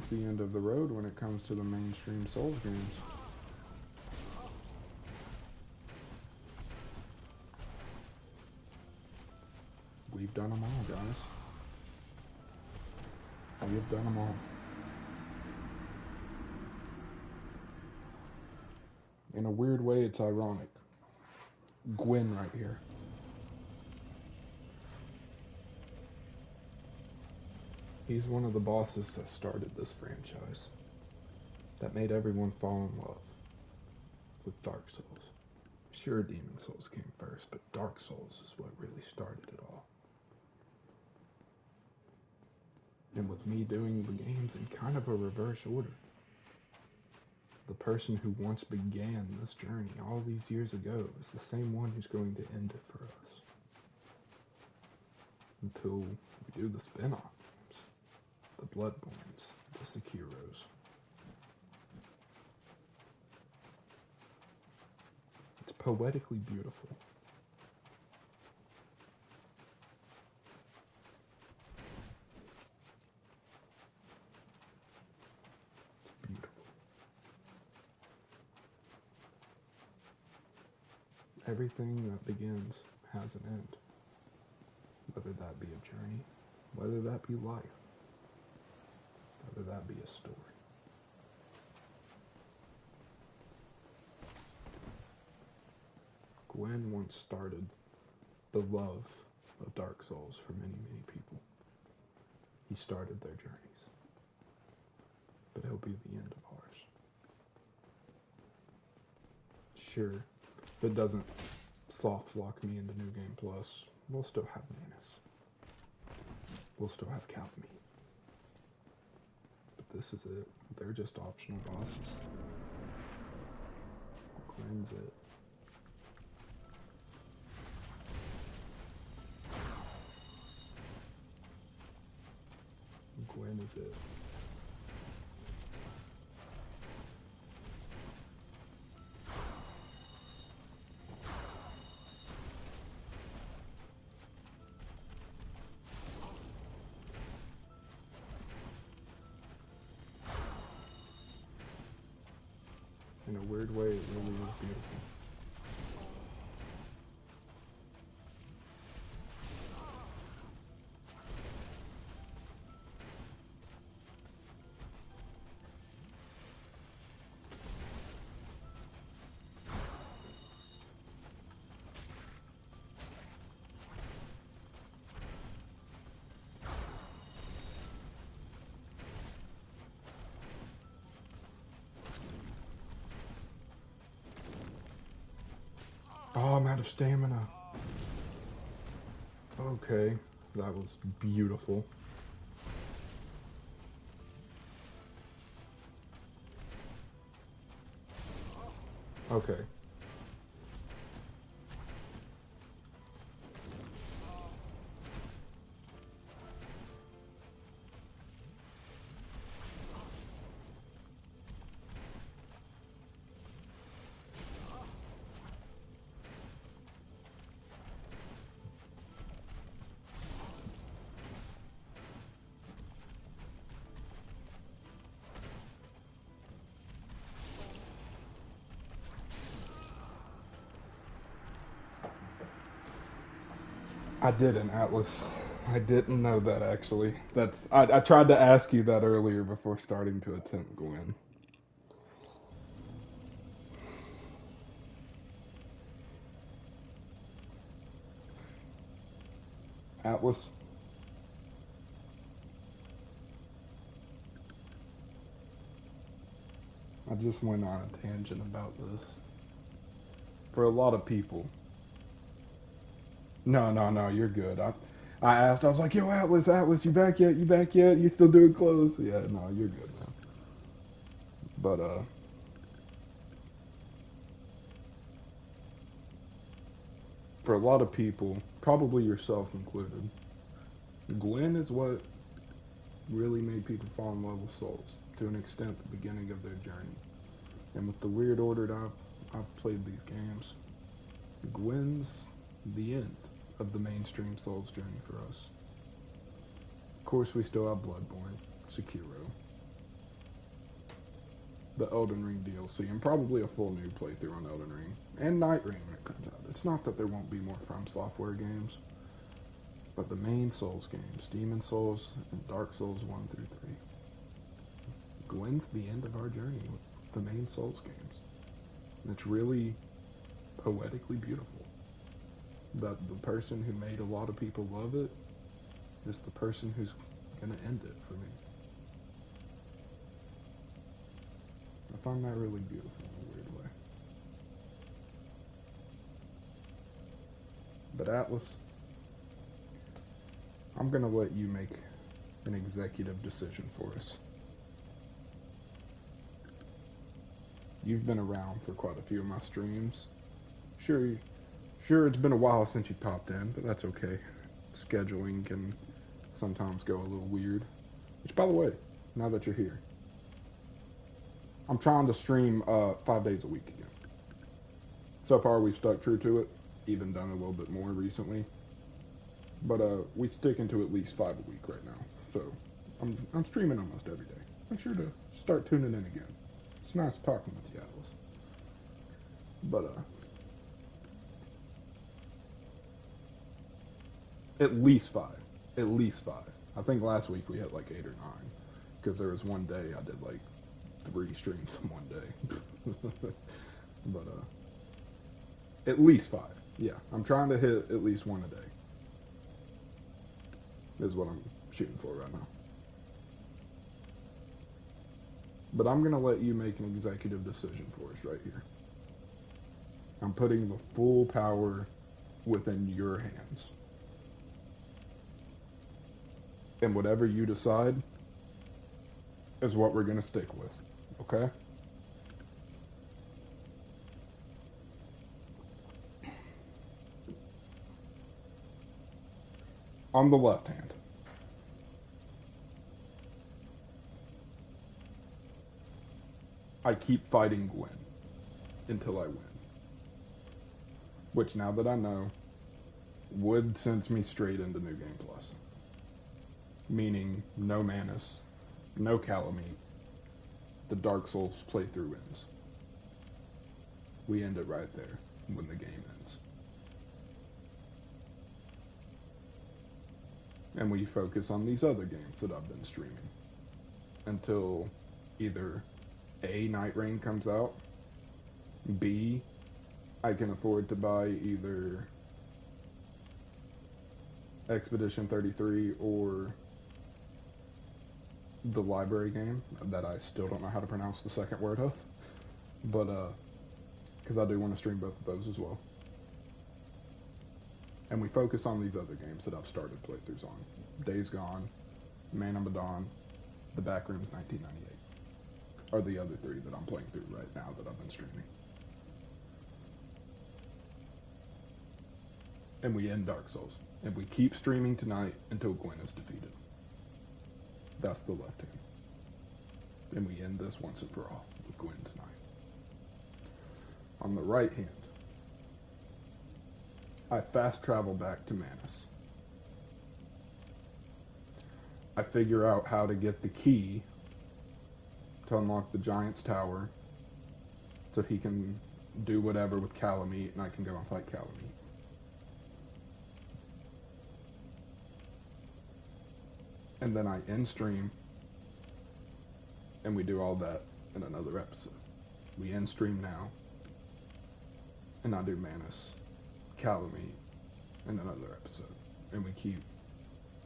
the end of the road when it comes to the mainstream Souls games. We've done them all, guys. We have done them all. In a weird way, it's ironic. Gwyn right here. He's one of the bosses that started this franchise. That made everyone fall in love with Dark Souls. Sure, Demon Souls came first, but Dark Souls is what really started it all. And with me doing the games in kind of a reverse order, the person who once began this journey all these years ago is the same one who's going to end it for us. Until we do the spin-off games, the Bloodborns, the Sekiros. It's poetically beautiful. Everything that begins has an end. Whether that be a journey, whether that be life, whether that be a story. Gwyn once started the love of Dark Souls for many, many people. He started their journeys. But it'll be the end of ours. Sure. If it doesn't soft lock me into New Game Plus, we'll still have Manus. We'll still have Calvin. But this is it. They're just optional bosses. Gwyn's it. Gwyn is it. In a weird way, it really is beautiful. Oh, I'm out of stamina. Okay, that was beautiful. Okay. I did an Atlas. I didn't know that actually. I tried to ask you that earlier before starting to attempt Gwen. Atlas. I just went on a tangent about this. For a lot of people. No, you're good. I asked, I was like, yo, Atlas, you back yet? You back yet? You still doing close? Yeah, no, you're good, man. But, for a lot of people, probably yourself included, Gwen is what really made people fall in love with Souls, to an extent, the beginning of their journey. And with the weird order that I've played these games, Gwen's the end of the mainstream Souls journey for us. Of course, we still have Bloodborne, Sekiro, the Elden Ring DLC, and probably a full new playthrough on Elden Ring, and Night Rain when it comes out. It's not that there won't be more From Software games, but the main Souls games, Demon Souls and Dark Souls 1 through 3, Gwen's the end of our journey with the main Souls games. And it's really poetically beautiful. That the person who made a lot of people love it is the person who's gonna end it for me. I find that really beautiful in a weird way. But Atlas, I'm gonna let you make an executive decision for us. You've been around for quite a few of my streams. Sure, it's been a while since you popped in, but that's okay. Scheduling can sometimes go a little weird. Which, by the way, now that you're here, I'm trying to stream 5 days a week again. So far, we've stuck true to it, even done a little bit more recently. But we sticking to at least 5 a week right now. So I'm streaming almost every day. Make sure to start tuning in again. It's nice talking with you, Atlas. But at least 5. At least 5. I think last week we had like 8 or 9. Because there was one day I did like 3 streams in one day. But at least 5. Yeah, I'm trying to hit at least 1 a day. Is what I'm shooting for right now. But I'm going to let you make an executive decision for us right here. I'm putting the full power within your hands. And whatever you decide is what we're going to stick with. Okay? On the left hand, I keep fighting Gwen until I win. Which, now that I know, would send me straight into New Game Plus. Meaning, no Manus, no Calamite. The Dark Souls playthrough ends. We end it right there when the game ends. And we focus on these other games that I've been streaming. Until either A, Night Rain comes out, B, I can afford to buy either Expedition 33 or the library game that I still don't know how to pronounce the second word of. But, because I do want to stream both of those as well. And we focus on these other games that I've started playthroughs on. Days Gone, Man of Medan, The Backrooms 1998 are the other 3 that I'm playing through right now that I've been streaming. And we end Dark Souls. And we keep streaming tonight until Gwen is defeated. That's the left hand. And we end this once and for all with Gwen tonight. On the right hand, I fast travel back to Manus. I figure out how to get the key to unlock the Giant's Tower so he can do whatever with Calamite and I can go and fight Calamite. and then I end stream, and we do all that in another episode. We end stream now, and I do Manus, Calamite in another episode. And we keep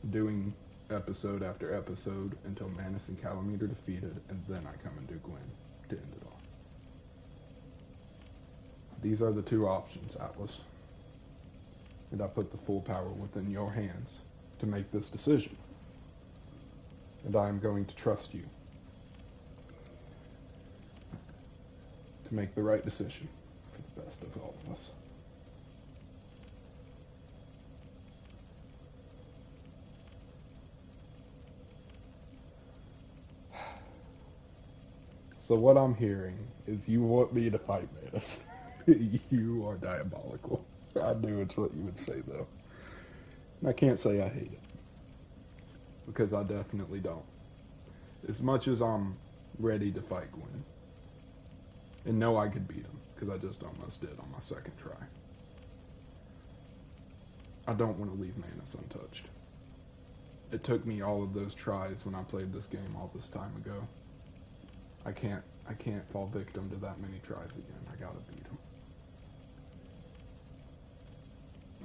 doing episode after episode until Manus and Calamite are defeated, and then I come and do Gwyn to end it all. These are the two options, Atlas. And I put the full power within your hands to make this decision. And I am going to trust you to make the right decision for the best of all of us. So what I'm hearing is you want me to fight Manus. You are diabolical. I knew it's what you would say, though. And I can't say I hate it. Because I definitely don't. As much as I'm ready to fight Gwyn. And know I could beat him, because I just almost did on my second try. I don't want to leave Manus untouched. It took me all of those tries when I played this game all this time ago. I can't fall victim to that many tries again. I gotta beat him.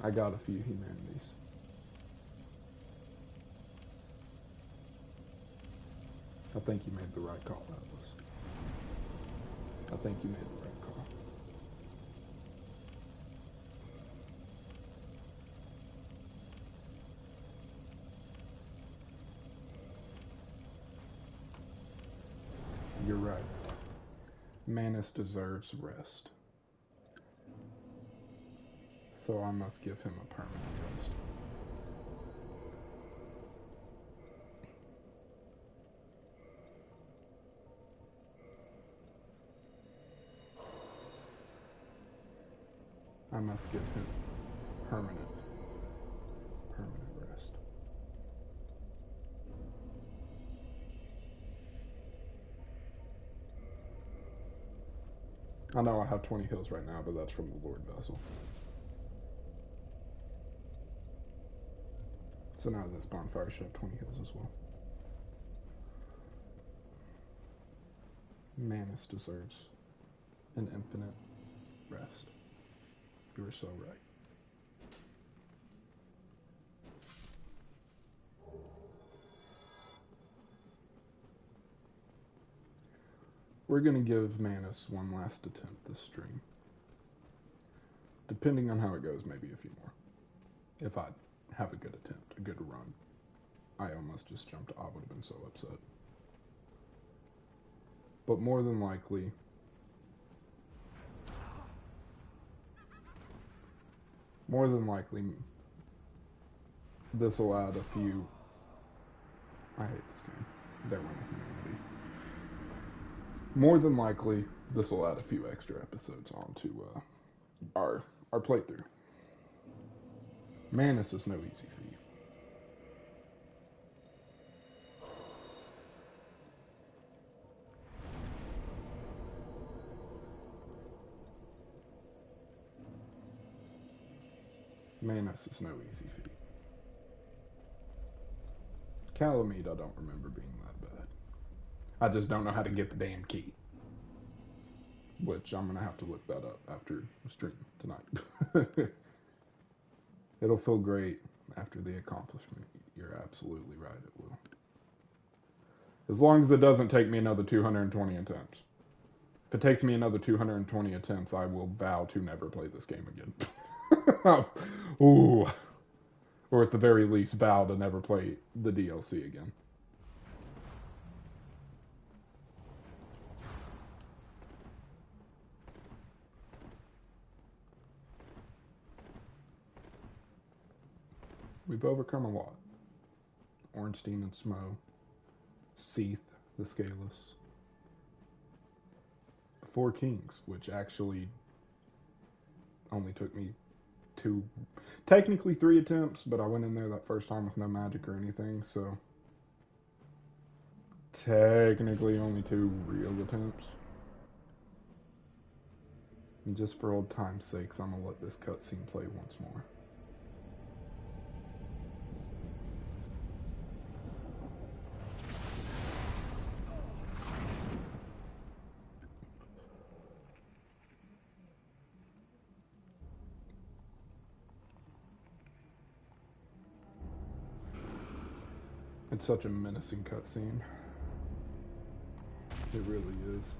I got a few humanities. I think you made the right call, Atlas. I think you made the right call. You're right. Manus deserves rest. So I must give him a permanent rest. I must give him permanent rest. I know I have 20 heals right now, but that's from the Lord Vessel. So now this bonfire should have 20 heals as well. Manus deserves an infinite rest. You were so right. We're going to give Manus one last attempt this stream. Depending on how it goes, maybe a few more. If I have a good attempt, a good run. I almost just jumped. I would have been so upset. But more than likely, this will add a few. I hate this game. There went humanity. More than likely, this will add a few extra episodes onto our playthrough. Manus is no easy feat. Manus is no easy feat. Calamite, I don't remember being that bad. I just don't know how to get the damn key. Which I'm going to have to look that up after the stream tonight. It'll feel great after the accomplishment. You're absolutely right, it will. As long as it doesn't take me another 220 attempts. If it takes me another 220 attempts, I will vow to never play this game again. Ooh. Or at the very least, vow to never play the DLC again. We've overcome a lot. Ornstein and Smo, Seath, the Scaleless, the Four Kings, which actually only took me technically 3 attempts, but I went in there that first time with no magic or anything, so technically only 2 real attempts. And just for old time's sakes, I'm gonna let this cutscene play once more. It's such a menacing cutscene. It really is.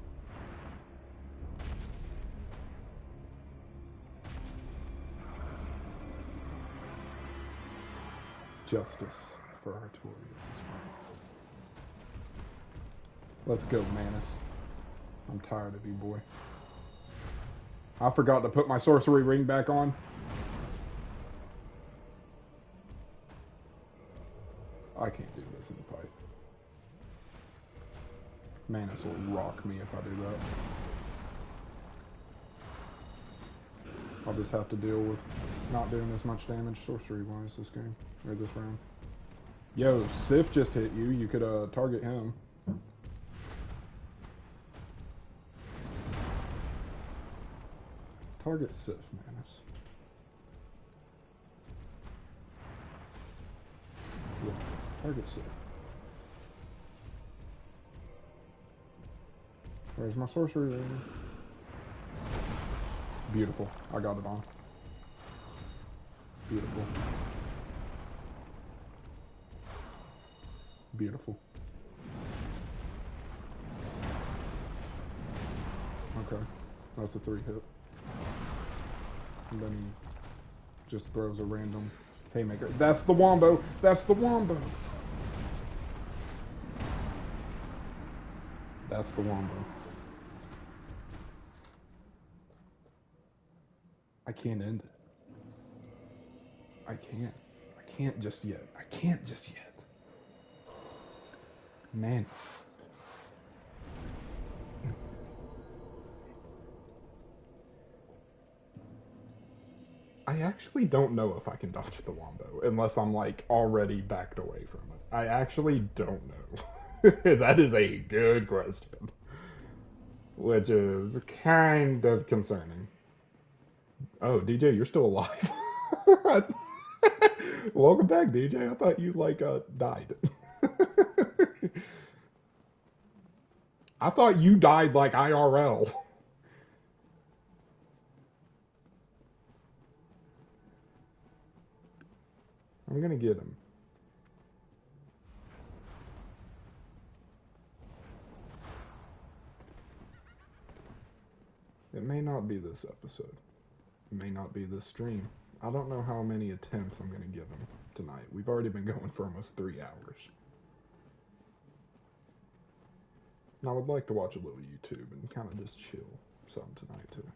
Justice for Artorias' friends. Let's go, Manus. I'm tired of you, boy. I forgot to put my sorcery ring back on. I can't do this in a fight. Manus will rock me if I do that. I'll just have to deal with not doing as much damage sorcery-wise this game, or this round. Yo, Sif just hit you. You could target him. Target Sif, Manus. Yeah, target Sif. Where's my sorcery ring? Beautiful. I got it on. Beautiful. Beautiful. Okay. That's a 3-hit. And then he just throws a random haymaker. That's the wombo! That's the wombo! That's the wombo. I can't end it. I can't. I can't just yet. I can't just yet. Man. I actually don't know if I can dodge the wombo unless I'm like already backed away from it. I actually don't know. That is a good question. Which is kind of concerning. Oh, DJ, you're still alive. Welcome back, DJ. I thought you like died. I thought you died like IRL. I'm gonna get him. It may not be this episode. It may not be this stream. I don't know how many attempts I'm gonna give him tonight. We've already been going for almost 3 hours. And I would like to watch a little YouTube and kind of just chill some tonight too.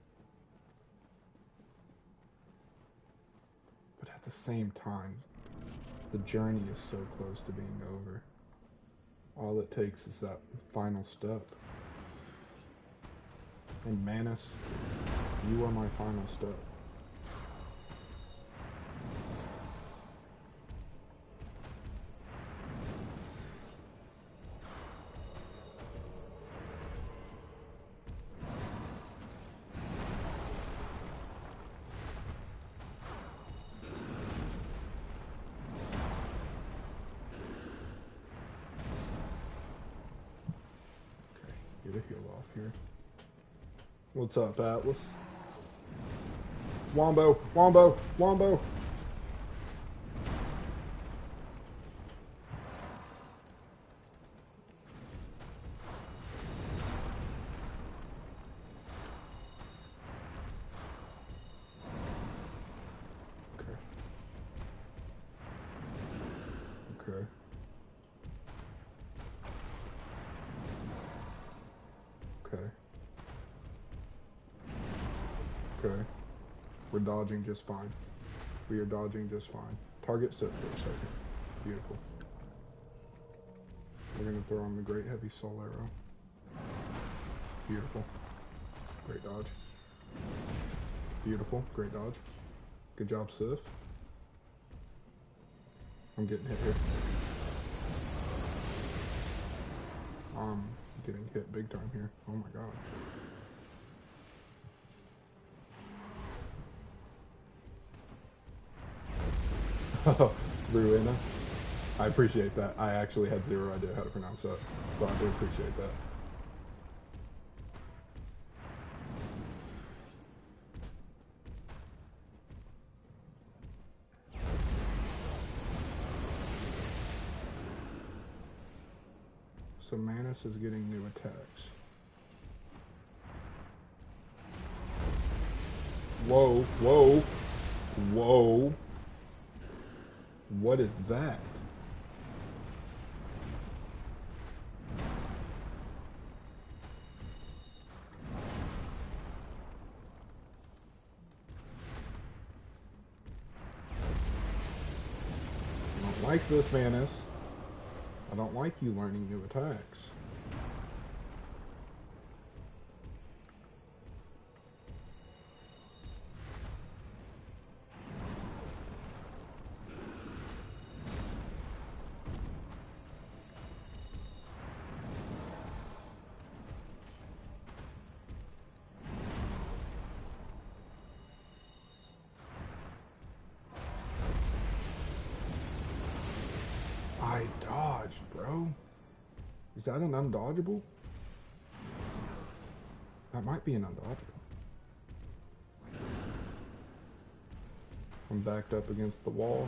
But at the same time, the journey is so close to being over. All it takes is that final step. And Manus, you are my final step. Get a heal off here. What's up, Atlas? Wombo! Wombo! Wombo! Okay. Okay. Okay. Okay. We're dodging just fine. We are dodging just fine. Target set for a second. Beautiful. We're going to throw on the Great Heavy Soul Arrow. Beautiful. Great dodge. Beautiful. Great dodge. Good job, Sif. I'm getting hit here. I'm getting hit big time here. Oh my god. Ruina. I appreciate that. I actually had zero idea how to pronounce that, so I do appreciate that. So Manus is getting new attacks. Whoa, whoa, whoa. What is that? I don't like this, Manus. I don't like you learning new attacks. I dodged, bro. Is that an undodgeable? That might be an undodgeable. I'm backed up against the wall.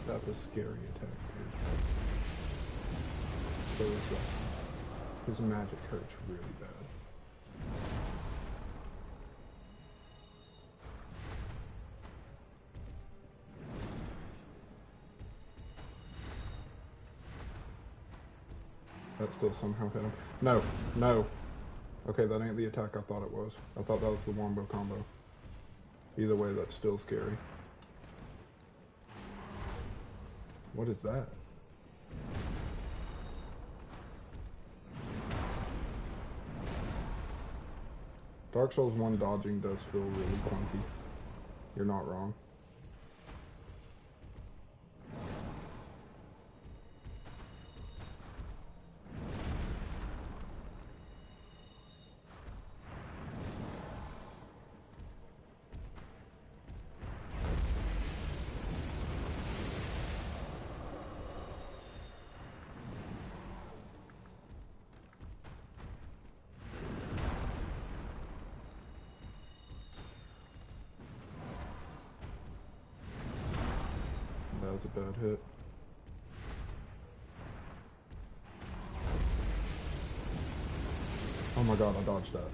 That's a scary attack, dude. So is that. His magic hurts really bad. That still somehow hit him. No, no. Okay, that ain't the attack I thought it was. I thought that was the wombo combo. Either way, that's still scary. What is that? Dark Souls 1 dodging does feel really clunky. You're not wrong. That was a bad hit. Oh my god, I dodged that.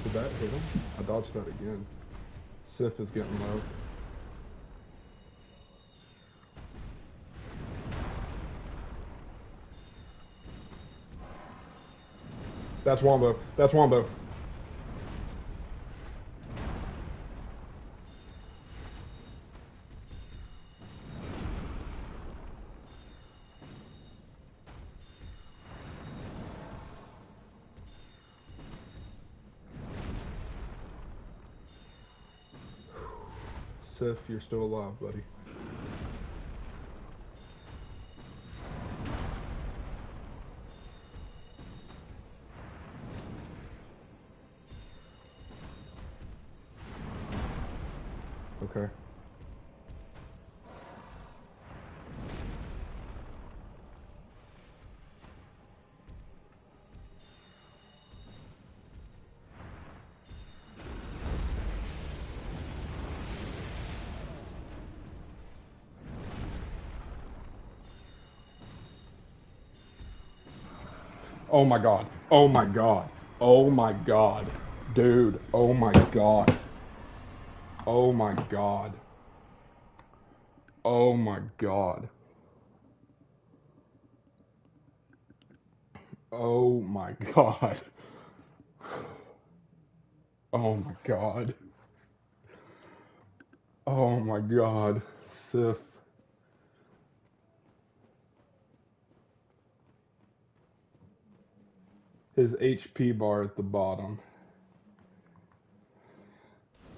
Did that hit him? I dodged that again. Sif is getting low. That's Wombo. That's Wombo. Sif, you're still alive, buddy. Okay. Oh my god. Oh my god. Oh my god. Dude. Oh my god. Oh my god. Oh my god. Oh my god. Oh my god. Oh my god. Sif. His HP bar at the bottom.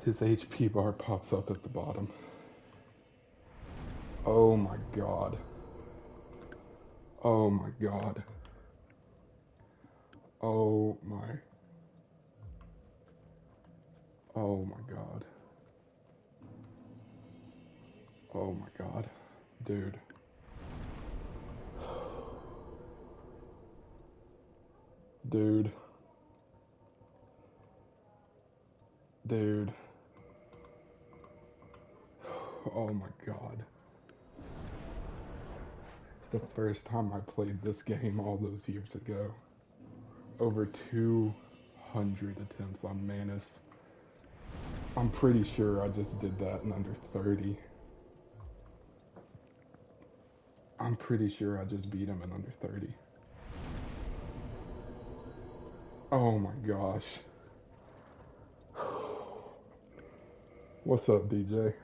His HP bar pops up at the bottom. Oh my god. Oh my god. Oh my. Oh my god. Oh my god. Dude. Dude. Dude. Oh my god. The first time I played this game all those years ago. Over 200 attempts on Manus. I'm pretty sure I just did that in under 30. I'm pretty sure I just beat him in under 30. Oh my gosh. What's up, DJ?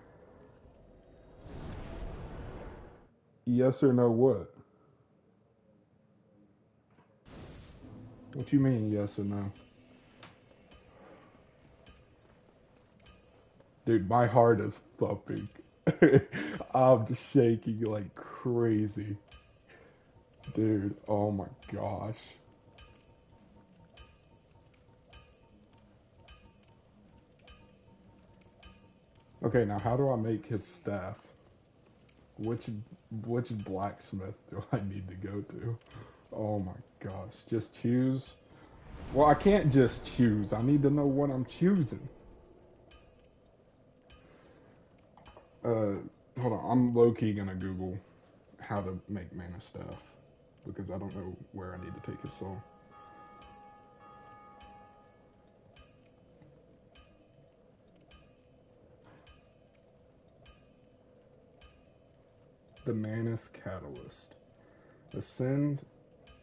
Yes or no what? What you mean yes or no? Dude, my heart is thumping. I'm shaking like crazy. Dude, oh my gosh. Okay, now how do I make his staff? Which blacksmith do I need to go to? Oh my gosh, just choose? Well, I can't just choose. I need to know what I'm choosing. Hold on. I'm low-key gonna Google how to make mana staff because I don't know where I need to take his soul. The Manus Catalyst. Ascend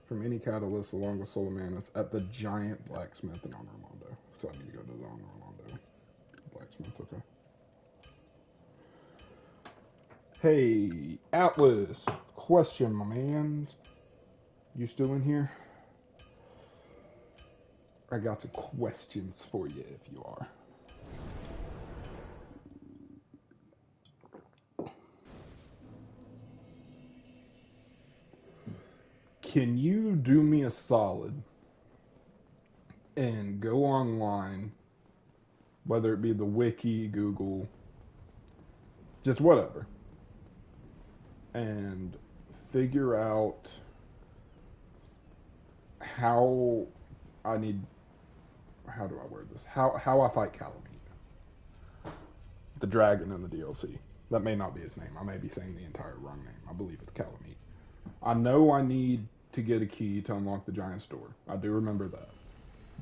from any catalyst along with Soul of Manus at the giant blacksmith in On Ramondo. So I need to go to the On Ramondo blacksmith, okay. Hey, Atlas, question, my man. You still in here? I got some questions for you if you are. Can you do me a solid and go online, whether it be the wiki, Google, just whatever, and figure out how I need, how do I word this? How I fight Kalameet, the dragon in the DLC. That may not be his name. I may be saying the entire wrong name. I believe it's Kalameet. I know I need to get a key to unlock the giant's door. I do remember that.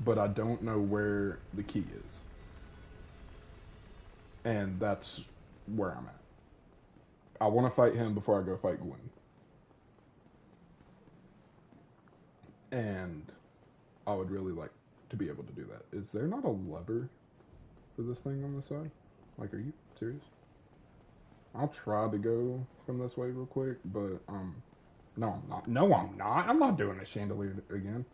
But I don't know where the key is. And that's where I'm at. I want to fight him before I go fight Gwen. And I would really like to be able to do that. Is there not a lever for this thing on the side? Like, are you serious? I'll try to go from this way real quick, but no, I'm not. No, I'm not. I'm not doing the chandelier again.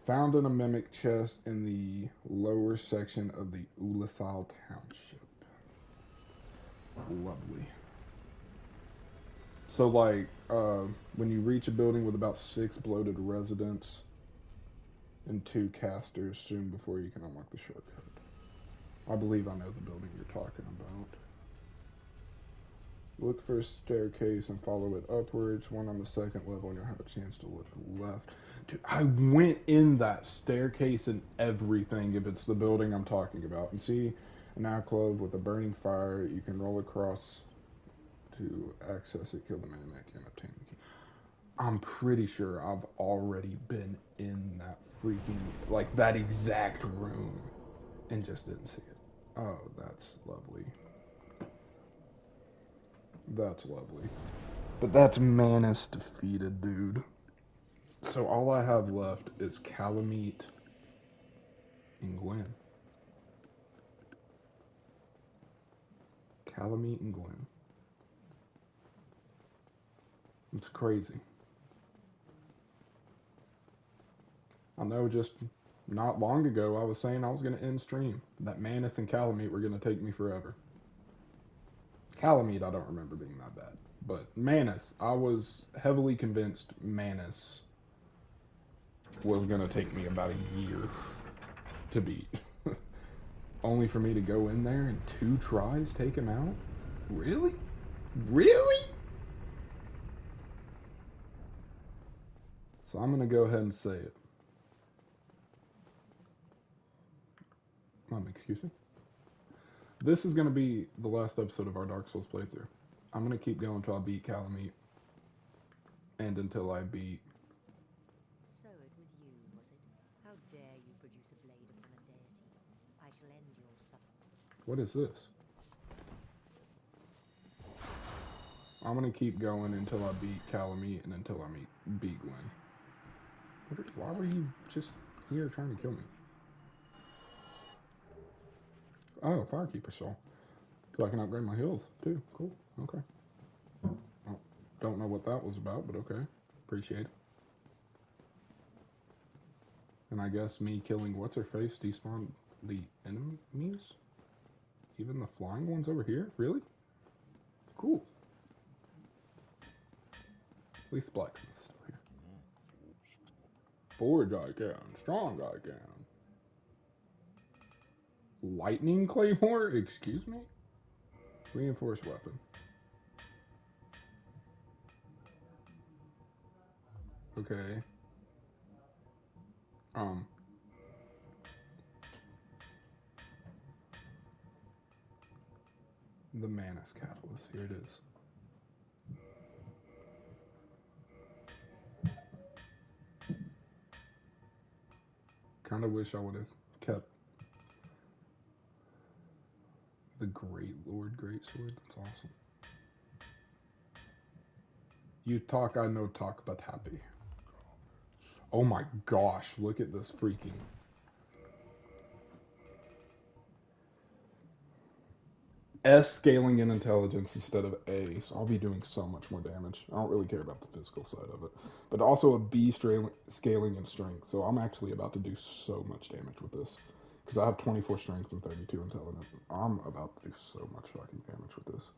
Found in a mimic chest in the lower section of the Ulasal Township. Lovely. So, like, when you reach a building with about 6 bloated residents and 2 casters soon before you can unlock the shortcut. I believe I know the building you're talking about. Look for a staircase and follow it upwards. One on the second level and you'll have a chance to look left. Dude, I went in that staircase and everything if it's the building I'm talking about. And see an alcove with a burning fire. You can roll across to access it, kill the mimic, and obtain the key. I'm pretty sure I've already been in that freaking, like, that exact room and just didn't see it. Oh, that's lovely. That's lovely. But that's Manus defeated, dude. So all I have left is Kalameet and Gwen. Kalameet and Gwen. It's crazy. I know just not long ago I was saying I was going to end stream. That Manus and Kalameet were going to take me forever. Kalameet I don't remember being that bad. But Manus, I was heavily convinced Manus was going to take me about a year to beat. Only for me to go in there and 2 tries take him out? Really? Really? So I'm going to go ahead and say it. Excuse me? This is going to be the last episode of our Dark Souls playthrough. I'm going to keep going until I beat Calamite. And until I beat... So it was you, was it? How dare you produce a blade upon a deity? I shall end your suffering. What is this? I'm going to keep going until I beat Calamite and until I beat Gwen. Why were you just here trying to kill me? Oh, Firekeeper Soul. So I can upgrade my heals, too. Cool. Okay. Well, don't know what that was about, but okay. Appreciate it. And I guess me killing What's-Her-Face despawned the enemies? Even the flying ones over here? Really? Cool. At least the blacksmith's still here. Forge I can. Strong I can. Lightning Claymore? Excuse me? Reinforced weapon. Okay. The Manus Catalyst. Here it is. Kind of wish I would have kept the Great Lord Greatsword. That's awesome. You talk, I know talk, but happy. Oh my gosh, look at this freaking... S scaling in intelligence instead of A, so I'll be doing so much more damage. I don't really care about the physical side of it. But also a B scaling in strength, so I'm actually about to do so much damage with this. Because I have 24 strength and 32 intelligence. I'm about to do so much fucking damage with this.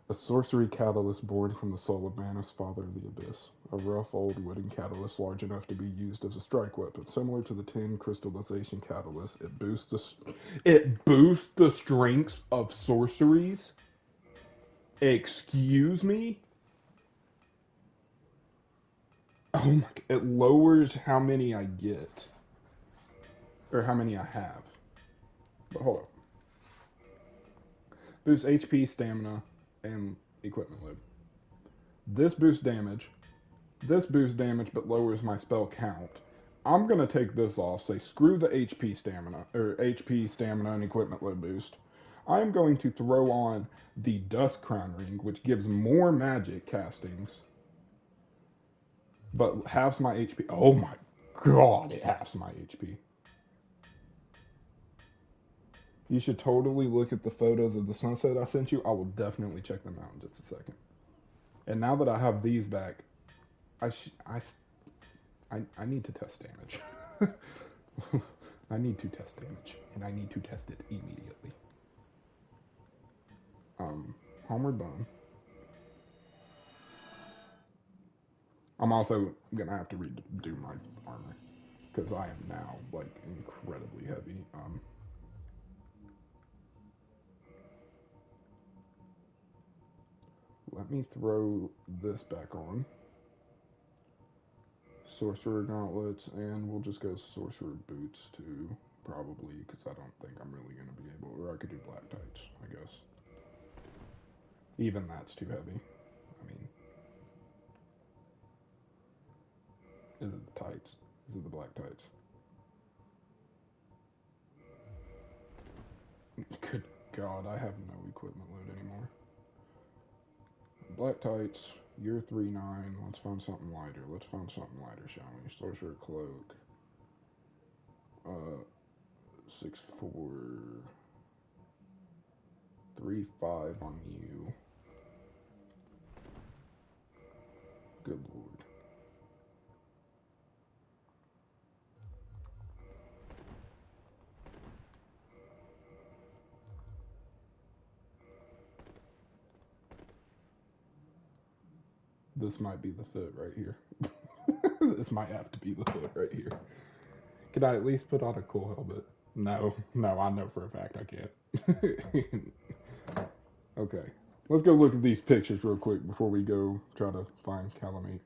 A sorcery catalyst born from the soul of Manus, father of the abyss. A rough old wooden catalyst large enough to be used as a strike weapon. Similar to the tin crystallization catalyst, it boosts the strengths of sorceries? Excuse me? Oh my, it lowers how many I get. Or how many I have. But hold up. Boosts HP, stamina, and equipment lib. This boosts damage, but lowers my spell count. I'm gonna take this off, say screw the HP stamina, and equipment lib boost. I'm going to throw on the Dust Crown Ring, which gives more magic castings, but halves my HP. Oh my god, it halves my HP. You should totally look at the photos of the sunset I sent you. I will definitely check them out in just a second. And now that I have these back, I need to test damage. I need to test damage, and I need to test it immediately. Homeward Bone. I'm also gonna have to redo my armor because I am now like incredibly heavy. Let me throw this back on. Sorcerer gauntlets, and we'll just go sorcerer boots too, probably, because I don't think I'm really going to be able, or I could do black tights, I guess. Even that's too heavy. I mean, is it the tights? Is it the black tights? Good God, I have no equipment load anymore. Black tights, year 3-9. Let's find something lighter. Let's find something lighter, shall we? Sorcerer cloak. 6-4. 3-5 on you. Good lord. This might be the fit right here. This might have to be the fit right here. Can I at least put on a cool helmet? No, I know for a fact I can't. Okay, let's go look at these pictures real quick before we go try to find Calamite.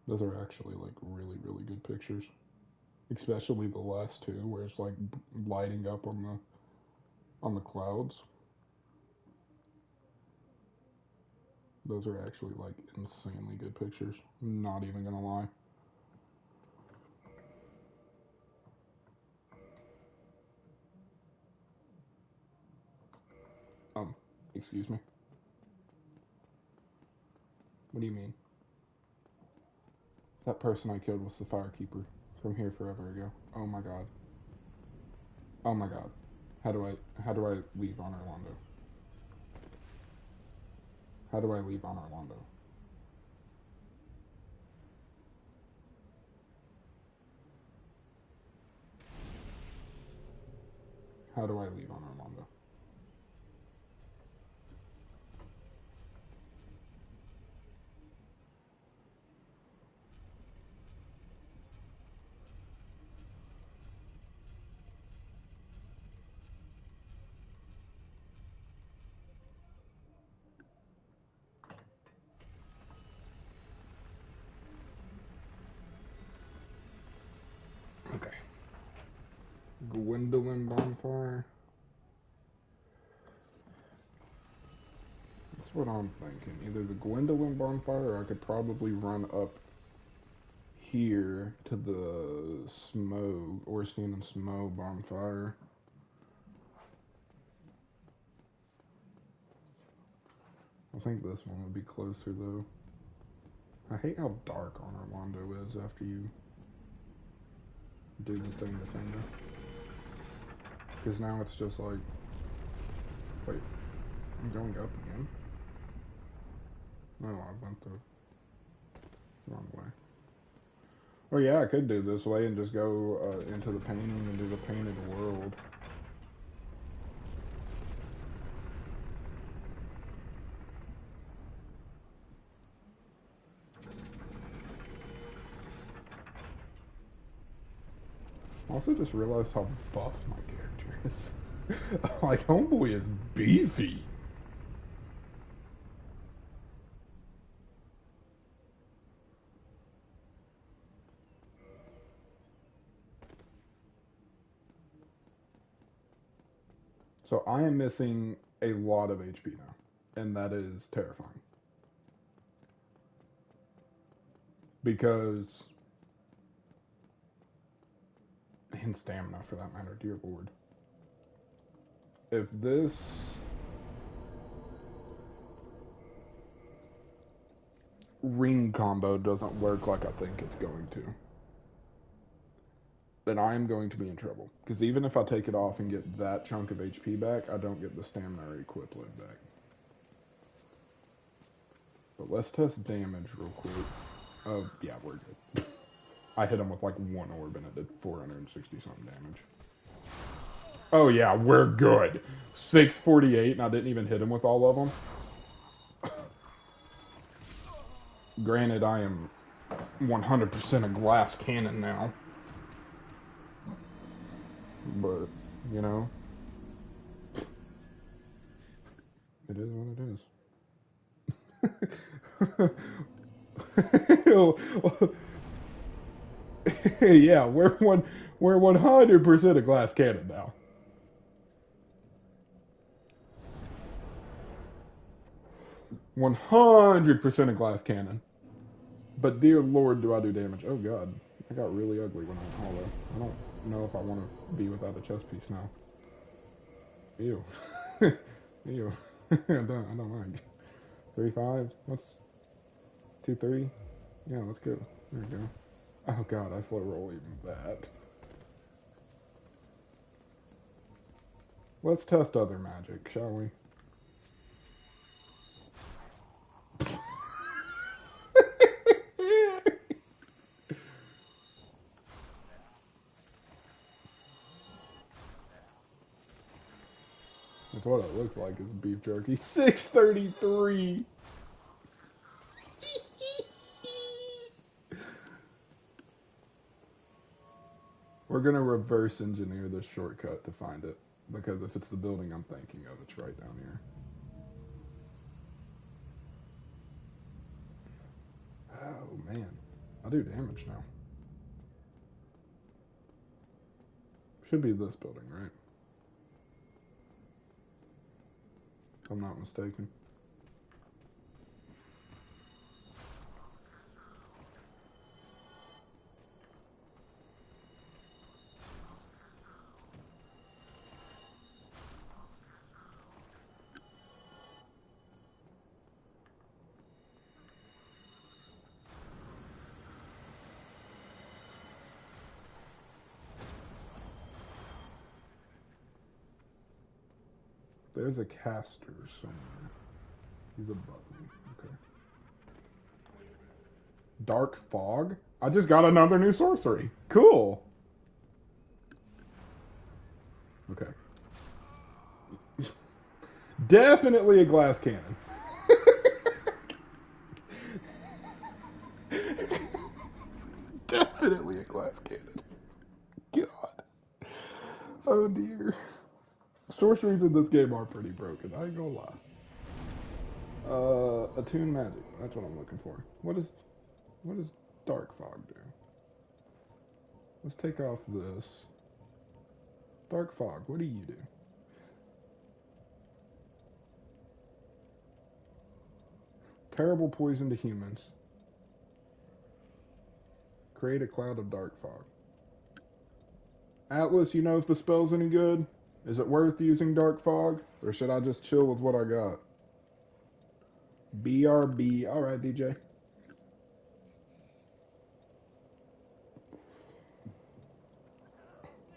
Those are actually like really, really good pictures. Especially the last two where it's like lighting up on the clouds. Those are actually like insanely good pictures. Not even gonna lie. Excuse me. What do you mean? That person I killed was the Firekeeper from here forever ago. Oh my god. Oh my god. How do I leave on Orlando? How do I leave on Orlando? How do I leave on Orlando? Okay. Gwendolyn Bonfire. That's what I'm thinking. Either the Gwendolyn Bonfire or I could probably run up here to the Smo, Orstein and Smo Bonfire. I think this one would be closer though. I hate how dark Honor Wando is after you do the thing to finger. Because now it's just like, wait, I'm going up again? No, I went the wrong way. Oh yeah, I could do this way and just go into the painting and do the painted world. I also just realized how buff my character is. Like, homeboy is beefy. So I am missing a lot of HP now, and that is terrifying. Because, and stamina for that matter, dear lord. If this ring combo doesn't work like I think it's going to, then I am going to be in trouble. Because even if I take it off and get that chunk of HP back, I don't get the stamina or equip load back. But let's test damage real quick. Oh, yeah, we're good. I hit him with like one orb and it did 460 something damage. Oh yeah, we're good. 648 and I didn't even hit him with all of them. Granted, I am 100% a glass cannon now. But, you know, it is what it is. Yeah, we're 100% a glass cannon now. "100% a glass cannon." But dear lord, do I do damage. Oh god, I got really ugly when I went hollow. I don't know if I want to be without a chest piece now. Ew. Ew. I don't like. 3-5? What's 2-3? Yeah, let's go. There we go. Oh god, I slow roll even that. Let's test other magic, shall we? That's what it looks like, is beef jerky. 633. We're gonna reverse engineer this shortcut to find it, because if it's the building I'm thinking of, it's right down here. Oh man, I do damage now. Should be this building, right? If I'm not mistaken. There's a caster somewhere. He's above me. Okay. Dark Fog? I just got another new sorcery. Cool. Okay. Definitely a glass cannon. Definitely a glass cannon. God. Oh dear. Sorceries in this game are pretty broken, I ain't gonna lie. Attune magic. That's what I'm looking for. What does Dark Fog do? Let's take off this. Dark Fog, what do you do? Terrible poison to humans. Create a cloud of dark fog. Atlas, you know if the spell's any good? Is it worth using dark fog? Or should I just chill with what I got? BRB. Alright, DJ.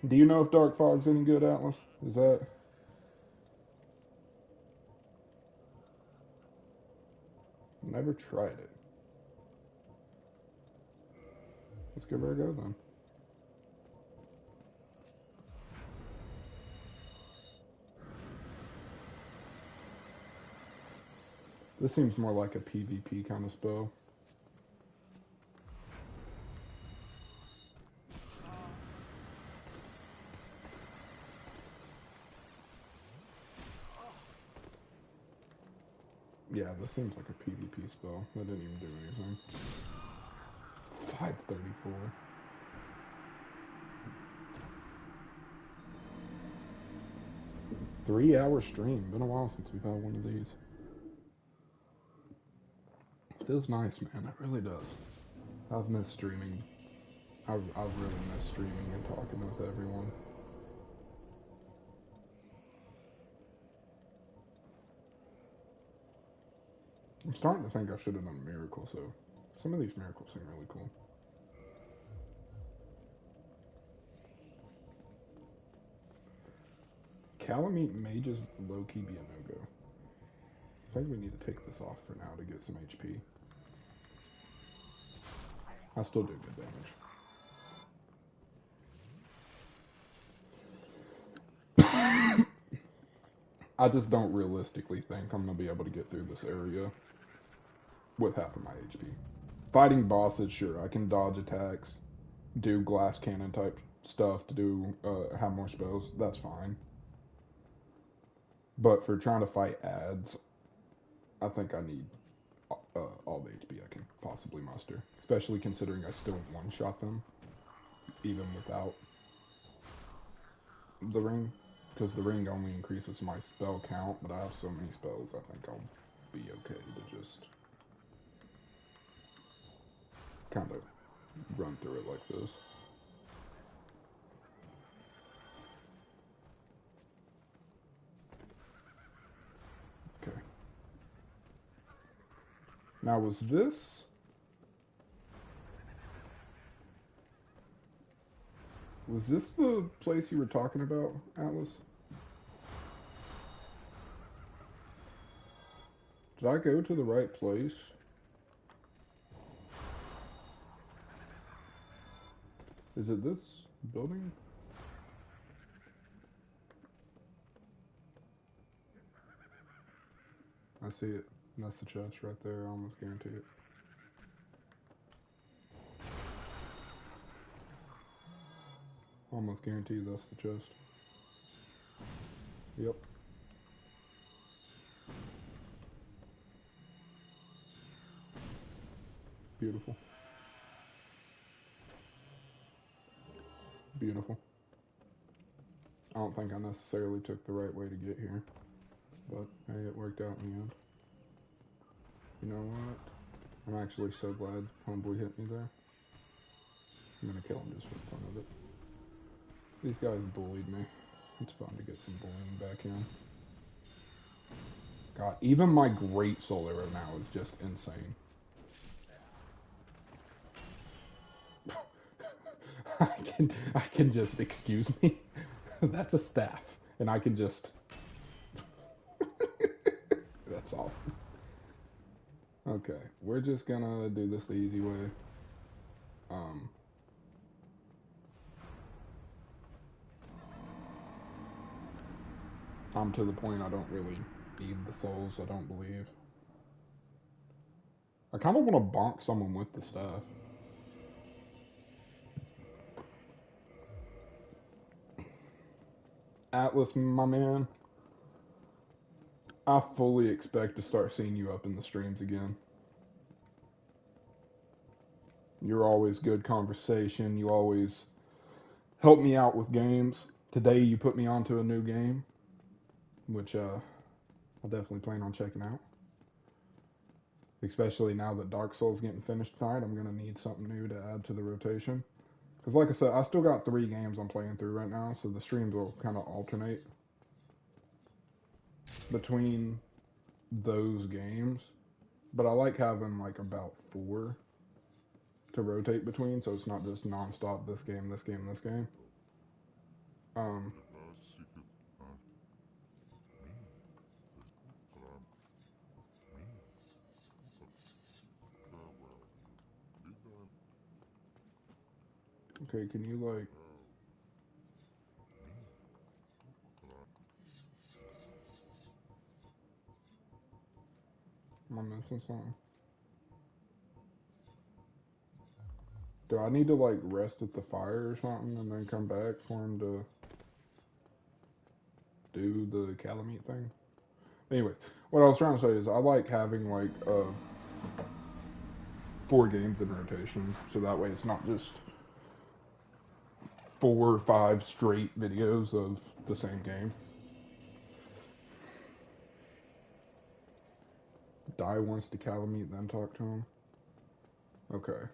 Do you know if dark fog's any good, Atlas? Is that... Never tried it. Let's give her a go then. This seems more like a PvP kind of spell. Yeah, this seems like a PvP spell. That didn't even do anything. 534. Three-hour stream. Been a while since we've had one of these. Feels nice, man. It really does. I've missed streaming. I've really missed streaming and talking with everyone. I'm starting to think I should have done a miracle, so some of these miracles seem really cool. Calamite may just low-key be a no-go. I think we need to take this off for now to get some HP. I still do good damage. I just don't realistically think I'm going to be able to get through this area with half of my HP. Fighting bosses, sure, I can dodge attacks, do glass cannon type stuff to do, have more spells, that's fine. But for trying to fight ads, I think I need all the HP I can possibly muster. Especially considering I still one-shot them, even without the ring. Because the ring only increases my spell count, but I have so many spells, I think I'll be okay to just kind of run through it like this. Okay. Now was this... Was this the place you were talking about, Atlas? Did I go to the right place? Is it this building? I see it. That's the chest right there. I almost guarantee it. Almost guarantee that's the chest. Yep. Beautiful. Beautiful. I don't think I necessarily took the right way to get here, but hey, it worked out in the end. You know what? I'm actually so glad Homeboy hit me there. I'm gonna kill him just for the fun of it. These guys bullied me. It's fun to get some bullying back in. God, even my Great Soul Arrow now is just insane. I can just, excuse me, that's a staff, and I can just, that's awful. Okay, we're just gonna do this the easy way. I'm to the point I don't really need the souls, I don't believe. I kind of want to bonk someone with the staff. Atlas, my man, I fully expect to start seeing you up in the streams again. You're always good conversation. You always help me out with games. Today you put me onto a new game, which I'll definitely plan on checking out. Especially now that Dark Souls getting finished tonight, I'm gonna need something new to add to the rotation. Because like I said, I still got 3 games I'm playing through right now, so the streams will kind of alternate between those games. But I like having like about 4 to rotate between, so it's not just non-stop this game, this game, this game. Okay, can you like... Am I missing something? Do I need to like rest at the fire or something and then come back for him to do the Calamite thing? Anyways, what I was trying to say is I like having like 4 games in rotation, so that way it's not just 4 or 5 straight videos of the same game. Die wants to Calamite, then talk to him. Okay.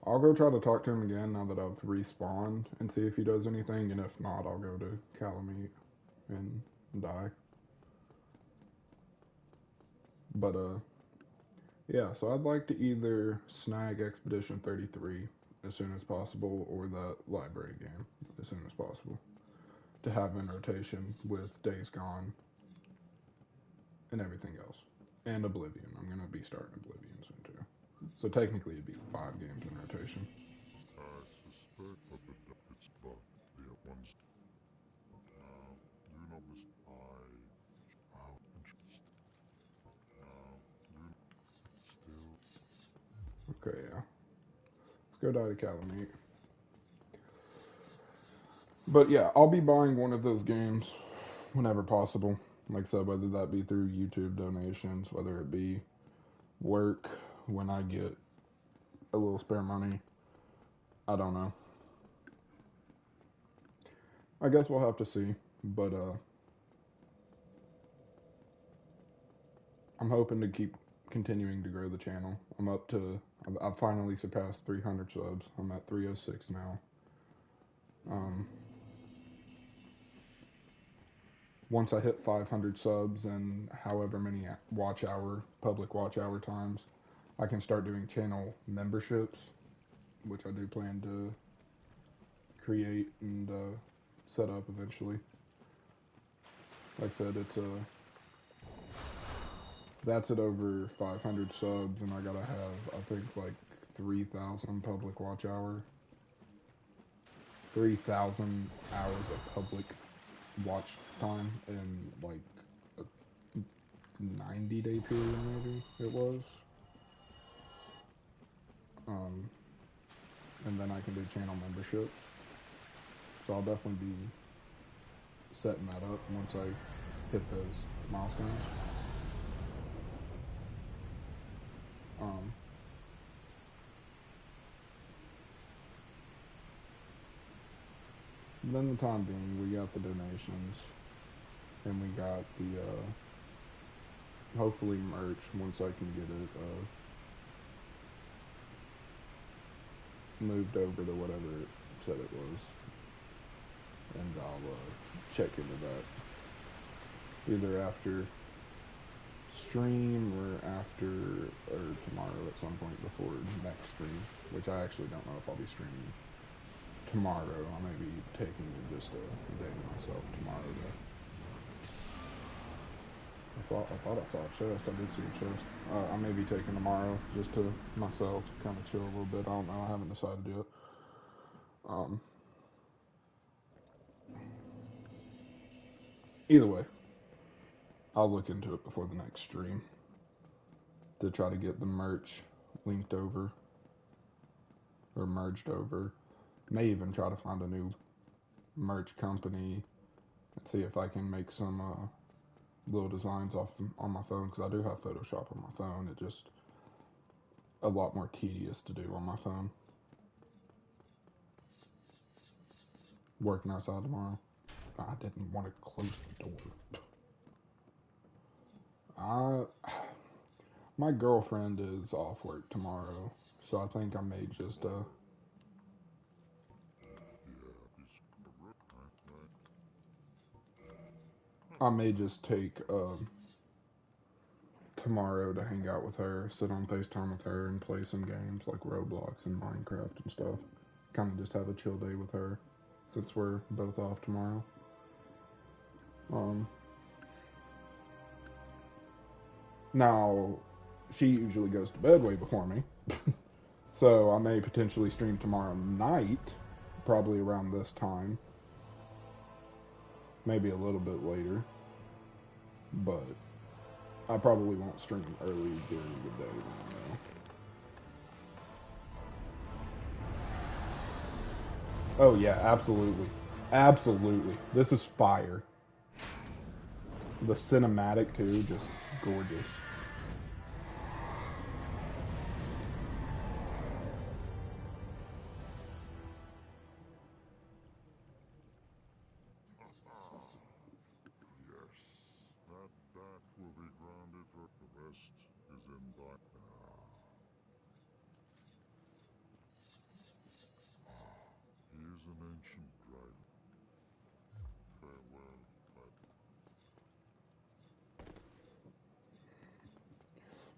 I'll go try to talk to him again now that I've respawned and see if he does anything, and if not, I'll go to Calamite and die. But, yeah, so I'd like to either snag Expedition 33 as soon as possible, or that library game as soon as possible, to have in rotation with Days Gone and everything else. And Oblivion. I'm going to be starting Oblivion soon, too. So technically it'd be 5 games in rotation. Okay, yeah. Let's go die to Calamite. But yeah, I'll be buying one of those games whenever possible. Like I said, whether that be through YouTube donations, whether it be work when I get a little spare money. I don't know. I guess we'll have to see. But I'm hoping to keep continuing to grow the channel. I'm up to, I've finally surpassed 300 subs. I'm at 306 now. Once I hit 500 subs and however many public watch hour times, I can start doing channel memberships, which I do plan to create and set up eventually. Like I said, it's that's at over 500 subs, and I gotta have, I think, like 3,000 public watch hour. 3,000 hours of public watch time and like 90 80-day period, maybe it was. And then I can do channel memberships. So I'll definitely be setting that up once I hit those milestones. Then the time being, we got the donations, and we got the hopefully merch once I can get it moved over to whatever it said it was, and I'll check into that either after stream or tomorrow at some point before next stream, which I actually don't know if I'll be streaming tomorrow. I may be taking just a day to myself tomorrow. I thought I saw a chest. I did see a chest. I may be taking tomorrow just to myself, kind of chill a little bit. I don't know. I haven't decided yet. Either way, I'll look into it before the next stream to try to get the merch linked over or merged over. May even try to find a new merch company and see if I can make some little designs on my phone, because I do have Photoshop on my phone. It's just a lot more tedious to do on my phone. Working outside tomorrow. I didn't want to close the door. My girlfriend is off work tomorrow, so I think I may just take tomorrow to hang out with her, sit on FaceTime with her, and play some games like Roblox and Minecraft and stuff. Kind of just have a chill day with her, since we're both off tomorrow. Now, she usually goes to bed way before me, so I may potentially stream tomorrow night, probably around this time. Maybe a little bit later, but I probably won't stream early during the day now. Oh yeah, absolutely. Absolutely. This is fire. The cinematic too, just gorgeous.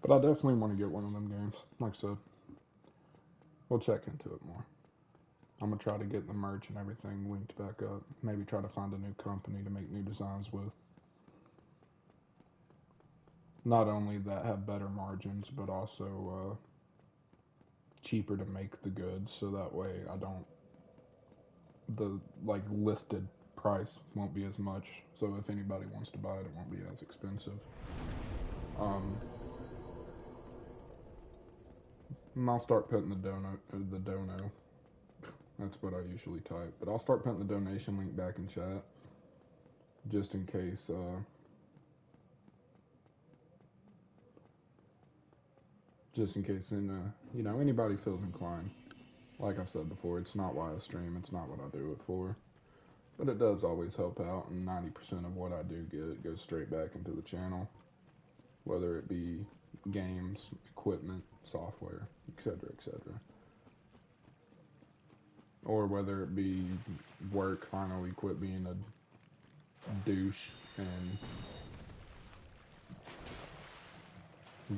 But I definitely want to get one of them games. Like I said, we'll check into it more. I'm going to try to get the merch and everything linked back up. Maybe try to find a new company to make new designs with. Not only that have better margins, but also cheaper to make the goods, so that way the listed price won't be as much. So if anybody wants to buy it, it won't be as expensive. And I'll start putting the dono. That's what I usually type. But I'll start putting the donation link back in chat, just in case. Anybody feels inclined. Like I've said before, it's not why I stream. It's not what I do it for. But it does always help out, and 90% of what I do get goes straight back into the channel, whether it be games, equipment, software, etc., etc. Or whether it be work finally quit being a douche and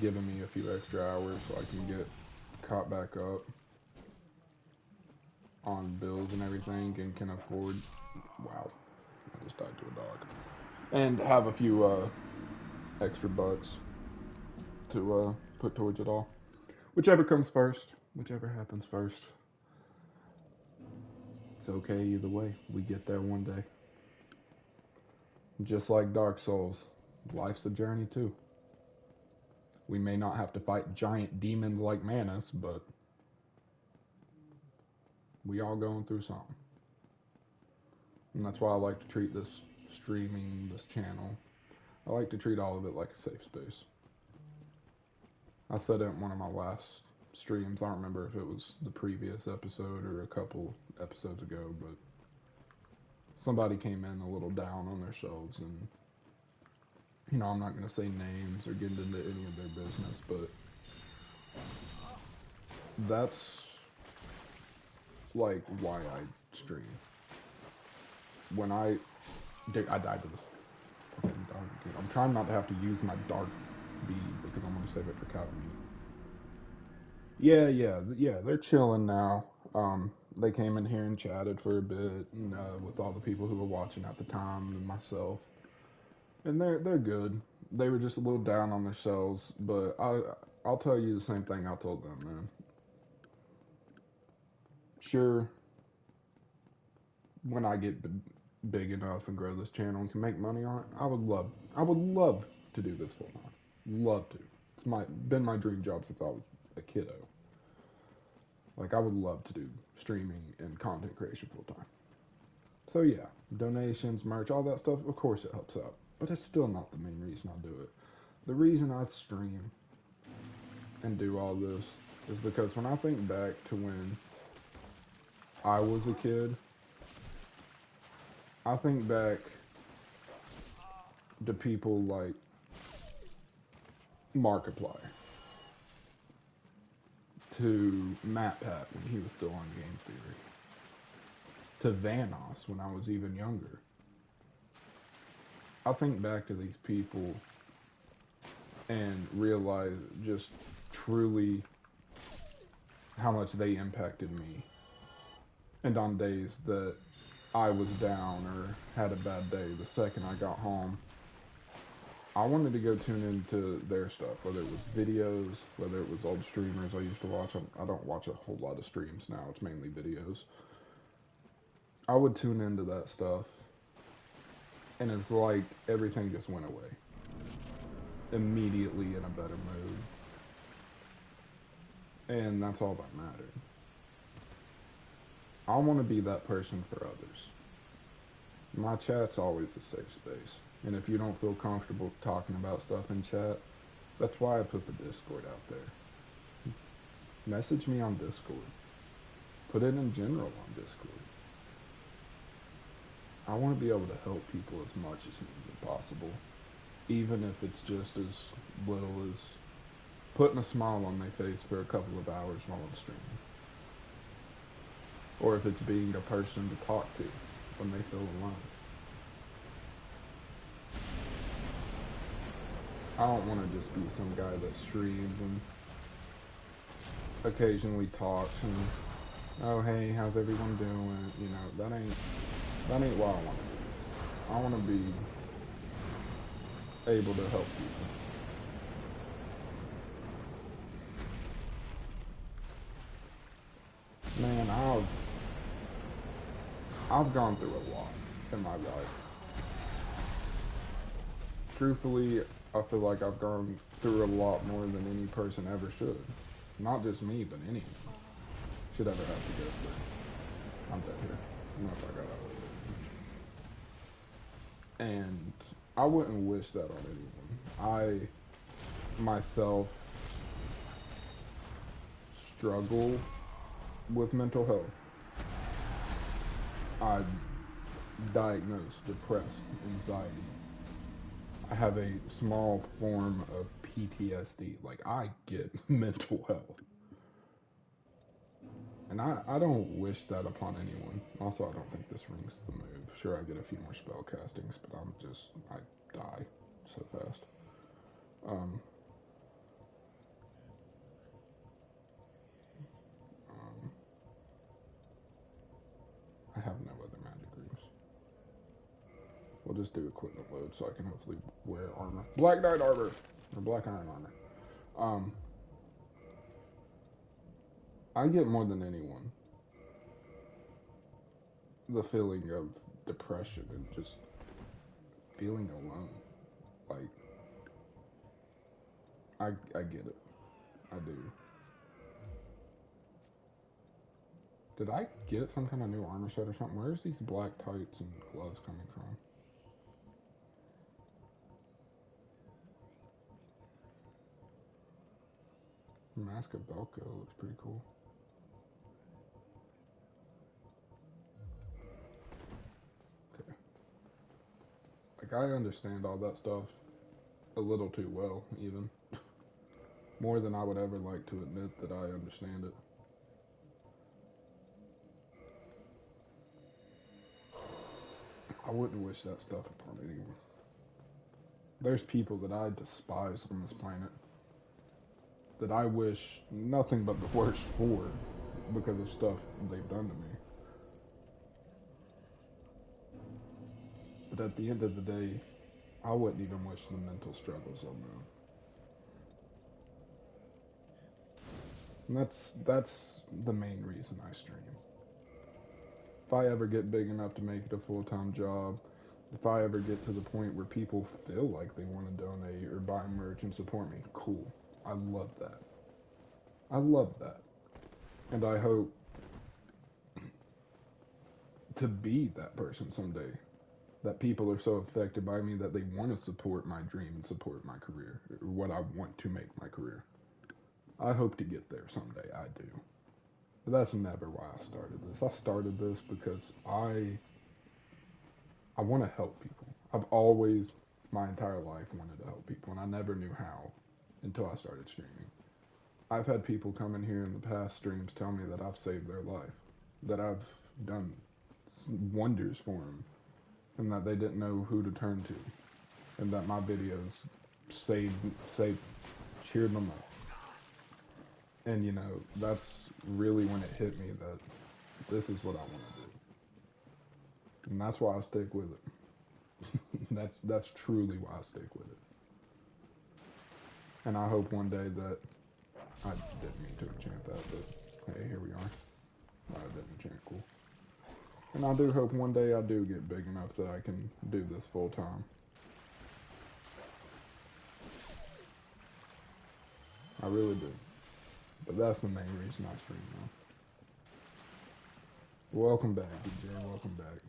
giving me a few extra hours so I can get caught back up on bills and everything and can afford, wow, I just died to a dog, and have a few extra bucks to put towards it all. Whichever comes first, whichever happens first. It's okay either way. We get there one day. Just like Dark Souls, life's a journey too. We may not have to fight giant demons like Manus, but we all going through something. And that's why I like to treat this streaming, this channel, I like to treat all of it like a safe space. I said it in one of my last streams. I don't remember if it was the previous episode or a couple episodes ago, but somebody came in a little down on themselves, and I'm not going to say names or get into any of their business, but that's like why I stream. When I died to this fucking dog, dude. I'm trying not to have to use my dark bead because I'm going to save it for cow meat. Yeah, they're chilling now. They came in here and chatted for a bit, and, with all the people who were watching at the time and myself. And they're good. They were just a little down on themselves, but I'll tell you the same thing I told them, man. Sure, when I get big enough and grow this channel and can make money on it, I would love to do this full time. Love to. It's been my dream job since I was a kiddo. Like, I would love to do streaming and content creation full time. So yeah, donations, merch, all that stuff, of course it helps out. But it's still not the main reason I do it. The reason I stream and do all this is because when I think back to when I was a kid, I think back to people like Markiplier, to MatPat when he was still on Game Theory, to Vanoss when I was even younger. I think back to these people and realize just truly how much they impacted me. And on days that I was down or had a bad day, the second I got home, I wanted to go tune into their stuff, whether it was videos, whether it was old streamers I used to watch. I don't watch a whole lot of streams now, it's mainly videos. I would tune into that stuff, and it's like everything just went away. Immediately in a better mood. And that's all that mattered. I want to be that person for others. My chat's always a safe space. And if you don't feel comfortable talking about stuff in chat, that's why I put the Discord out there. Message me on Discord. Put it in general on Discord. I want to be able to help people as much as humanly possible. Even if it's just as little as putting a smile on their face for a couple of hours while I'm streaming. Or if it's being a person to talk to when they feel alone. I don't want to just be some guy that streams and occasionally talks and, oh hey, how's everyone doing? You know, that ain't what I want to do. I want to be able to help people. Man, I've gone through a lot in my life. Truthfully, I feel like I've gone through a lot more than any person ever should. Not just me, but anyone should ever have to go through. I'm dead here. I don't know if I got out of it. And I wouldn't wish that on anyone. I, myself, struggle with mental health. I'm diagnosed depressed, anxiety. I have a small form of PTSD. Like, I get mental health. And I don't wish that upon anyone. Also, I don't think this ring's the move. Sure, I get a few more spell castings, but I die so fast. I have no other magic rooms. We'll just do equipment load so I can hopefully wear armor. Black Knight armor! Or Black Iron armor. I get more than anyone the feeling of depression and just feeling alone. Like, I get it. I do. Did I get some kind of new armor set or something? Where's these black tights and gloves coming from? Mask of Belko looks pretty cool. Okay. Like, I understand all that stuff a little too well, even. More than I would ever like to admit that I understand it. I wouldn't wish that stuff upon anyone. There's people that I despise on this planet that I wish nothing but the worst for because of stuff they've done to me. But at the end of the day, I wouldn't even wish the mental struggles on them. And that's the main reason I stream. If I ever get big enough to make it a full-time job, if I ever get to the point where people feel like they want to donate or buy merch and support me, cool. I love that. I love that. And I hope to be that person someday. That people are so affected by me that they want to support my dream and support my career, or what I want to make my career. I hope to get there someday, I do. But that's never why I started this. I started this because I want to help people. I've always, my entire life, wanted to help people, and I never knew how until I started streaming. I've had people come in here in the past streams tell me that I've saved their life, that I've done wonders for them, and that they didn't know who to turn to, and that my videos cheered them up. And you know, that's really when it hit me that this is what I want to do. And that's why I stick with it. That's truly why I stick with it. And I hope one day that, I didn't mean to enchant that, but hey, here we are. I didn't enchant, cool. And I do hope one day I do get big enough that I can do this full time. I really do. But that's the main reason I stream now. Welcome back, DJ. Welcome back.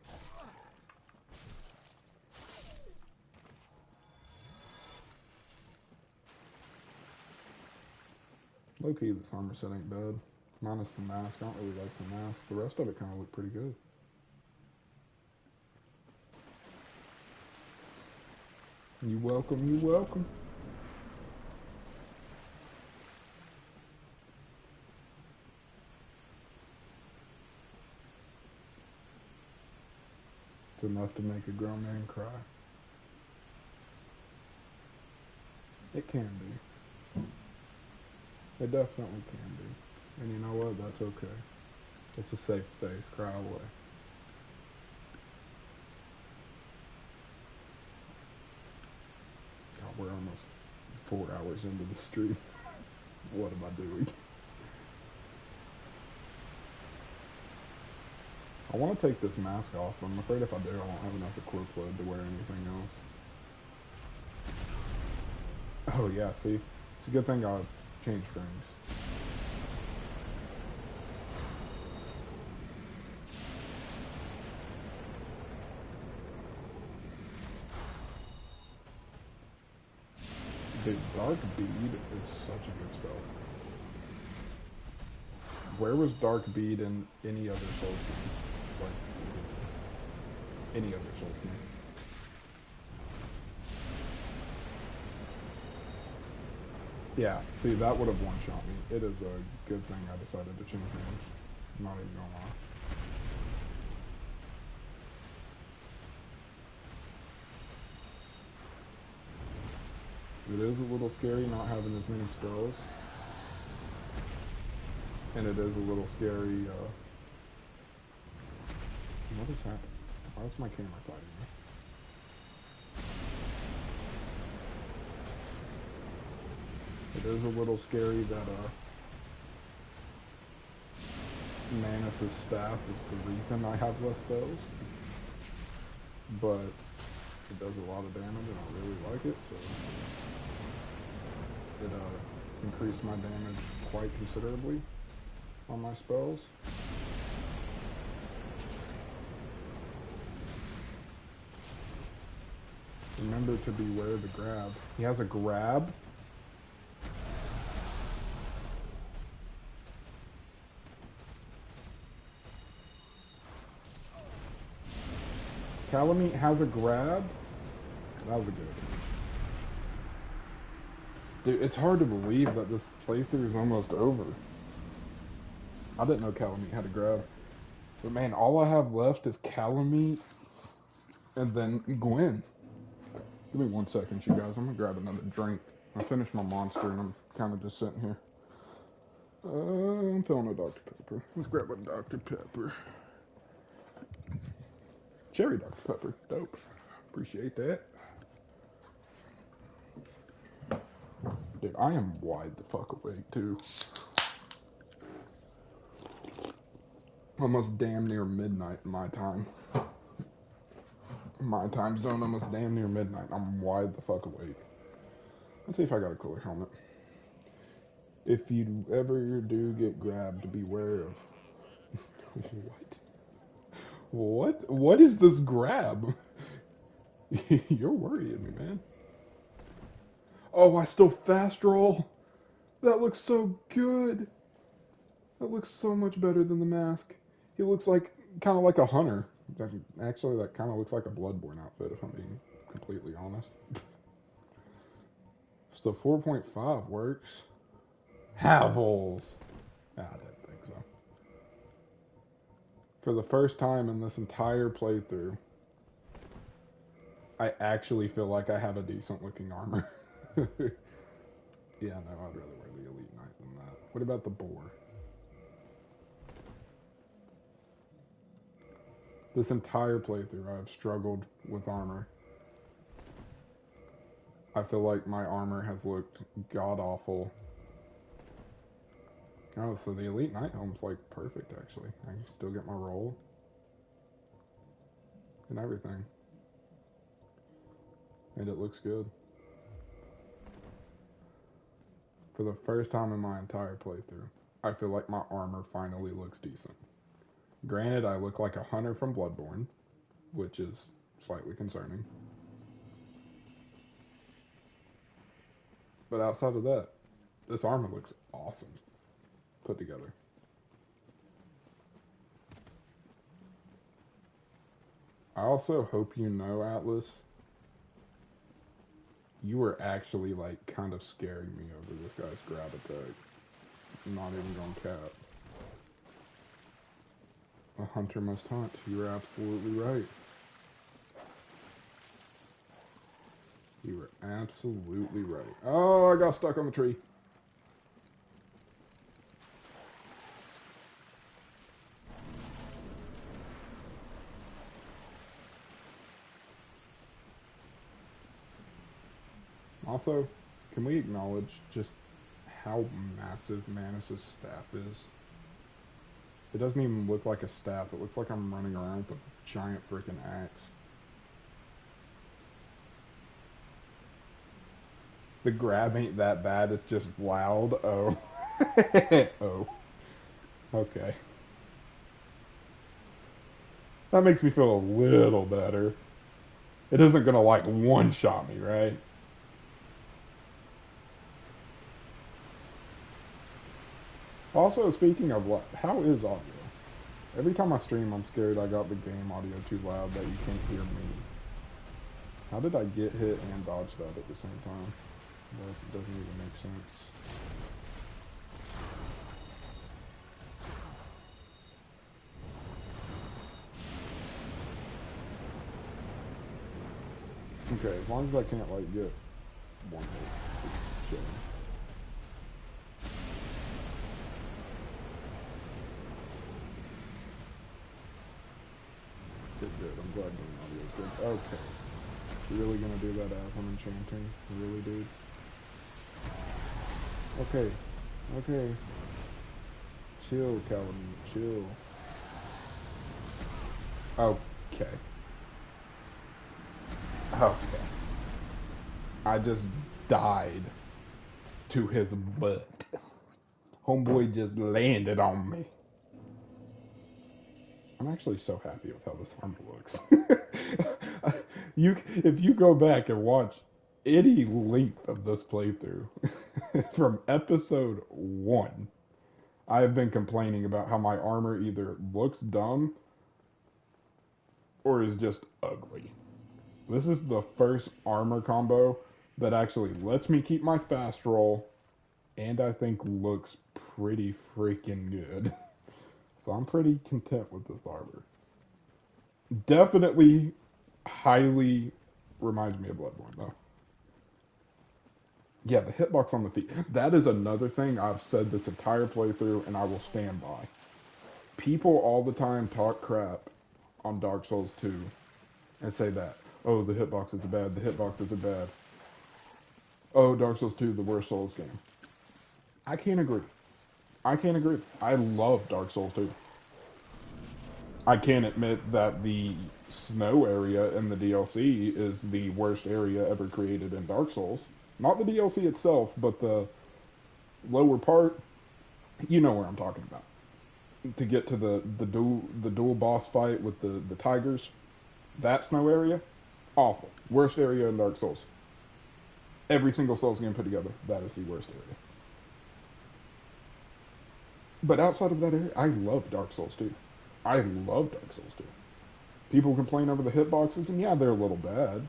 Low-key, this armor set ain't bad. Minus the mask. I don't really like the mask. The rest of it kind of looked pretty good. You welcome, you welcome. It's enough to make a grown man cry. It can be. It definitely can be. And you know what? That's okay. It's a safe space. Cry away. God, we're almost 4 hours into the stream. What am I doing? I want to take this mask off, but I'm afraid if I do, I won't have enough equip load to wear anything else. Oh yeah, see? It's a good thing I changed frames. Dude, Dark Bead is such a good spell. Where was Dark Bead in any other Souls game? Like, any other Souls game. Yeah, see, that would have one-shot me. It is a good thing I decided to change range. Not even gonna lie. It is a little scary not having as many spells. And it is a little scary, what is happening? Why is my camera fighting me? It is a little scary that, Manus' staff is the reason I have less spells. But it does a lot of damage and I really like it, so... it increased my damage quite considerably on my spells. Remember to beware the grab. He has a grab. Calamite has a grab. That was a good one. Dude, it's hard to believe that this playthrough is almost over. I didn't know Calamite had a grab. But man, all I have left is Calamite and then Gwen. Give me 1 second, you guys. I'm gonna grab another drink. I finished my monster and I'm kind of just sitting here. I'm feeling a Dr. Pepper. Let's grab a Dr. Pepper. Cherry Dr. Pepper. Dope. Appreciate that. Dude, I am wide the fuck awake, too. Almost damn near midnight in my time. My time zone almost damn near midnight. I'm wide the fuck awake. Let's see if I got a cooler helmet. If you ever do get grabbed, beware of... What? What? What is this grab? You're worrying me, man. Oh, I still fast roll. That looks so good. That looks so much better than the mask. He looks like, kind of like a hunter. Actually, that kind of looks like a Bloodborne outfit, if I'm being completely honest. So 4.5 works. Havels. I didn't think so. For the first time in this entire playthrough, I actually feel like I have a decent looking armor. Yeah, no, I'd rather wear the Elite Knight than that. What about the boar? This entire playthrough, I've struggled with armor. I feel like my armor has looked god-awful. Oh, so the Elite Knight helm's like perfect, actually. I can still get my roll. And everything. And it looks good. For the first time in my entire playthrough, I feel like my armor finally looks decent. Granted, I look like a hunter from Bloodborne, which is slightly concerning. But outside of that, this armor looks awesome put together. I also hope you know, Atlas, you were actually like kind of scaring me over this guy's grab attack. Not even gonna cap. A hunter must hunt. You were absolutely right. You were absolutely right. Oh, I got stuck on the tree. Also, can we acknowledge just how massive Manus' staff is? It doesn't even look like a staff. It looks like I'm running around with a giant freaking axe. The grab ain't that bad. It's just loud. Oh. Oh. Okay. That makes me feel a little better. It isn't gonna like one-shot me, right? Also, speaking of what, how is audio? Every time I stream, I'm scared I got the game audio too loud that you can't hear me. How did I get hit and dodge that at the same time? That doesn't even make sense. Okay, as long as I can't, like, get one hit, it's chilling. Good. I'm glad the audio is good. Okay. You really gonna do that as I'm enchanting? Really, dude? Okay. Okay. Chill, Calvin. Chill. Okay. Okay. I just died to his butt. Homeboy just landed on me. I'm actually so happy with how this armor looks. If you go back and watch any length of this playthrough, from episode 1, I have been complaining about how my armor either looks dumb or is just ugly. This is the first armor combo that actually lets me keep my fast roll, and I think looks pretty freaking good. So I'm pretty content with this armor. Definitely highly reminds me of Bloodborne, though. Yeah, the hitbox on the feet. That is another thing I've said this entire playthrough, and I will stand by. People all the time talk crap on Dark Souls 2 and say that, oh, the hitbox is bad, the hitbox is bad. Oh, Dark Souls 2, the worst Souls game. I can't agree. I love Dark Souls 2. I can't admit that the snow area in the DLC is the worst area ever created in Dark Souls. Not the DLC itself, but the lower part. You know where I'm talking about. To get to the dual boss fight with the tigers, that snow area, awful. Worst area in Dark Souls. Every single Souls game put together, that is the worst area. But outside of that area, I love Dark Souls 2. I love Dark Souls 2. People complain over the hitboxes, and yeah, they're a little bad.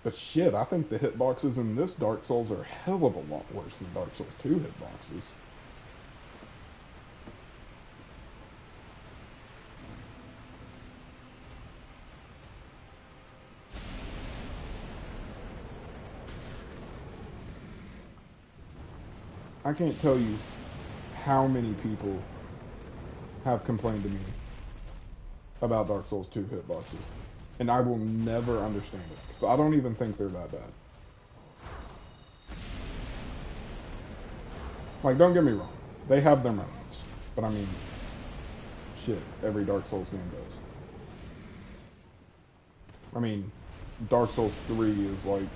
But shit, I think the hitboxes in this Dark Souls are a hell of a lot worse than Dark Souls 2 hitboxes. I can't tell you how many people have complained to me about Dark Souls 2 hitboxes. And I will never understand it, because I don't even think they're that bad. Like, don't get me wrong. They have their moments. But I mean, shit, every Dark Souls game does. I mean, Dark Souls 3 is like...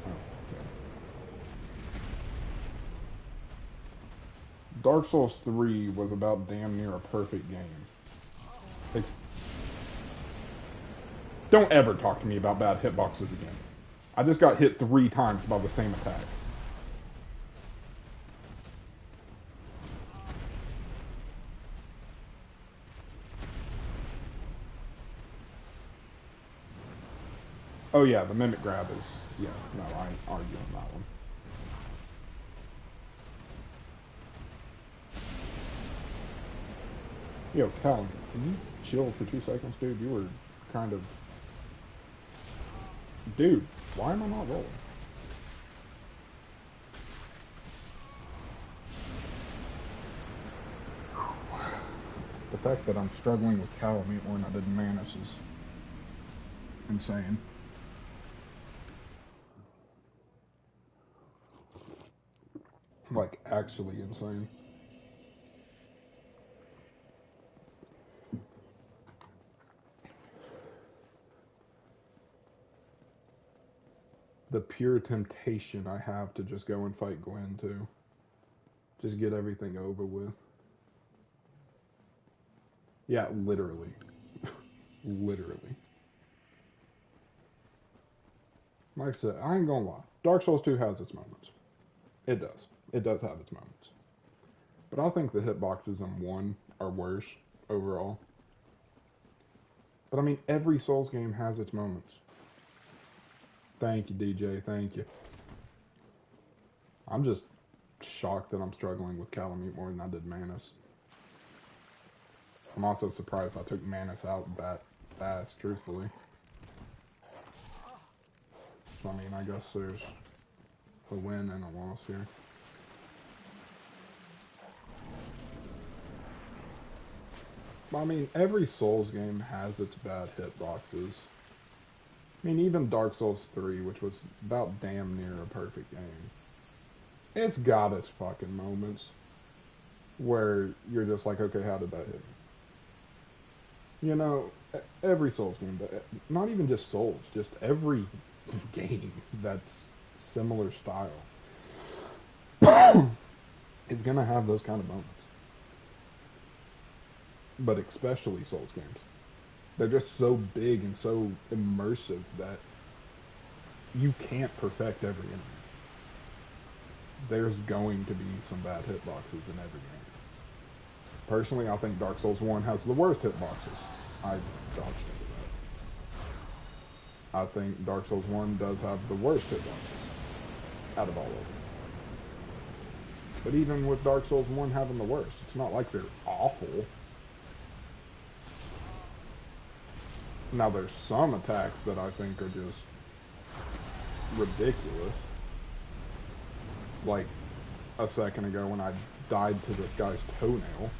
Oh, okay. Dark Souls 3 was about damn near a perfect game. Don't ever talk to me about bad hitboxes again. I just got hit 3 times by the same attack. Oh yeah, the mimic grab is... Yeah, no, I ain't arguing that one. Yo, Cal, can you chill for 2 seconds, dude? You were kind of... Dude, why am I not rolling? The fact that I'm struggling with Calamite more than I did Manus is insane. Like, actually insane. The pure temptation I have to just go and fight Gwen, too. Just get everything over with. Yeah, literally. Literally. Like I said, I ain't gonna lie. Dark Souls 2 has its moments. It does. It does have its moments. But I think the hitboxes in 1 are worse overall. But I mean, every Souls game has its moments. Thank you, DJ. Thank you. I'm just shocked that I'm struggling with Calamite more than I did Manus. I'm also surprised I took Manus out that fast, truthfully. So, I mean, I guess there's a win and a loss here. I mean, every Souls game has its bad hitboxes. I mean, even Dark Souls 3, which was about damn near a perfect game, it's got its fucking moments where you're just like, okay, how did that hit me? You know, every Souls game, but not even just Souls, just every game that's similar style. is gonna have those kind of moments. But especially Souls games. They're just so big and so immersive that you can't perfect every enemy. There's going to be some bad hitboxes in every game. Personally, I think Dark Souls 1 has the worst hitboxes. I dodged into that. I think Dark Souls 1 does have the worst hitboxes out of all of them. But even with Dark Souls 1 having the worst, it's not like they're awful. Now there's some attacks that I think are just ridiculous. Like a second ago when I died to this guy's toenail.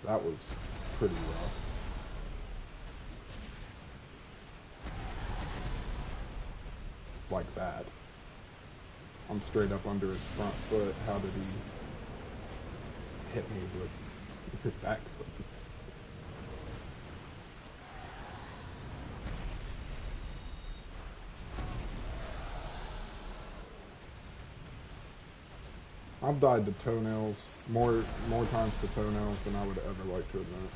That was pretty rough. Like that. I'm straight up under his front foot. How did he hit me with his back foot? I've died to toenails more times to toenails than I would ever like to admit.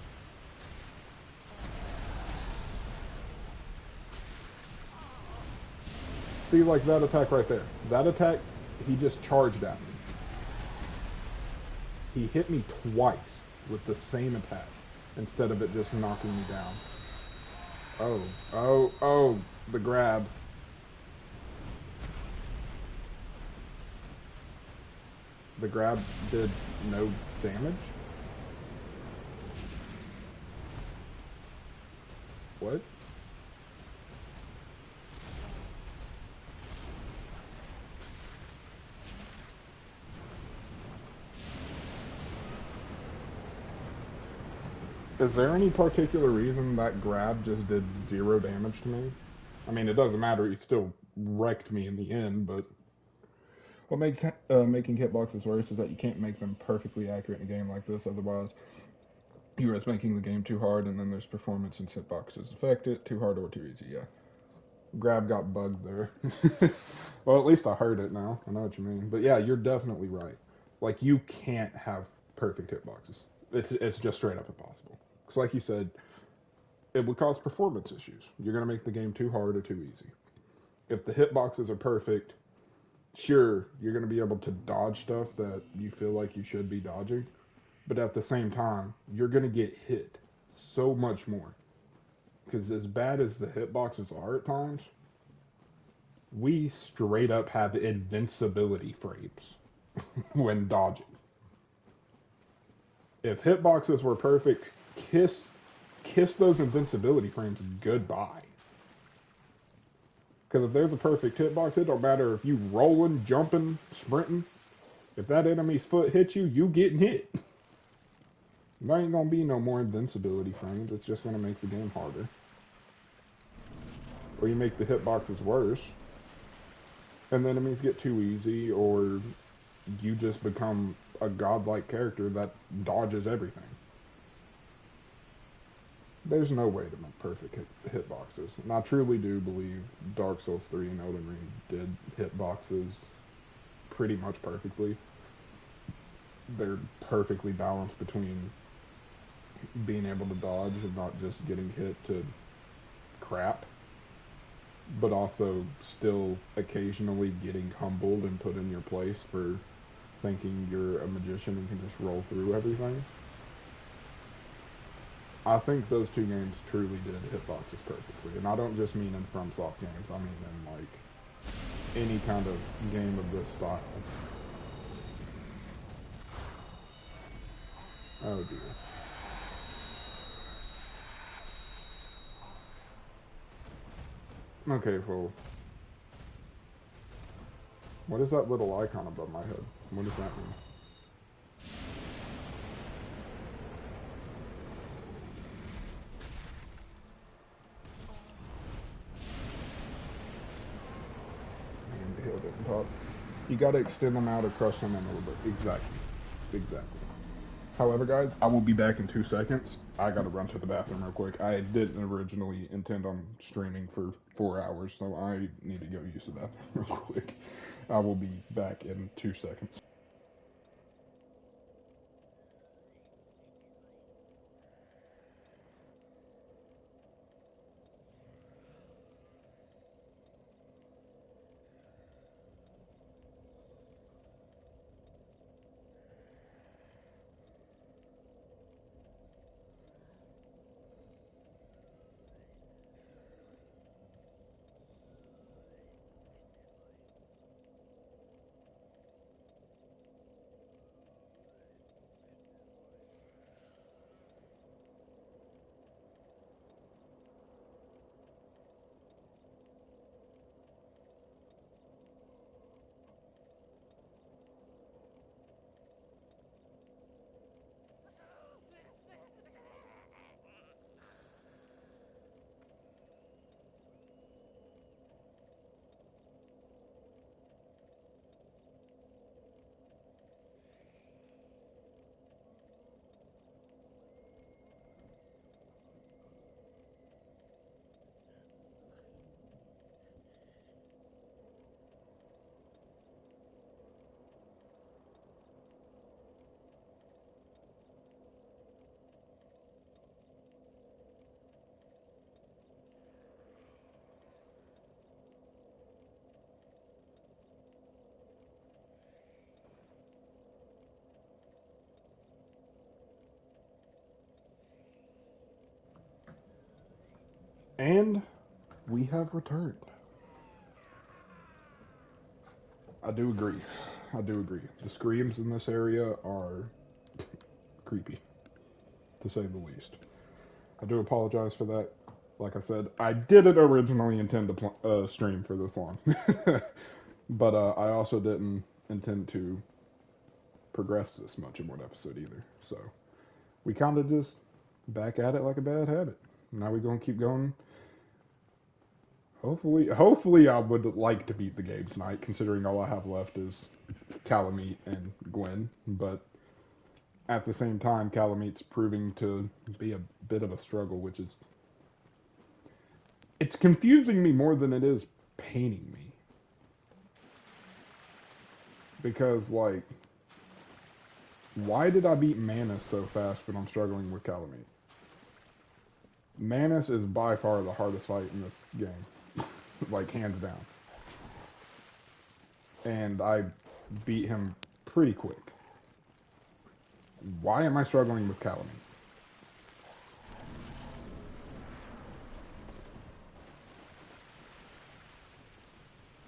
See, like that attack right there. That attack, he just charged at me. He hit me twice with the same attack instead of it just knocking me down. Oh, the grab. The grab did no damage? What? Is there any particular reason that grab just did 0 damage to me? I mean, it doesn't matter, he still wrecked me in the end, but... What makes making hitboxes worse is that you can't make them perfectly accurate in a game like this, otherwise you risk making the game too hard, and then there's performance and hitboxes affect it, too hard or too easy, yeah. Grab got bugged there. Well, at least I heard it now, I know what you mean. But yeah, you're definitely right. Like, you can't have perfect hitboxes. It's just straight up impossible. Because like you said, it would cause performance issues. You're going to make the game too hard or too easy. If the hitboxes are perfect, sure, you're going to be able to dodge stuff that you feel like you should be dodging, but at the same time, you're going to get hit so much more. Because as bad as the hitboxes are at times, we straight up have invincibility frames when dodging. If hitboxes were perfect, kiss those invincibility frames goodbye. Because if there's a perfect hitbox, it don't matter if you rolling, jumping, sprinting. If that enemy's foot hits you, you getting hit. There ain't gonna be no more invincibility frames. It's just gonna make the game harder. Or you make the hitboxes worse, and the enemies get too easy, or you just become a godlike character that dodges everything. There's no way to make perfect hitboxes. And I truly do believe Dark Souls 3 and Elden Ring did hitboxes pretty much perfectly. They're perfectly balanced between being able to dodge and not just getting hit to crap, but also still occasionally getting humbled and put in your place for thinking you're a magician and can just roll through everything. I think those two games truly did hitboxes perfectly. And I don't just mean in FromSoft games, I mean in like any kind of game of this style. Oh dear. Okay, well, what is that little icon above my head? What does that mean? Man, the hill didn't pop. You gotta extend them out or crush them in a little bit. Exactly. However, guys, I will be back in 2 seconds. I gotta run to the bathroom real quick. I didn't originally intend on streaming for 4 hours, so I need to go use the bathroom real quick. I will be back in 2 seconds. And we have returned. I do agree. I do agree. The screams in this area are creepy, to say the least. I do apologize for that. Like I said, I didn't originally intend to stream for this long. But I also didn't intend to progress this much in one episode either. So we kind of just back at it like a bad habit. Now we're going to keep going. Hopefully I would like to beat the game tonight, considering all I have left is Calamite and Gwen. But at the same time, Calamite's proving to be a bit of a struggle, which is... It's confusing me more than it is paining me. Because, like, why did I beat Manus so fast when I'm struggling with Calamite? Manus is by far the hardest fight in this game. Like, hands down. And I beat him pretty quick. Why am I struggling with Calamite?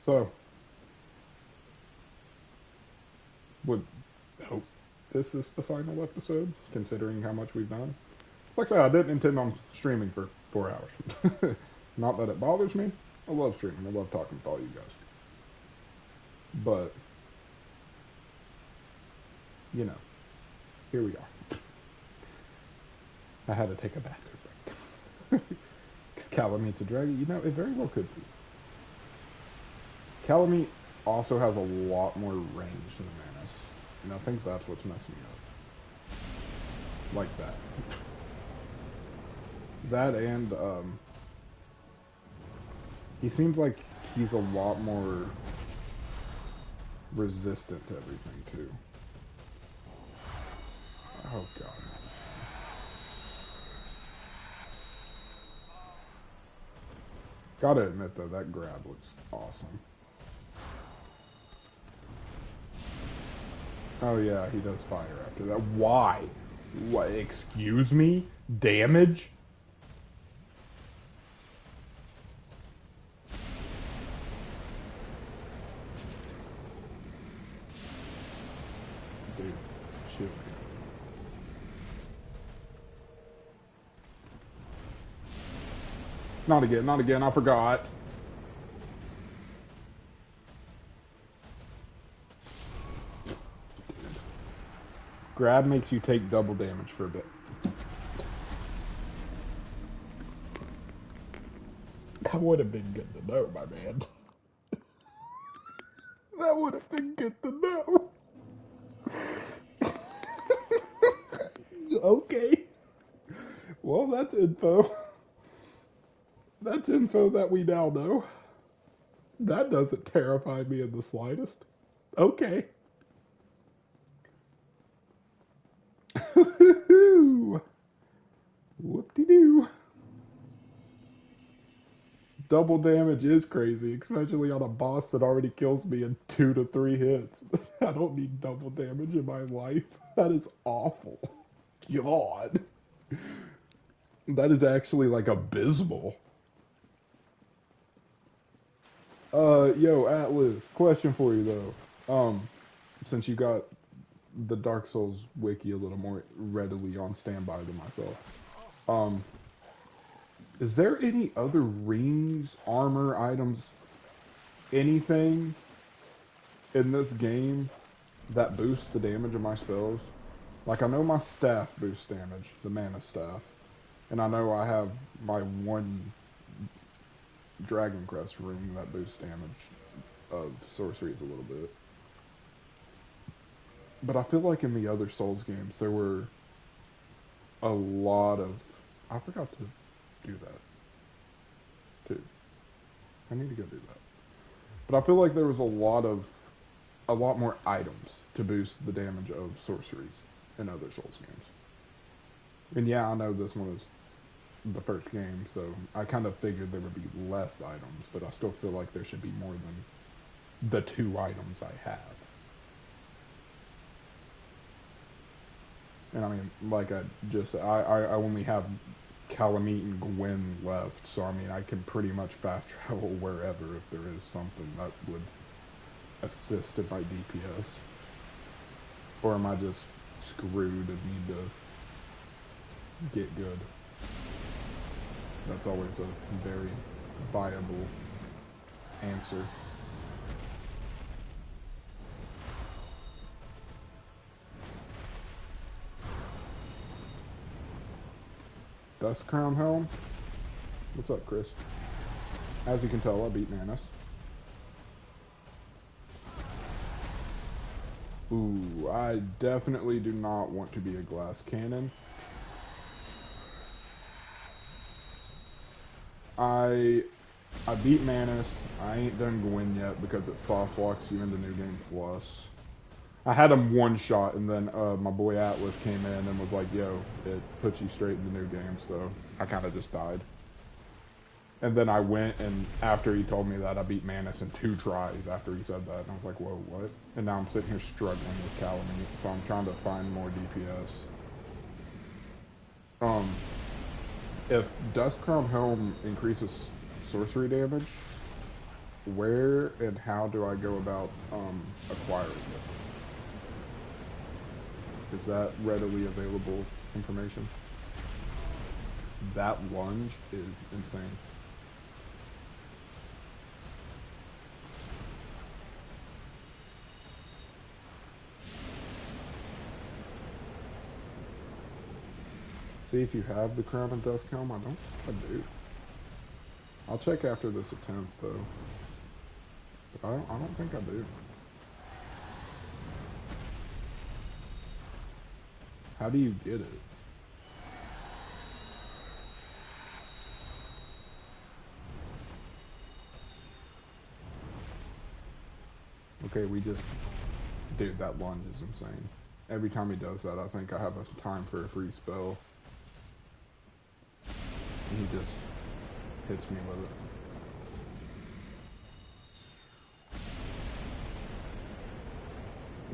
So, would hope this is the final episode, considering how much we've done. Like I said, I didn't intend on streaming for 4 hours. Not that it bothers me. I love streaming. I love talking with all you guys. But, you know, here we are. I had to take a bathroom break. Because Calamite's a dragon. You know, it very well could be. Calamite also has a lot more range than Manus. And I think that's what's messing me up. Like that. That and, he seems like he's a lot more resistant to everything, too. Oh, God. Gotta admit, though, that grab looks awesome. Oh, yeah, he does fire after that. Why? What, excuse me? Damage? Dude, shoot. Not again, not again, I forgot. Grab makes you take double damage for a bit. That would have been good to know, my man. That would have been good to know. Okay. Well, that's info. That's info that we now know. That doesn't terrify me in the slightest. Okay. Whoop-de-doo. Double damage is crazy, especially on a boss that already kills me in 2 to 3 hits. I don't need double damage in my life. That is awful. God. That is actually like abysmal. Yo, Atlas, question for you though. Since you got the Dark Souls wiki a little more readily on standby than myself. Is there any other rings, armor, items, anything in this game that boosts the damage of my spells? Like, I know my staff boosts damage, the mana staff. And I know I have my one Dragon Crest ring that boosts damage of sorceries a little bit. But I feel like in the other Souls games, there were a lot of... I forgot to do that, too. I need to go do that. But I feel like there was a lot more items to boost the damage of sorceries in other Souls games. And yeah, I know this one is the first game, so I kind of figured there would be less items, but I still feel like there should be more than the 2 items I have. And I mean, like I only have Calamite and Gwyn left, so I mean, I can pretty much fast travel wherever if there is something that would assist in my DPS. Or am I just screwed and need to get good? That's always a very viable answer. Dustcrown Helm? What's up, Chris? As you can tell, I beat Manus. Ooh, I definitely do not want to be a glass cannon. I beat Manus. I ain't done Gwyn yet because it soft locks you into New Game Plus. I had him one shot, and then my boy Atlas came in and was like, yo, it puts you straight into New Game, so I kind of just died. And then I went, and after he told me that, I beat Manus in 2 tries after he said that, and I was like, whoa, what? And now I'm sitting here struggling with Calamite, so I'm trying to find more DPS. If Dustcrown Helm increases sorcery damage, where and how do I go about acquiring it? Is that readily available information? That lunge is insane. See if you have the Crown of Dustchelm. I do. I'll check after this attempt though. But I don't think I do. How do you get it? Okay, dude, that lunge is insane. Every time he does that, I think I have a time for a free spell. And he just hits me with it.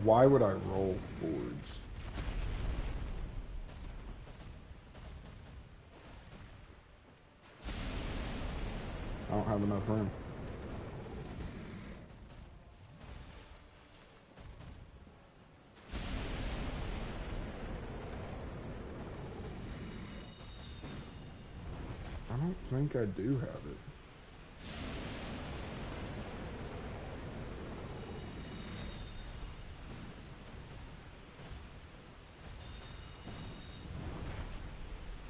Why would I roll forwards? I don't have enough room. I don't think I do have it.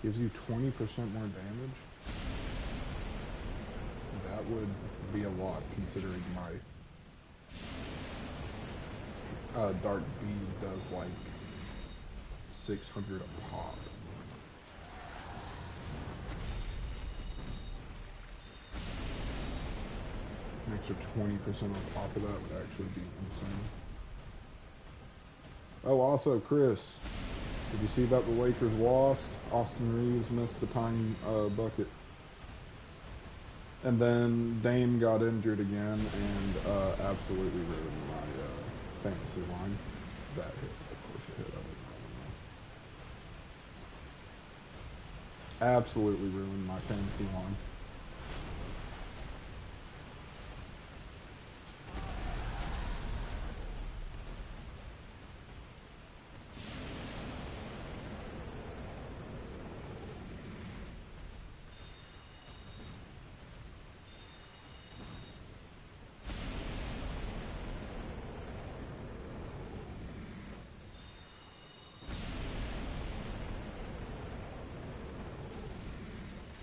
Gives you 20% more damage? That would be a lot considering my Dark Bead does like 600 a pop. extra 20% on top of that would actually be insane. Oh, also, Chris, did you see that the Lakers lost? Austin Reeves missed the tying bucket. And then Dame got injured again and absolutely ruined my fantasy line. That hit, of course it hit. I didn't know. Absolutely ruined my fantasy line.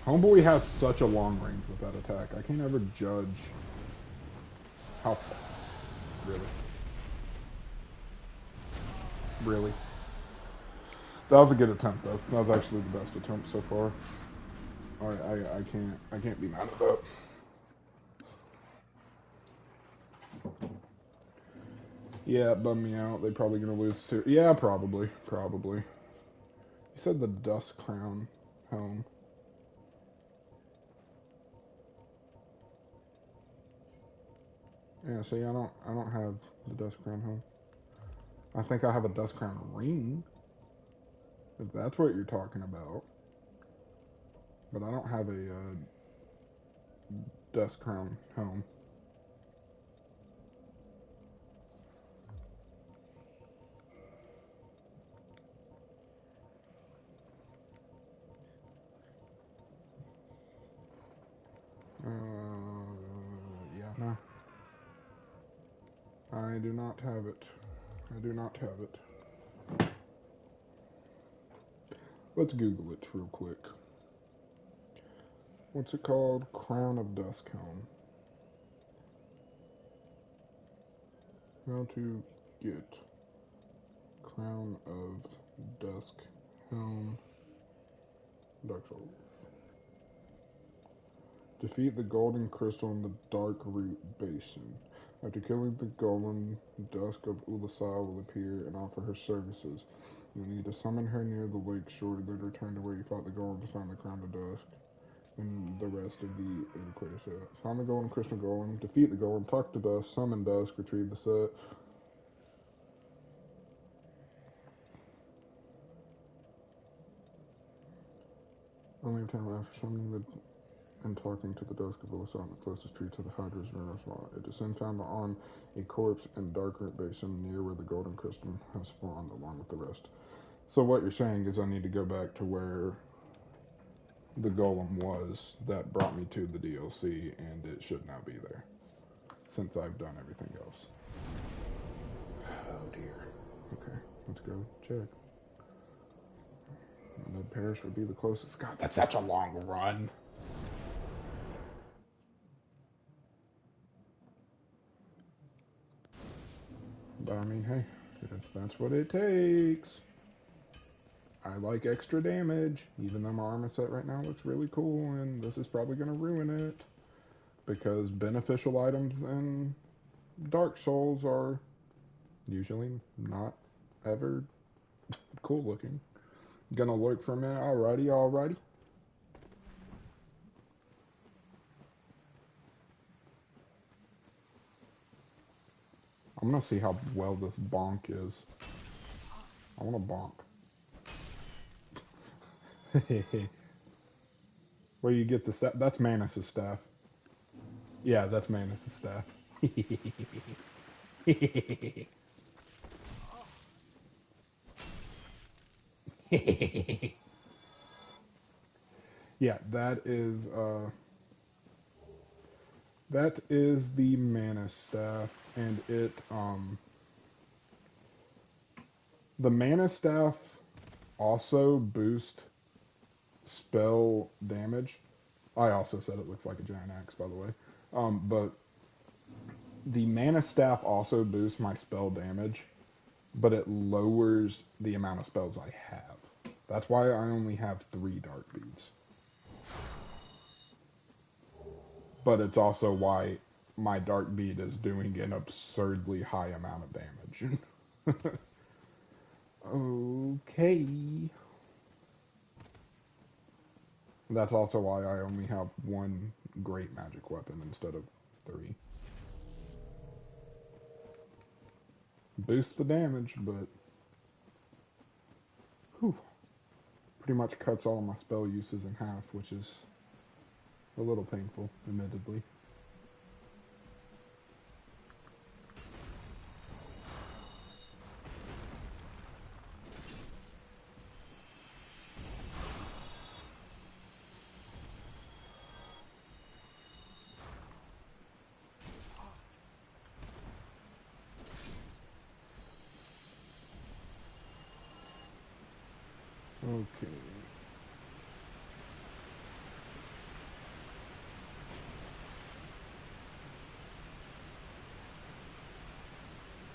Homeboy has such a long range with that attack. I can't ever judge how far. Really? Really? That was a good attempt, though. That was actually the best attempt so far. I can't be mad at that. Yeah, it bummed me out. They're probably gonna lose. Yeah, probably. You said the Dust Crown Helm. Yeah, see, I don't have the Dust Crown Helm. I think I have a Dust Crown ring, if that's what you're talking about. But I don't have a Dust Crown Helm. Yeah, no. I do not have it. Let's Google it real quick. What's it called? Crown of Dusk Helm. How to get Crown of Dusk Helm. Dark Souls. Defeat the golden crystal in the Dark Root Basin. After killing the golem, Dusk of Ulasal will appear and offer her services. You'll need to summon her near the lake shore, then return to where you fought the golem to find the Crown of Dusk and the rest of the Inquisitor set. Find the golem, crystal golem, defeat the golem, talk to Dusk, summon Dusk, retrieve the set. Only obtain after summoning the and talking to the Dusk of Ulasal, the closest tree to the Hydra's Renaissance. It is then found on a corpse in Dark Root Basin near where the golden crystal has spawned along with the rest. So what you're saying is I need to go back to where the golem was that brought me to the DLC, and it should now be there, since I've done everything else. Oh dear. Okay, let's go check. Ned Parish would be the closest. God, that's such a long run. But I mean, hey, that's what it takes. I like extra damage, even though my armor set right now looks really cool, and this is probably going to ruin it, because beneficial items in Dark Souls are usually not ever cool looking. Gonna lurk for a minute. Alrighty. I'm gonna see how well this bonk is. I want to bonk. Where you get the staff? That's Manus' staff. Yeah, that's Manus' staff. Yeah, that is the Manus staff, and the Manus staff also boost spell damage. I also said it looks like a giant axe, by the way. But the Manus staff also boosts my spell damage, but it lowers the amount of spells I have. That's why I only have 3 dark beads. But it's also why my Dark Beat is doing an absurdly high amount of damage. Okay. That's also why I only have one great magic weapon instead of 3. Boosts the damage, but whew, pretty much cuts all my spell uses in half, which is a little painful, admittedly. Okay.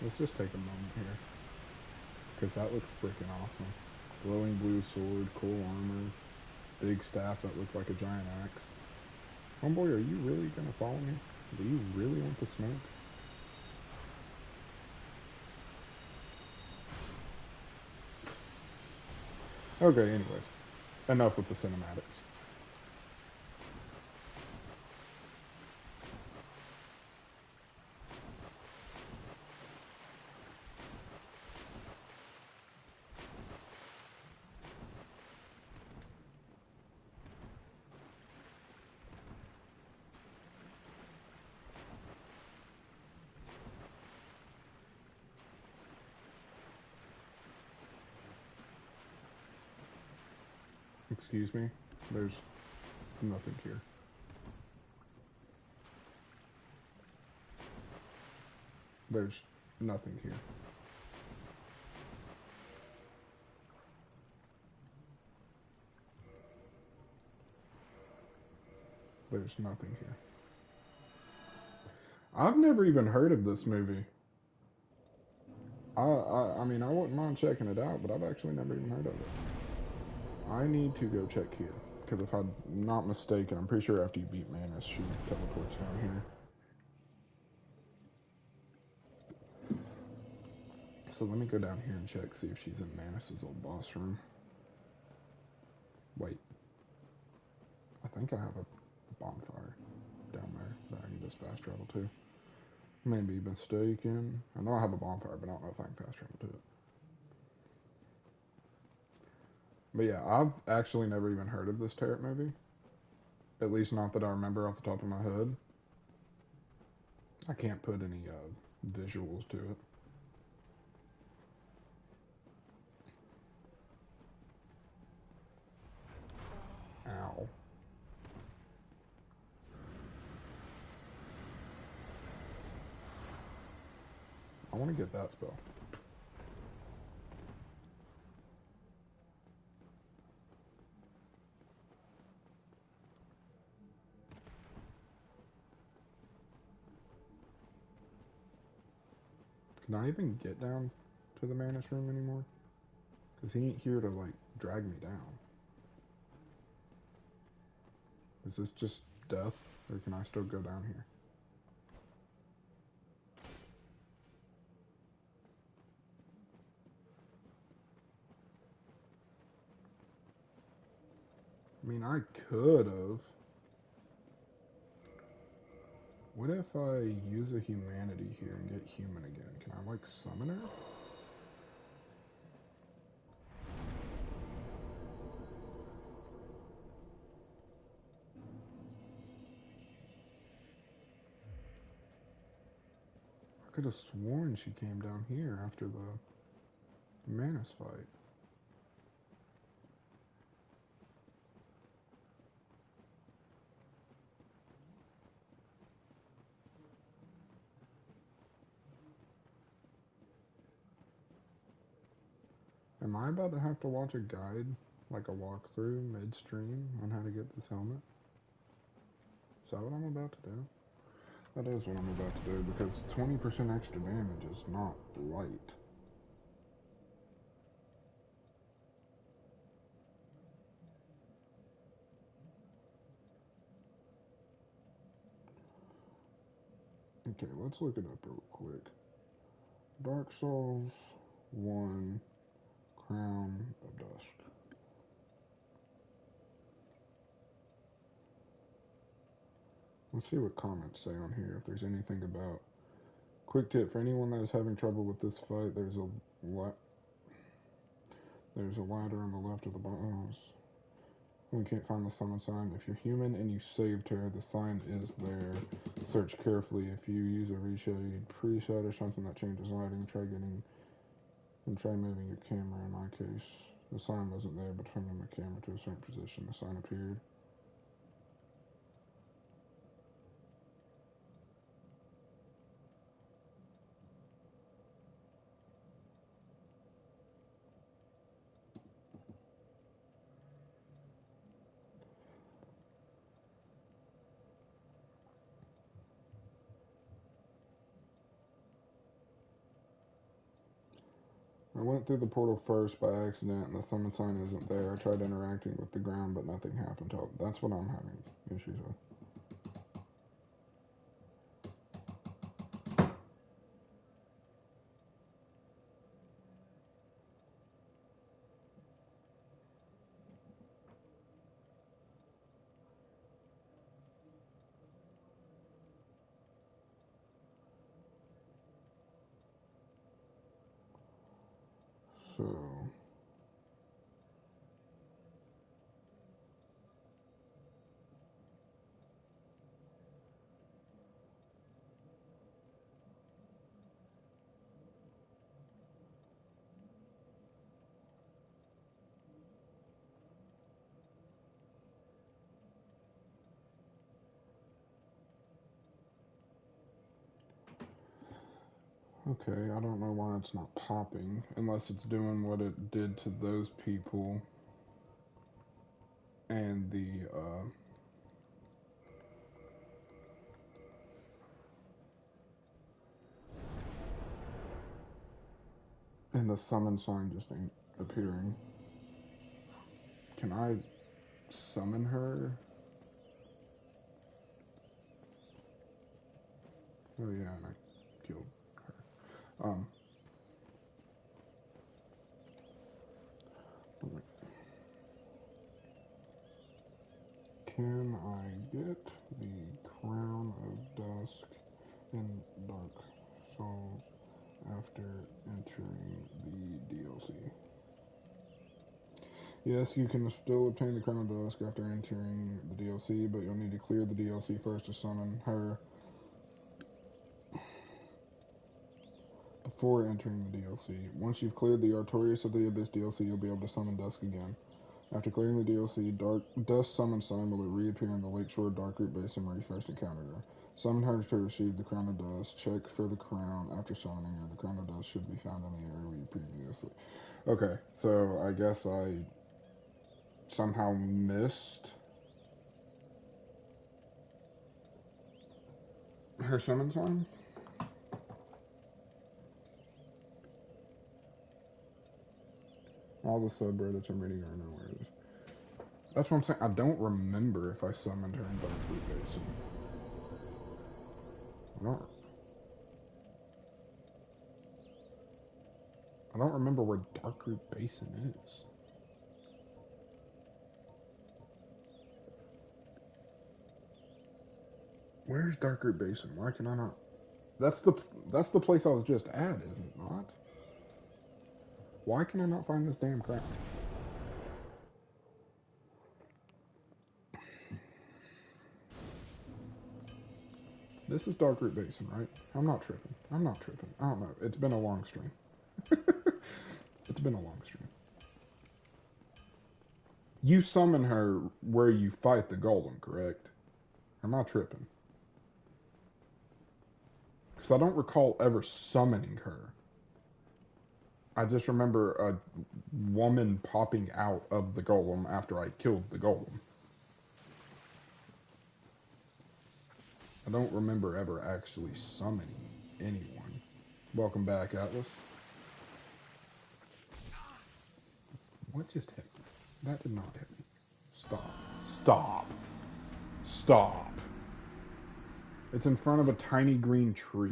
Let's just take a moment here, because that looks freaking awesome. Glowing blue sword, cool armor, big staff that looks like a giant axe. Homeboy, are you really gonna follow me? Do you really want the smoke? Okay, anyways. Enough with the cinematics. Excuse me? There's nothing here. There's nothing here. There's nothing here. I've never even heard of this movie. I mean, I wouldn't mind checking it out, but I've actually never even heard of it. I need to go check here, because if I'm not mistaken, I'm pretty sure after you beat Manus, she teleports down here. So let me go down here and check, see if she's in Manus's old boss room. Wait. I think I have a bonfire down there that I can just fast travel to. Maybe mistaken. I know I have a bonfire, but I don't know if I can fast travel to it. But yeah, I've actually never even heard of this Tarot movie. At least not that I remember off the top of my head. I can't put any visuals to it. Ow. I want to get that spell. Can I even get down to the Manus room anymore? Because he ain't here to, like, drag me down. Is this just death, or can I still go down here? I mean, I could have. What if I use a humanity here and get human again? Can I, like, summon her? I could have sworn she came down here after the Manus fight. Am I about to have to watch a guide, like a walkthrough midstream on how to get this helmet? Is that what I'm about to do? That is what I'm about to do, because 20% extra damage is not light. Okay, let's look it up real quick. Dark Souls 1 Crown of Dusk. Let's see what comments say on here, if there's anything about... Quick tip, for anyone that is having trouble with this fight, there's a ladder on the left of the boss. When you can't find the summon sign, if you're human and you saved her, the sign is there. Search carefully. If you use a reshade preset or something that changes lighting, try moving your camera. In my case, the sign wasn't there, but turning my camera to a certain position, the sign appeared. I went through the portal first by accident, and the summon sign isn't there. I tried interacting with the ground, but nothing happened. That's what I'm having issues with. So... Okay, I don't know why it's not popping, unless it's doing what it did to those people and the summon sign just ain't appearing. Can I summon her? Oh yeah, and I killed her. Can I get the Crown of Dusk in Dark Souls after entering the DLC? Yes, you can still obtain the Crown of Dusk after entering the DLC, but you'll need to clear the DLC first to summon her before entering the DLC. Once you've cleared the Artorias of the Abyss DLC, you'll be able to summon Dusk again. After clearing the DLC, Dusk Summon Sign will reappear in the Lakeshore Darkroot Basin where you first encountered her. Summon her to receive the Crown of Dusk. Check for the crown after summoning her. The Crown of Dusk should be found in the area where you previously... Okay, so I guess I somehow missed her summon sign? All the subreddits I'm reading are nowhere. That's what I'm saying. I don't remember if I summoned her in Darkroot Basin. I don't remember where Darkroot Basin is. Where's Darkroot Basin? Why can I not? That's the place I was just at, is it not? Why can I not find this damn crown? This is Darkroot Basin, right? I'm not tripping. I don't know. It's been a long stream. It's been a long stream. You summon her where you fight the golem, correct? Am I tripping? Because I don't recall ever summoning her. I just remember a woman popping out of the golem after I killed the golem. I don't remember ever actually summoning anyone. Welcome back, Atlas. What just hit me? That did not hit me. Stop. Stop. Stop. It's in front of a tiny green tree.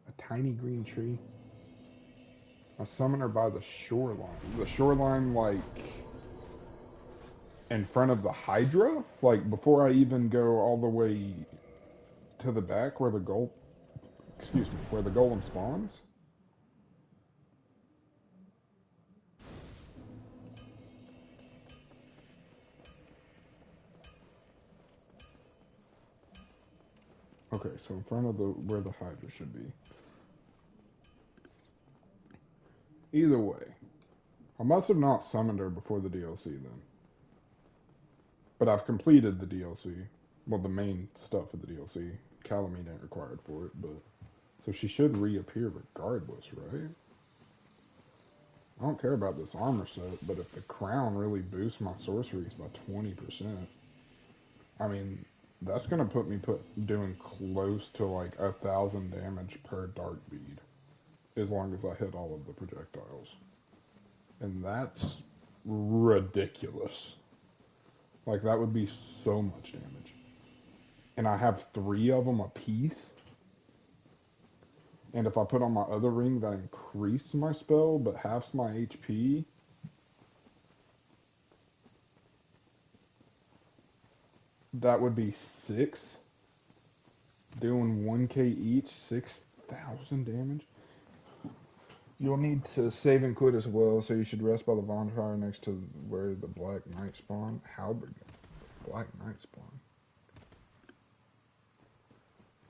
A tiny green tree? I summon her by the shoreline. The shoreline, like, in front of the Hydra? Like, before I even go all the way to the back where the where the golem spawns? Okay, so in front of where the Hydra should be. Either way, I must have not summoned her before the DLC then. But I've completed the DLC. Well, the main stuff of the DLC. Calamine ain't required for it, but... So she should reappear regardless, right? I don't care about this armor set, but if the crown really boosts my sorceries by 20%, I mean, that's gonna put me doing close to like 1,000 damage per dark bead, as long as I hit all of the projectiles. And that's ridiculous. Like, that would be so much damage. And I have 3 of them apiece. And if I put on my other ring, that increases my spell, but halves my HP. That would be 6. Doing 1k each, 6,000 damage. You'll need to save and quit as well, so you should rest by the bonfire next to where the Black Knight spawn. Halberd. Black Knight spawn.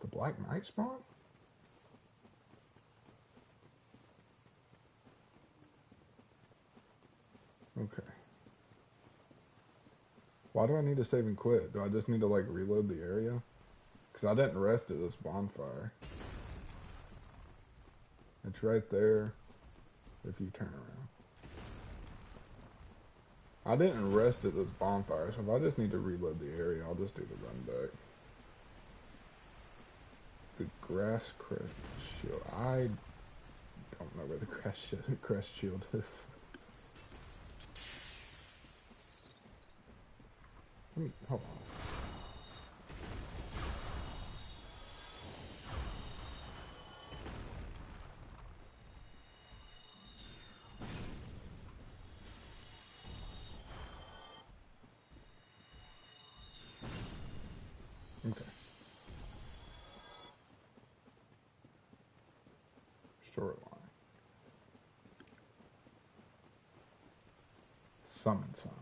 The Black Knight spawn? Okay. Why do I need to save and quit? Do I just need to, like, reload the area? Because I didn't rest at this bonfire. It's right there if you turn around. I didn't rest at this bonfire, so if I just need to reload the area, I'll just do the run back. The grass crest shield. I don't know where the crest shield is. Hold on. Okay. Shoreline. Summon sign.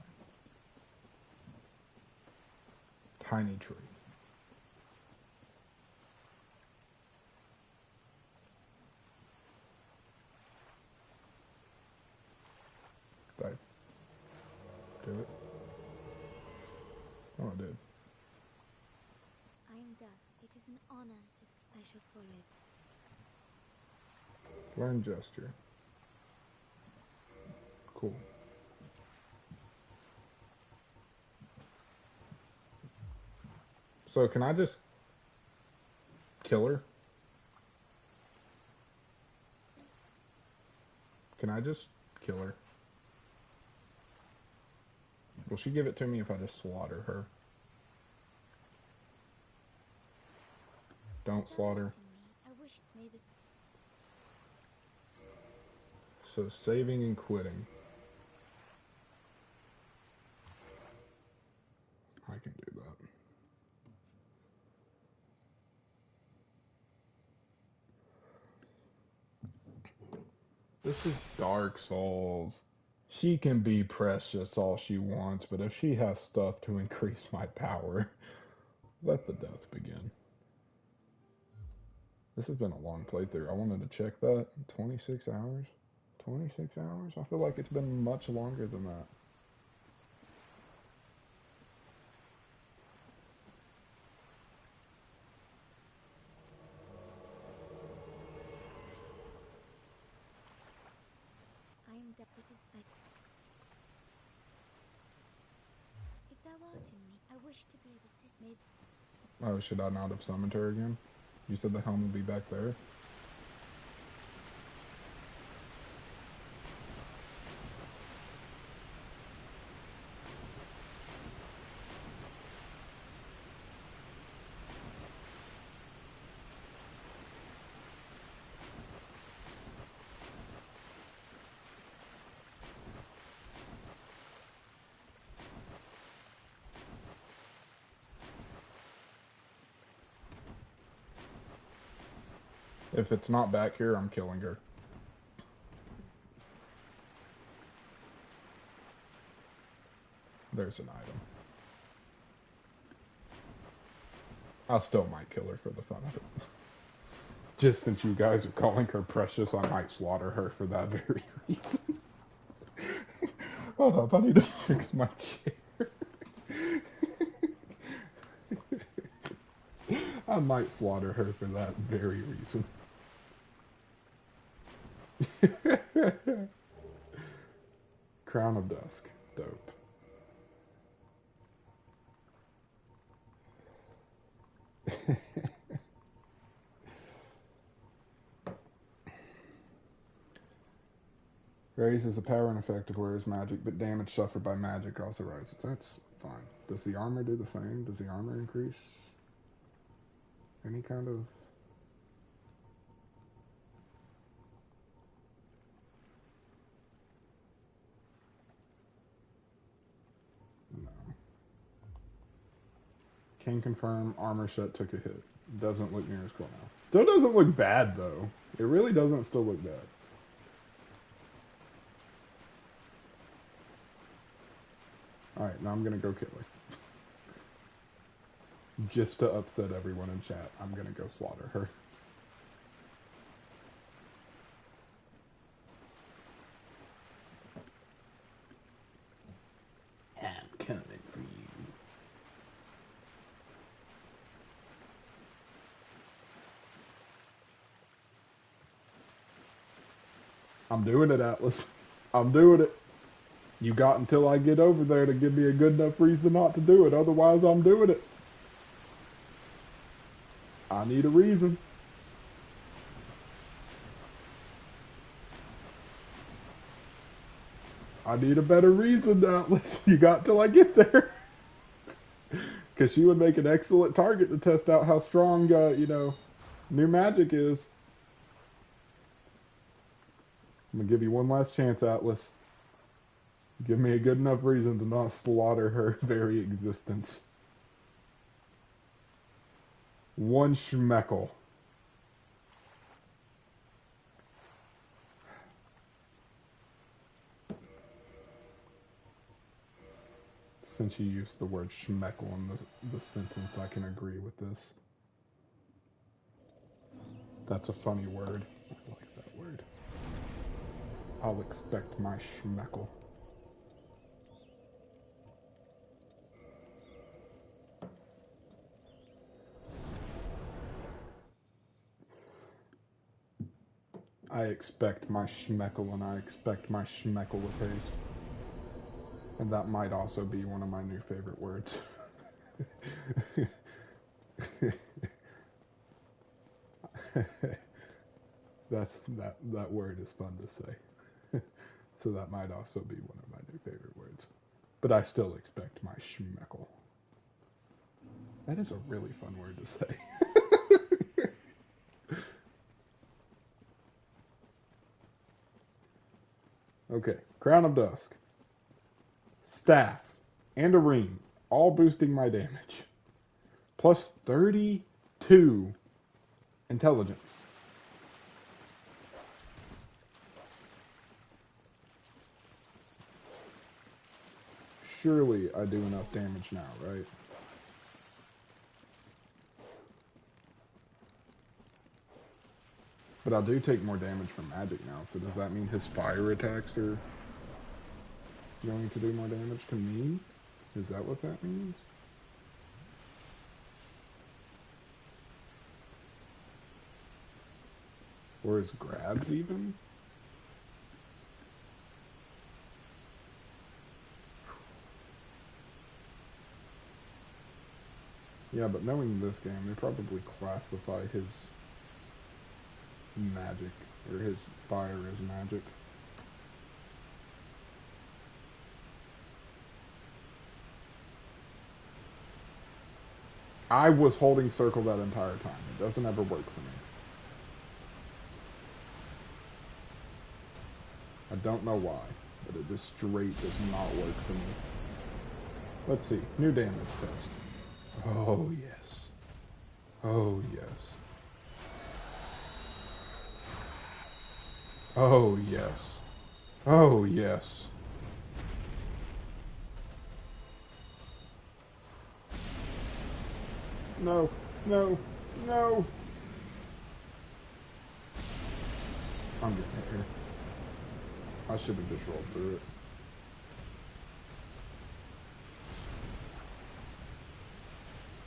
Tiny tree. Did I do it? Oh, I did. I am Dusk. It is an honor to I shall follow. Learn gesture. Cool. So can I just kill her? Can I just kill her? Will she give it to me if I just slaughter her? Don't slaughter. I wish maybe. So saving and quitting. I can do that. This is Dark Souls. She can be precious all she wants, but if she has stuff to increase my power, let the death begin. This has been a long playthrough. I wanted to check that. 26 hours? 26 hours? I feel like it's been much longer than that. If thou art in me, I wish to be the sit made. Oh, should I not have summoned her again? You said the helm would be back there? If it's not back here, I'm killing her. There's an item. I still might kill her for the fun of it. Just since you guys are calling her precious, I might slaughter her for that very reason. Hold up, I need to fix my chair. I might slaughter her for that very reason. Crown of Dusk. Dope. Raises the power and effect of wearer's magic, but damage suffered by magic also rises. That's fine. Does the armor do the same? Does the armor increase any kind of... No. Can confirm armor set took a hit. Doesn't look near as cool now. Still doesn't look bad, though. It really doesn't still look bad. Alright, now I'm gonna go kill her. Just to upset everyone in chat, I'm gonna go slaughter her. I'm coming for you. I'm doing it, Atlas. I'm doing it. You got until I get over there to give me a good enough reason not to do it. Otherwise, I'm doing it. I need a reason. I need a better reason, Atlas. You got till I get there. Because she would make an excellent target to test out how strong, new magic is. I'm going to give you one last chance, Atlas. Give me a good enough reason to not slaughter her very existence. One schmeckle. Since you used the word schmeckle in the sentence, I can agree with this. That's a funny word. I like that word. I'll expect my schmeckle. I expect my schmeckle, and I expect my schmeckle with haste. And that might also be one of my new favorite words. That word is fun to say. So that might also be one of my new favorite words. But I still expect my schmeckle. That is a really fun word to say. Okay, Crown of Dusk. Staff and a ring, all boosting my damage. Plus 32 intelligence. Surely I do enough damage now, right? But I do take more damage from magic now, so does that mean his fire attacks are going to do more damage to me? Is that what that means? Or his grabs even? Yeah, but knowing this game, they probably classify his magic, or his fire as magic. I was holding circle that entire time. It doesn't ever work for me. I don't know why, but it just straight does not work for me. Let's see. New damage test. Oh, yes. Oh, yes. Oh, yes. Oh, yes. No, no, no. I'm getting it here. I should have just rolled through it.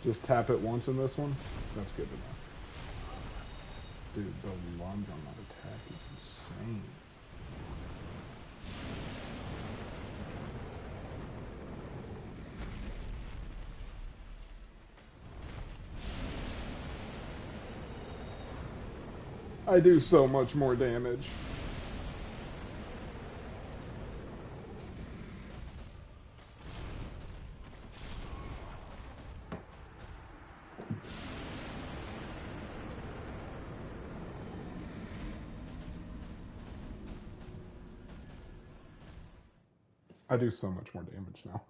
Just tap it once in this one. That's good enough. Dude, the lunge on that attack is insane. I do so much more damage. I do so much more damage now.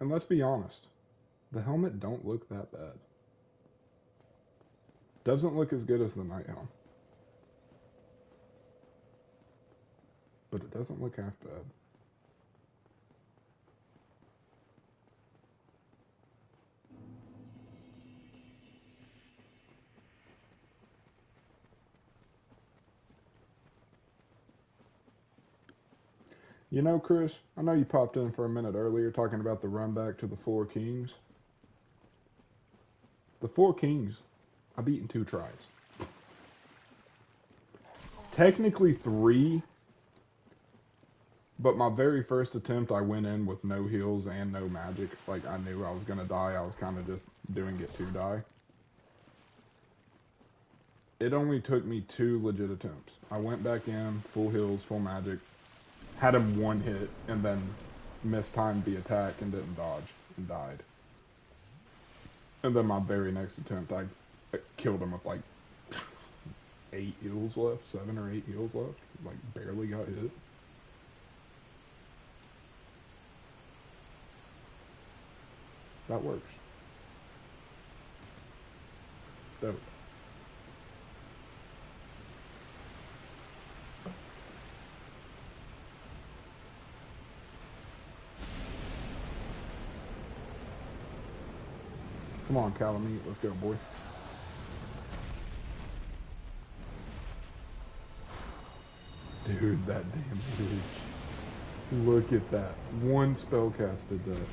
And let's be honest, the helmet don't look that bad. Doesn't look as good as the Night Helm. But it doesn't look half bad. You know, Chris, I know you popped in for a minute earlier talking about the run back to the Four Kings. The Four Kings, I beat in 2 tries. Technically 3, but my very first attempt I went in with no heals and no magic. Like, I knew I was going to die. I was kind of just doing it to die. It only took me 2 legit attempts. I went back in, full heals, full magic, had him 1 hit, and then mistimed the attack and didn't dodge, and died. And then my very next attempt, I killed him with like 8 heals left, 7 or 8 heals left. Like, barely got hit. That works. Dope. Come on, Calamite, let's go, boy. Dude, that damage. Look at that. 1 spellcast did that.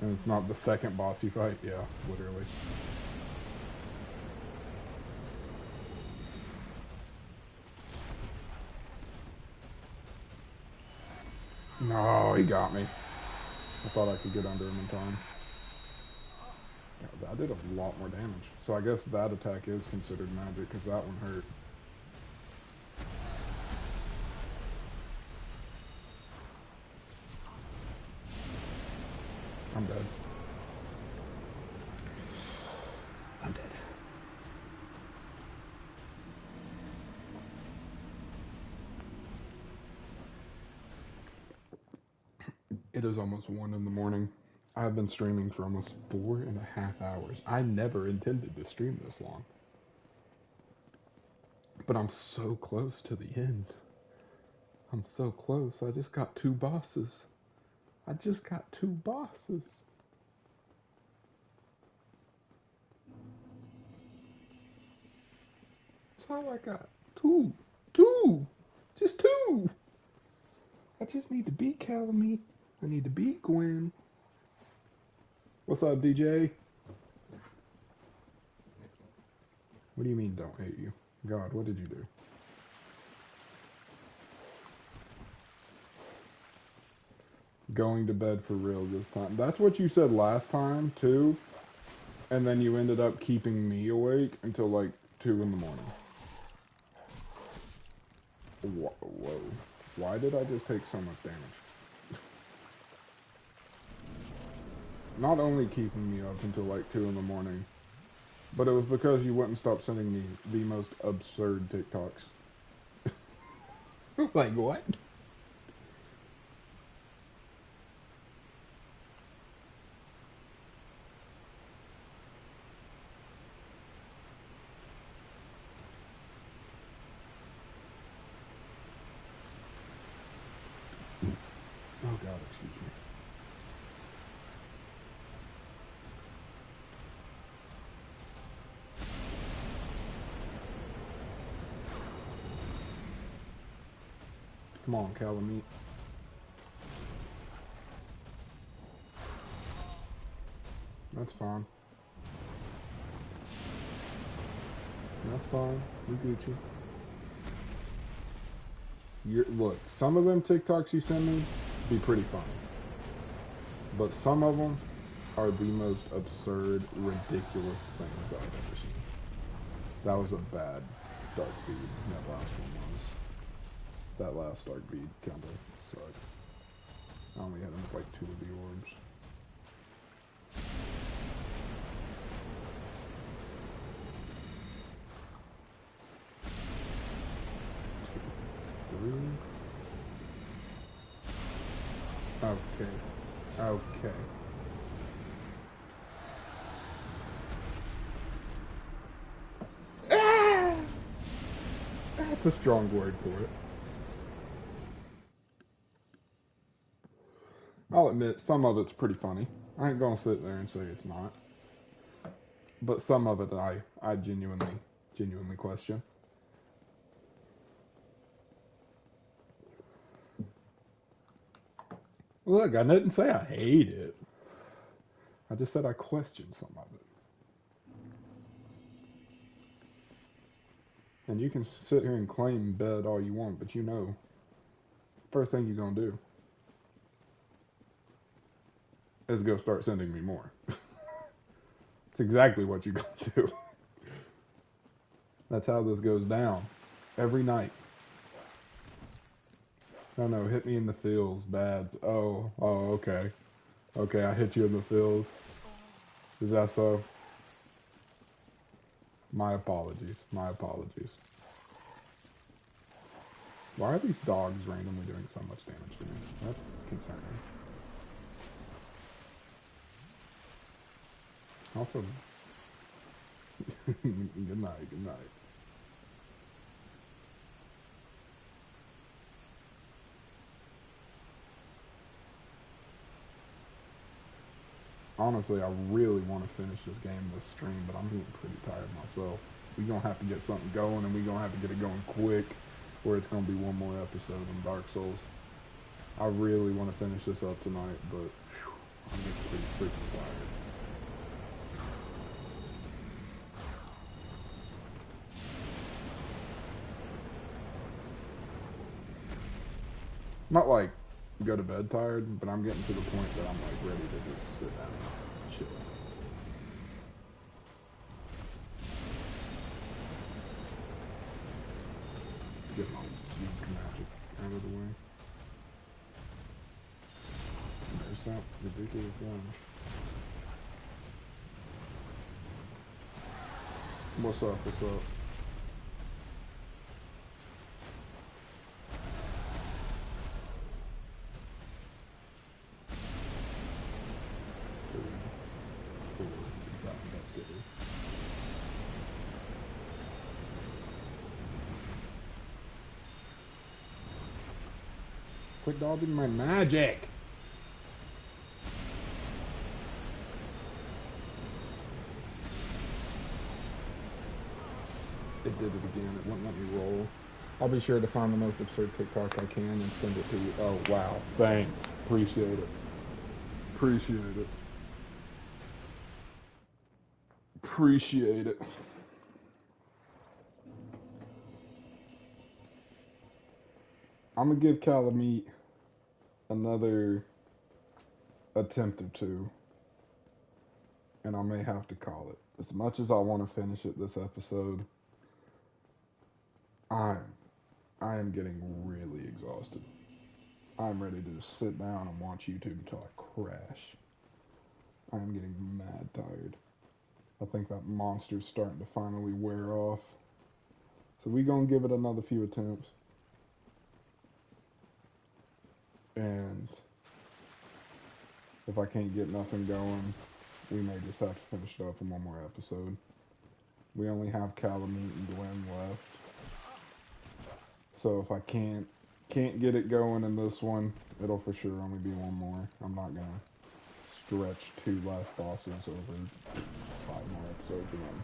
And it's not the second bossy fight? Yeah, literally. No, he got me. I thought I could get under him in time. Yeah, that did a lot more damage. So I guess that attack is considered magic, because that one hurt. I'm dead. I'm dead. It is almost 1 in the morning. I've been streaming for almost 4.5 hours. I never intended to stream this long. But I'm so close to the end. I'm so close. I just got 2 bosses. I just got 2 bosses. That's all I got. 2. 2. Just 2. I just need to beat Calamite. I need to beat Gwen. What's up, DJ? What do you mean, don't hate you? God, what did you do? Going to bed for real this time. That's what you said last time, too. And then you ended up keeping me awake until like 2 in the morning. Whoa. Why did I just take so much damage? Not only keeping me up until like 2 in the morning, But it was because you wouldn't stop sending me the most absurd TikToks. Like, what? Oh God, excuse me. Come on, Calamite. That's fine. That's fine. We Gucci. Look, some of them TikToks you send me be pretty funny. But some of them are the most absurd, ridiculous things I've ever seen. That was a bad dark bead. That last one was. That last dark bead kind of sucked. I only hit him with like 2 of the orbs. Okay. Okay. Ah! That's a strong word for it. I'll admit, some of it's pretty funny. I ain't gonna sit there and say it's not. But some of it I genuinely question. Look, I didn't say I hate it. I just said I question some of it. And you can sit here and claim bad all you want, but you know, first thing you're gonna do is go start sending me more. It's exactly what you're gonna do. That's how this goes down. Every night. Oh no, hit me in the feels, bads. Oh, okay. Okay, I hit you in the feels. Is that so? My apologies. My apologies. Why are these dogs randomly doing so much damage to me? That's concerning. Also, good night, good night. Honestly, I really want to finish this game this stream, but I'm getting pretty tired myself. We're going to have to get something going, and we're going to have to get it going quick, or it's going to be one more episode in Dark Souls. I really want to finish this up tonight, but whew, I'm getting pretty freaking tired. Not like go to bed tired, but I'm getting to the point that I'm like ready to just sit down and chill. Get my weak magic out of the way. There's that ridiculous lunge. What's up? What's up? Exactly, that's good. Quit dodging my magic! It did it again. It wouldn't let me roll. I'll be sure to find the most absurd TikTok I can and send it to you. Oh, wow. Thanks. Appreciate it. Appreciate it. Appreciate it. I'm gonna give Calamite another attempt or two, and I may have to call it. As much as I want to finish it this episode, I am getting really exhausted. I'm ready to just sit down and watch YouTube until I crash. I am getting mad tired. I think that monster's starting to finally wear off. So we gonna give it another few attempts. And if I can't get nothing going, we may just have to finish it up in one more episode. We only have Calamite and Gwen left. So if I can't get it going in this one, it'll for sure only be one more. I'm not gonna stretch 2 last bosses over 5 more episodes of them.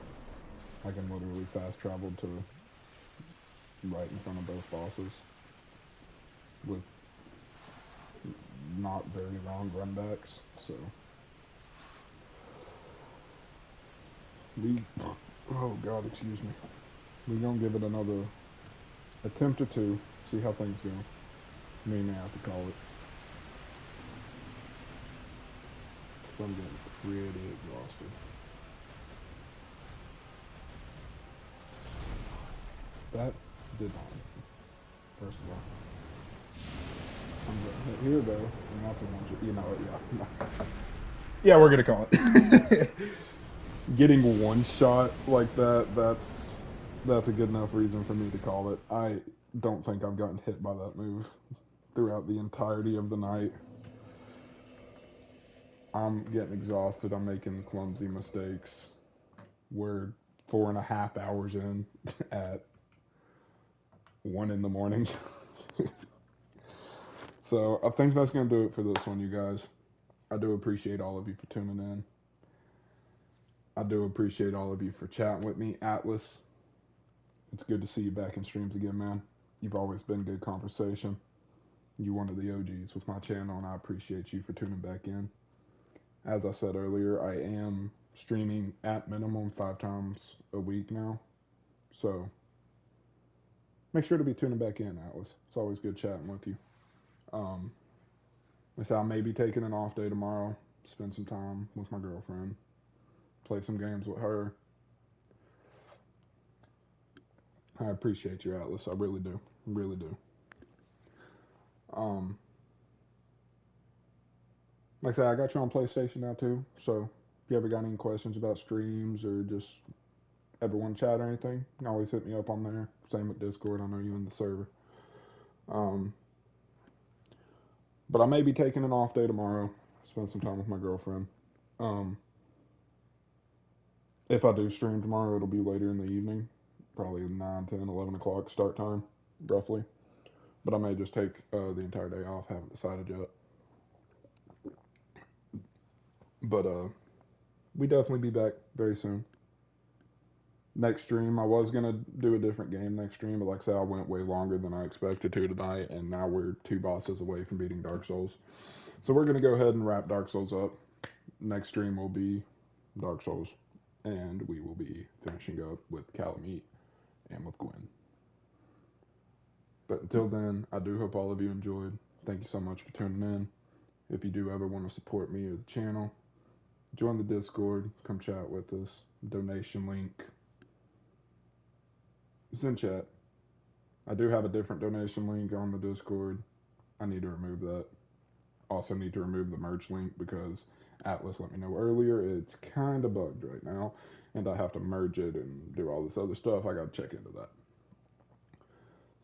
I can literally fast travel to right in front of both bosses with not very long runbacks. So oh god, excuse me. We're gonna give it another attempt or 2, see how things go. We may have to call it. I'm getting pretty exhausted. That did not hit me, first of all. I'm getting hit here though, and that's a one, you know what, yeah. Yeah, we're gonna call it. Getting one shot like that, that's a good enough reason for me to call it. I don't think I've gotten hit by that move throughout the entirety of the night. I'm getting exhausted. I'm making clumsy mistakes. We're 4.5 hours in at 1 in the morning. So I think that's going to do it for this one, you guys. I do appreciate all of you for tuning in. I do appreciate all of you for chatting with me. Atlas, it's good to see you back in streams again, man. You've always been good conversation. You're one of the OGs with my channel, and I appreciate you for tuning back in. As I said earlier, I am streaming at minimum 5 times a week now. So make sure to be tuning back in, Atlas. It's always good chatting with you. I may be taking an off day tomorrow, spend some time with my girlfriend, play some games with her. I appreciate you, Atlas. I really do. Really do. Like I said, I got you on PlayStation now too, so if you ever got any questions about streams or just ever want to chat or anything, you can always hit me up on there. Same with Discord. I know you in the server. But I may be taking an off day tomorrow, spend some time with my girlfriend. If I do stream tomorrow, it'll be later in the evening, probably 9, 10, 11 o'clock start time, roughly. But I may just take the entire day off. Haven't decided yet. But we definitely be back very soon. Next stream, I was going to do a different game next stream, but like I said, I went way longer than I expected to tonight, and now we're 2 bosses away from beating Dark Souls. So we're going to go ahead and wrap Dark Souls up. Next stream will be Dark Souls, and we will be finishing up with Calamite and with Gwen. But until then, I do hope all of you enjoyed. Thank you so much for tuning in. If you do ever want to support me or the channel, join the Discord, come chat with us. Donation link is in chat. I do have a different donation link on the Discord. I need to remove that. Also need to remove the merch link because Atlas let me know earlier it's kind of bugged right now, and I have to merge it and do all this other stuff. I got to check into that.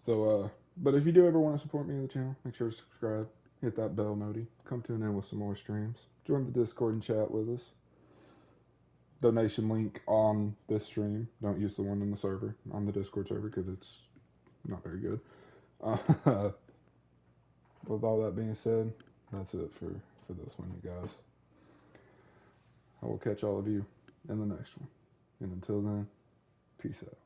So, but if you do ever want to support me on the channel, make sure to subscribe, hit that bell noti, come tune in with some more streams, join the Discord and chat with us. Donation link on this stream. Don't use the one in the server, on the Discord server, because it's not very good. With all that being said, that's it for this one, you guys. I will catch all of you in the next one. And until then, peace out.